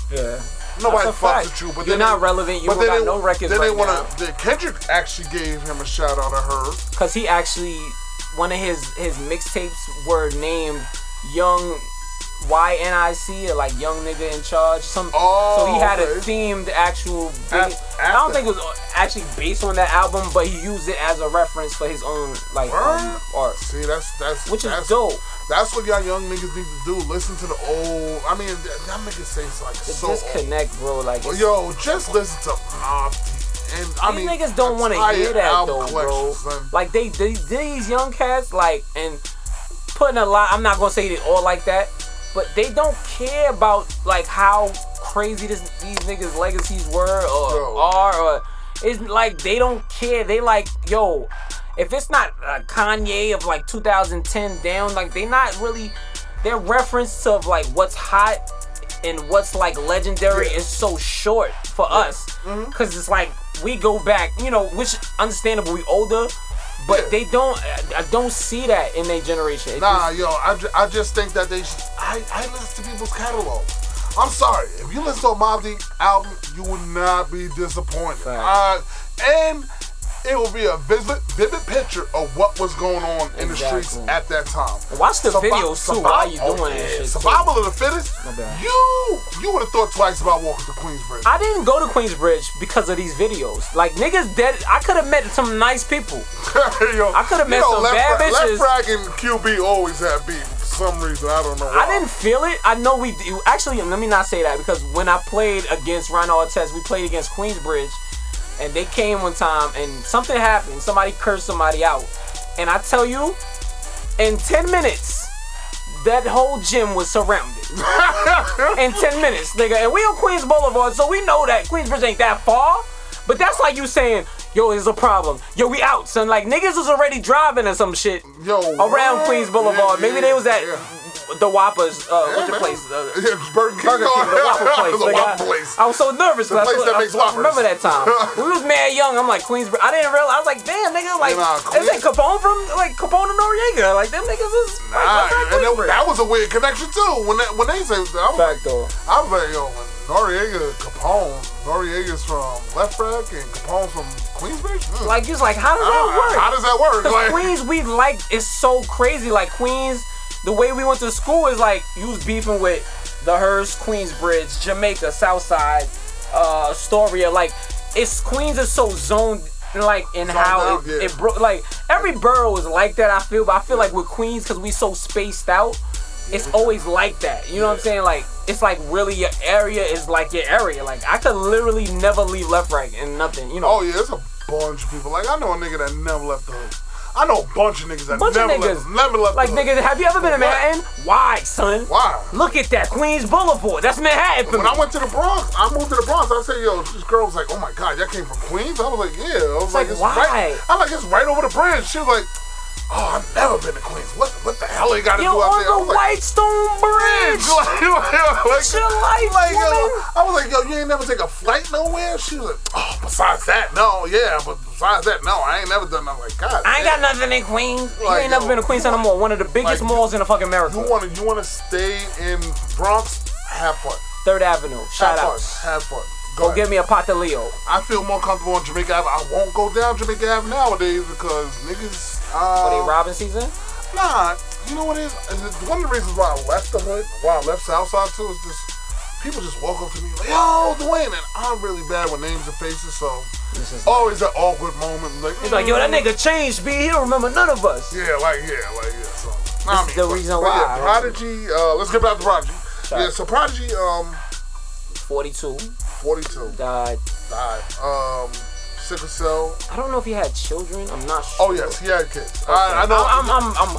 Yeah. Nobody fucks with you. But you're not relevant. You don't got no records right now. Kendrick actually gave him a shout out, I heard. Because he actually, one of his mixtapes were named Young YNIC, or like Young Nigga in Charge. So he had a themed actual. I don't think it was actually based on that album, but he used it as a reference for his own like art. See, that's which is dope. That's what y'all young niggas need to do. Listen to the old. I mean, y'all niggas say it's like so disconnect, old. Bro. Like, yo, just listen to Mobb Deep. And I mean, niggas don't want to hear that though, bro. Son. Like these young cats, like, and putting a lot. I'm not gonna say they all like that, but they don't care about like how crazy these niggas' legacies were or are, or it's like they don't care. They like, yo. If it's not Kanye of like 2010 down, like they not really, their reference of like what's hot and what's like legendary is so short for us. Cause it's like we go back, you know, which understandable, we older, but they don't, I don't see that in their generation. I just think that I listen to people's catalog. I'm sorry, if you listen to a Mobb Deep album, you will not be disappointed. And it will be a vivid picture of what was going on in the streets at that time. Watch the videos too while you doing that shit. Survival of the fittest. You would have thought twice about walking to Queensbridge. I didn't go to Queensbridge because of these videos. Like niggas dead. I could have met some nice people. I could have met some bad bitches. Left Frag and QB always had beef for some reason. I don't know why. I didn't feel it. I know we actually. Let me not say that, because when I played against Ronald Artest, we played against Queensbridge. And they came one time and something happened. Somebody cursed somebody out. And I tell you, in 10 minutes, that whole gym was surrounded. In 10 minutes, nigga. And we on Queens Boulevard, so we know that Queensbridge ain't that far. But that's like you saying, yo, there's a problem. Yo, we out, son. Like, niggas was already driving or some shit around Queens Boulevard. Maybe they was at the Whoppers, what's your place? Burger King, the Whopper place. The Whopper place. I was so nervous. The place that makes Whoppers. I remember that time. We was mad young. I'm like, Queensbridge. I didn't realize. I was like, damn, nigga. Like, is it Capone from, like, Capone and Noriega? Like, them niggas is, like, and that was a weird connection, too. When they say, I was like, yo, when Noriega's from Left Frag and Capone's from Queensbridge? Like, you was like, how does that work? How does that work? Because Queens, we like, it's so crazy. Like, Queens, the way we went to school is like, you was beefing with the Hearst, Queensbridge, Jamaica, Southside, Astoria. Like, Queens is so zoned, like, in how it broke. Like, every borough is like that, I feel. But I feel like with Queens, because we so spaced out, it's always like that. You know what I'm saying? Like, it's like really your area is like your area. Like, I could literally never leave Left Frag and nothing, you know. Oh, yeah, there's a bunch of people. Like, I know a nigga that never left the hood. I know a bunch of niggas that never left like, the hood. niggas, have you ever been in Manhattan? Why, son? Why? Look at that, Queens Boulevard. That's Manhattan for me. When I went to the Bronx, I moved to the Bronx. I said, yo, this girl was like, oh my God, y'all came from Queens? I was like, yeah. I was like, it's why? Right. I'm like, it's right over the bridge. She was like, oh, I've never been to Queens. What the hell they got to do out there? On the Whitestone Bridge. What's your life, I was like, yo, you ain't never take a flight nowhere? She was like, oh, besides that, no, yeah, but besides that, no, I ain't never done nothing. Like, God, I ain't got nothing in Queens. You ain't never been to Queens Center Mall, one of the biggest malls in the fucking America. You want to stay in Bronx? Have fun. 3rd Avenue. Shout out. Have fun. Go get me a pot de Leo. I feel more comfortable on Jamaica Ave. I won't go down Jamaica Ave nowadays because niggas. Are they robbing season? Nah, you know what it is? One of the reasons why I left the hood, why I left Southside too, is just people just walk up to me like, yo, Dwayne, and I'm really bad with names and faces, so always that awkward moment. Like, it's like, yo, that nigga changed, B. He don't remember none of us. Yeah. So that's the reason why. Yeah, Prodigy. Let's get back to Prodigy. Yeah, so Prodigy. 42. Died. Sickle cell. I don't know if he had children. I'm not sure. Oh yes, he had kids. Okay. I know. I'm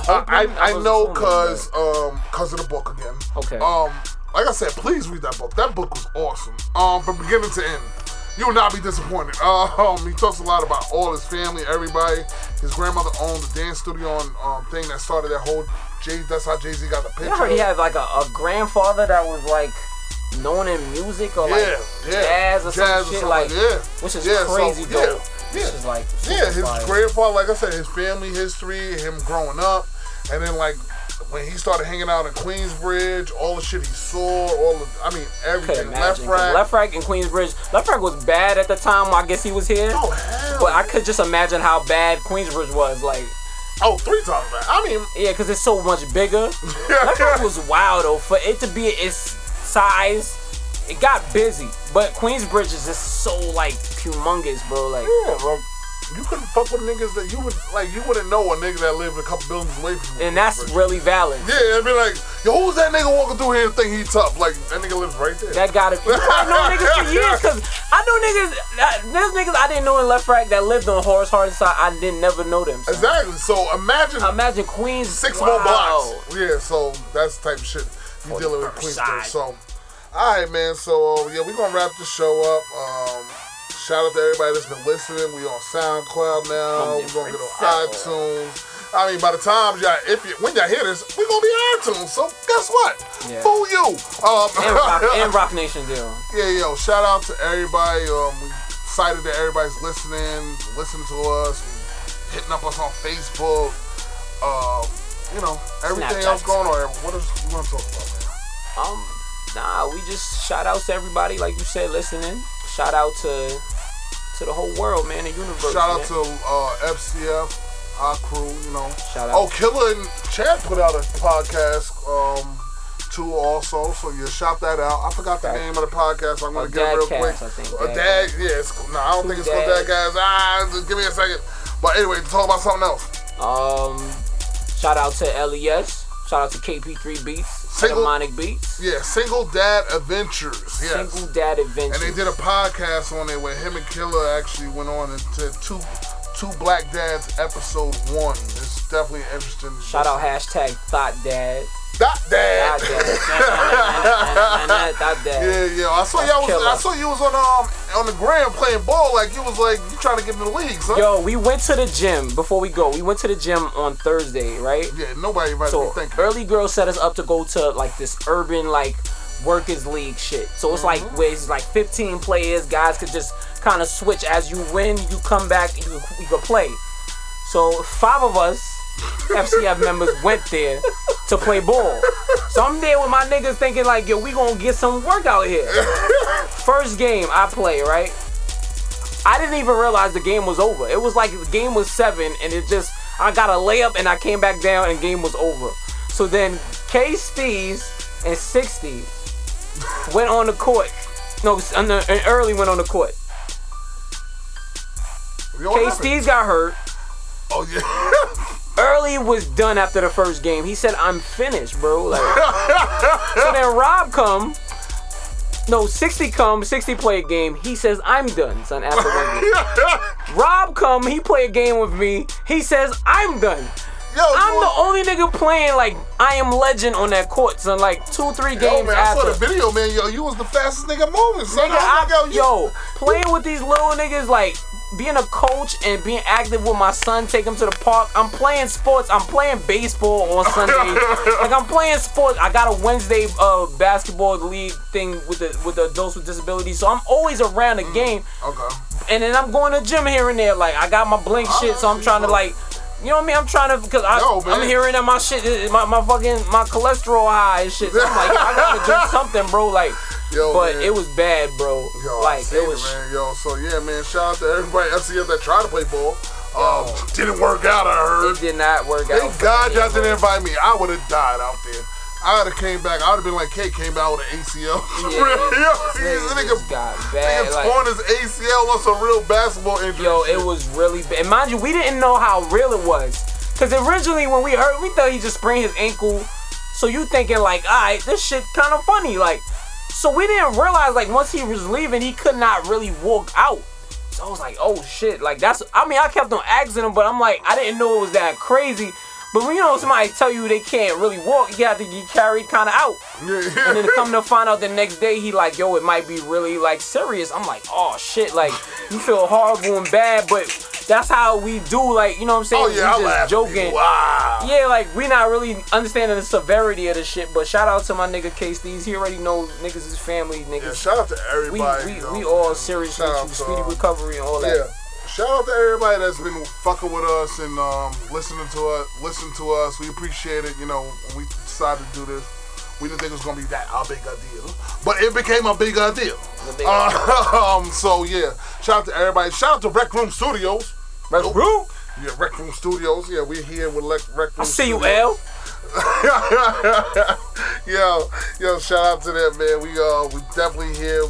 hoping. I know because of the book again. Okay. Like I said, please read that book. That book was awesome. From beginning to end, you will not be disappointed. He talks a lot about all his family, everybody. His grandmother owned the dance studio on thing that started that whole That's how Jay-Z got the picture. I heard he had like a grandfather that was like known in music or like jazz or some shit, like, which is crazy dope. Which is like his grandfather, like I said, his family history, him growing up, and then like when he started hanging out in Queensbridge, all the shit he saw, everything. Left Frag in Queensbridge. Left Frag was bad at the time. I guess he was here. Oh hell! But I could just imagine how bad Queensbridge was. Like, Oh, 3 times that. I mean, yeah, because it's so much bigger. Left Rock was wild though. For it to be its size, it got busy. But Queensbridge is just so like humongous, bro. Like, yeah, bro. You couldn't fuck with niggas that you wouldn't know a nigga that lived a couple buildings away from you. And that's really valid. Yeah, it'd be like, yo, who's that nigga walking through here and think he tough? Like, that nigga lives right there. That gotta be. I know niggas for years, cause I know niggas. There's niggas I didn't know in Left Rack that lived on Horace Hardin side. I didn't never know them. Son. Exactly. So imagine Queens 6 more blocks. Yeah, so that's the type of shit you dealing with Queensbridge. So, all right, man. So yeah, we gonna wrap the show up. Shout out to everybody that's been listening. We on SoundCloud now. We're gonna get on iTunes. I mean, by the time when y'all hear this, we're gonna be on iTunes. So guess what? Yeah. Fool you. And Rock Nation deal. Yeah, yo. Shout out to everybody. We excited that everybody's listening to us, hitting up us on Facebook. Everything Snapchat. else going on. What else you want to talk about, man? We just shout out to everybody, like you said, listening. Shout out to the whole world, man, the universe. Shout out man. to FCF, our crew, Shout out. Oh, Killer and Chad put out a podcast too also, so yeah, shout that out. I forgot the name of the podcast, so I'm going to get it real quick. I think. Dad, yeah, I don't think it's called Dad Guys. Just give me a second. But anyway, talk about something else. Shout out to LES. Shout out to KP3 Beats. Demonic Beats. Yeah, Single Dad Adventures. Yes. Single Dad Adventures. And they did a podcast on it where him and Killer actually went on into two Black Dads episode 1. It's definitely interesting. Shout out #ThoughtDad. Thought Dad. Thought Dad. Yeah. I saw you was on the gram playing ball. Like you trying to get in the league, son. Yo, we went to the gym before we go. We went to the gym on Thursday, right? Yeah, nobody invited me. Thank you. Early Girl set us up to go to like this urban like workers league shit. So it's like where it's like 15 players. Guys could just kind of switch as you win. You come back. You could play. So 5 of us FCF members went there to play ball. So I'm there with my niggas thinking like, yo, we gonna get some work out here. First game I play, right? I didn't even realize the game was over. It was like the game was 7 and I got a layup and I came back down and game was over. So then K Steez and 60 went on the court. No, and Early went on the court. K Steez got hurt. Oh yeah. Early was done after the first game. He said, I'm finished, bro. Like, so then Rob come. No, 60 come. 60 play a game. He says, I'm done, son, after one game. Rob come. He play a game with me. He says, I'm done. Yo, I'm the only nigga playing like I Am Legend on that court, son. Like 2-3 games man, after. I saw the video, man. Yo, you was the fastest nigga moving, son. Yo, playing with these little niggas, like being a coach and being active with my son, take him to the park. I'm playing sports. I'm playing baseball on Sunday. Like I'm playing sports. I got a Wednesday basketball league thing with the adults with disabilities, so I'm always around the game. Okay. And then I'm going to the gym here and there. Like I got my Blink shit, so I'm trying to like. You know what I mean? I'm trying to, because I'm hearing that my shit, my cholesterol high and shit. So I'm like, yo, I gotta do something, bro. Like, but it was bad, bro. Yo, like, it was. Man. Yo, so yeah, man, shout out to everybody FCF that tried to play ball. Didn't work out, I heard. It did not work out. Thank God y'all didn't invite me. I would have died out there. I would have came back. I would have been like K came out with an ACL. This nigga got bad. Torn his ACL on some real basketball injury. Yo, it was really bad. And mind you, we didn't know how real it was. Because originally when we heard, we thought he just sprained his ankle. So you thinking like, alright, this shit kind of funny. Like, so we didn't realize like once he was leaving, he could not really walk out. So I was like, oh shit. Like I kept on asking him, but I'm like, I didn't know it was that crazy. But when somebody tell you they can't really walk, you have to get carried kind of out. And then to come to find out the next day, he like, yo, it might be really like serious. I'm like, oh shit, like you feel horrible and bad, but that's how we do, like, you know what I'm saying? Oh yeah, we just joking. Wow. Yeah, like we not really understanding the severity of the shit. But shout out to my nigga K Steez. He already know niggas is family, niggas. Yeah, shout out to everybody. We all serious with you, speedy recovery and all that. Yeah. Shout out to everybody that's been fucking with us and listening to us. We appreciate it. You know, when we decided to do this, we didn't think it was gonna be that big a deal, but it became a bigger deal. So yeah, shout out to everybody. Shout out to Rec Room Studios. Rec Room. Yeah, Rec Room Studios. Yeah, we're here with Rec Room I see Studios. you, L. Yo, shout out to them, man. We definitely here.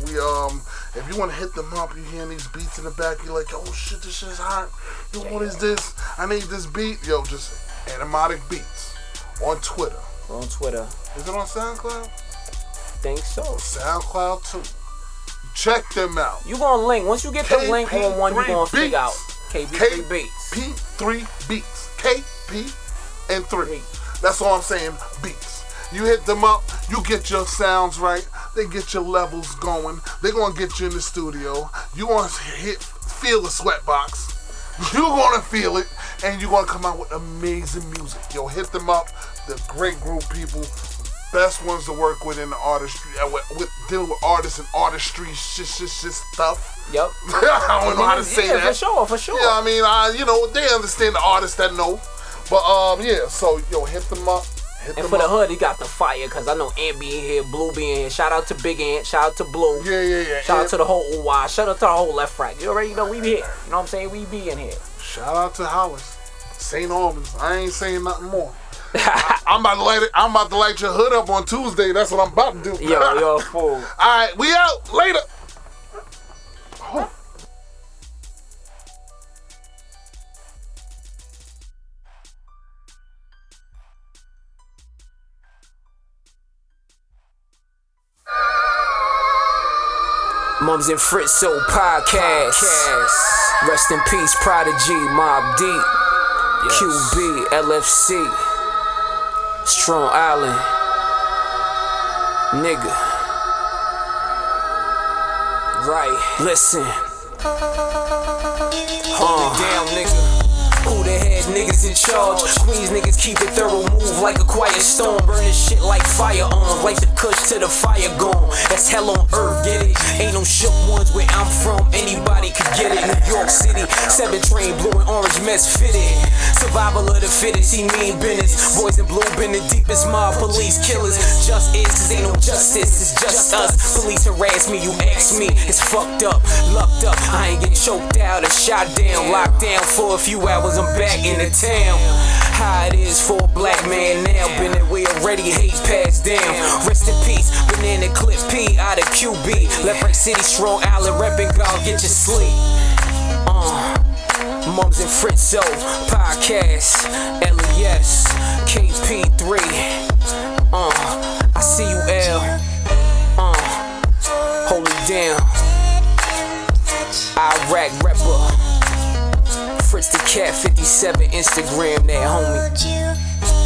If you want to hit them up, you hearing these beats in the back, you're like, oh shit, this shit is hot. Yo, what is this? I need this beat. Yo, just Animatic Beats on Twitter. On Twitter. Is it on SoundCloud? Think so. SoundCloud too. Check them out. You gonna link once you get the link on one, you gonna figure out KP3 Beats. KP3 Beats. KP and 3. That's all I'm saying. Beats. You hit them up, you get your sounds right, they get your levels going, they gonna get you in the studio, you gonna feel the sweatbox, you gonna feel it, and you gonna come out with amazing music. Yo, hit them up, they're great group people, best ones to work with in the artistry, with dealing with artists and artistry shit stuff. Yep. I don't know how to say that. For sure. Yeah, I mean, they understand the artists that know. But yeah, so yo, hit them up. And for the hood, he got the fire, cause I know Ant be in here, Blue be in here. Shout out to Big Ant, shout out to Blue. Yeah. Shout out to the whole UY, shout out to the whole Left Right. You already know we be here. You know what I'm saying? We be in here. Shout out to Hollis, St. Albans. I ain't saying nothing more. I'm about to light your hood up on Tuesday. That's what I'm about to do. Yo, fool. All right, we out later. Oh. Mumz and Fritzo podcast. Rest in peace, Prodigy, Mob Deep, QB, LFC, Strong Island, nigga. Right, listen. Hold it down, nigga. Who the head niggas in charge? Queens niggas keep it thorough, move like a quiet storm. Burning shit like firearms, like the kush to the fire gone. That's hell on earth, get it? Ain't no shook ones where I'm from, anybody could get it. New York City, 7 train, blue and orange mess fitted. Survival of the fittest, he mean business. Boys in blue been the deepest mob, police killers. Just is, cause ain't no justice, it's just us. Police harass me, you ask me, it's fucked up, lucked up. I ain't get choked out or shot down, locked down for a few hours, I'm back in the town. How it is for a black man now, been that way already, hate passed down. Rest in peace, Banana Clip P out of QB. Left Right City, Strong Island, reppin' God, get your sleep. Mumz and Fritzo podcast, LES, KP3. I see you, L. Hold it down. Iraq rapper. Fritz the Cat 57 Instagram, that homie.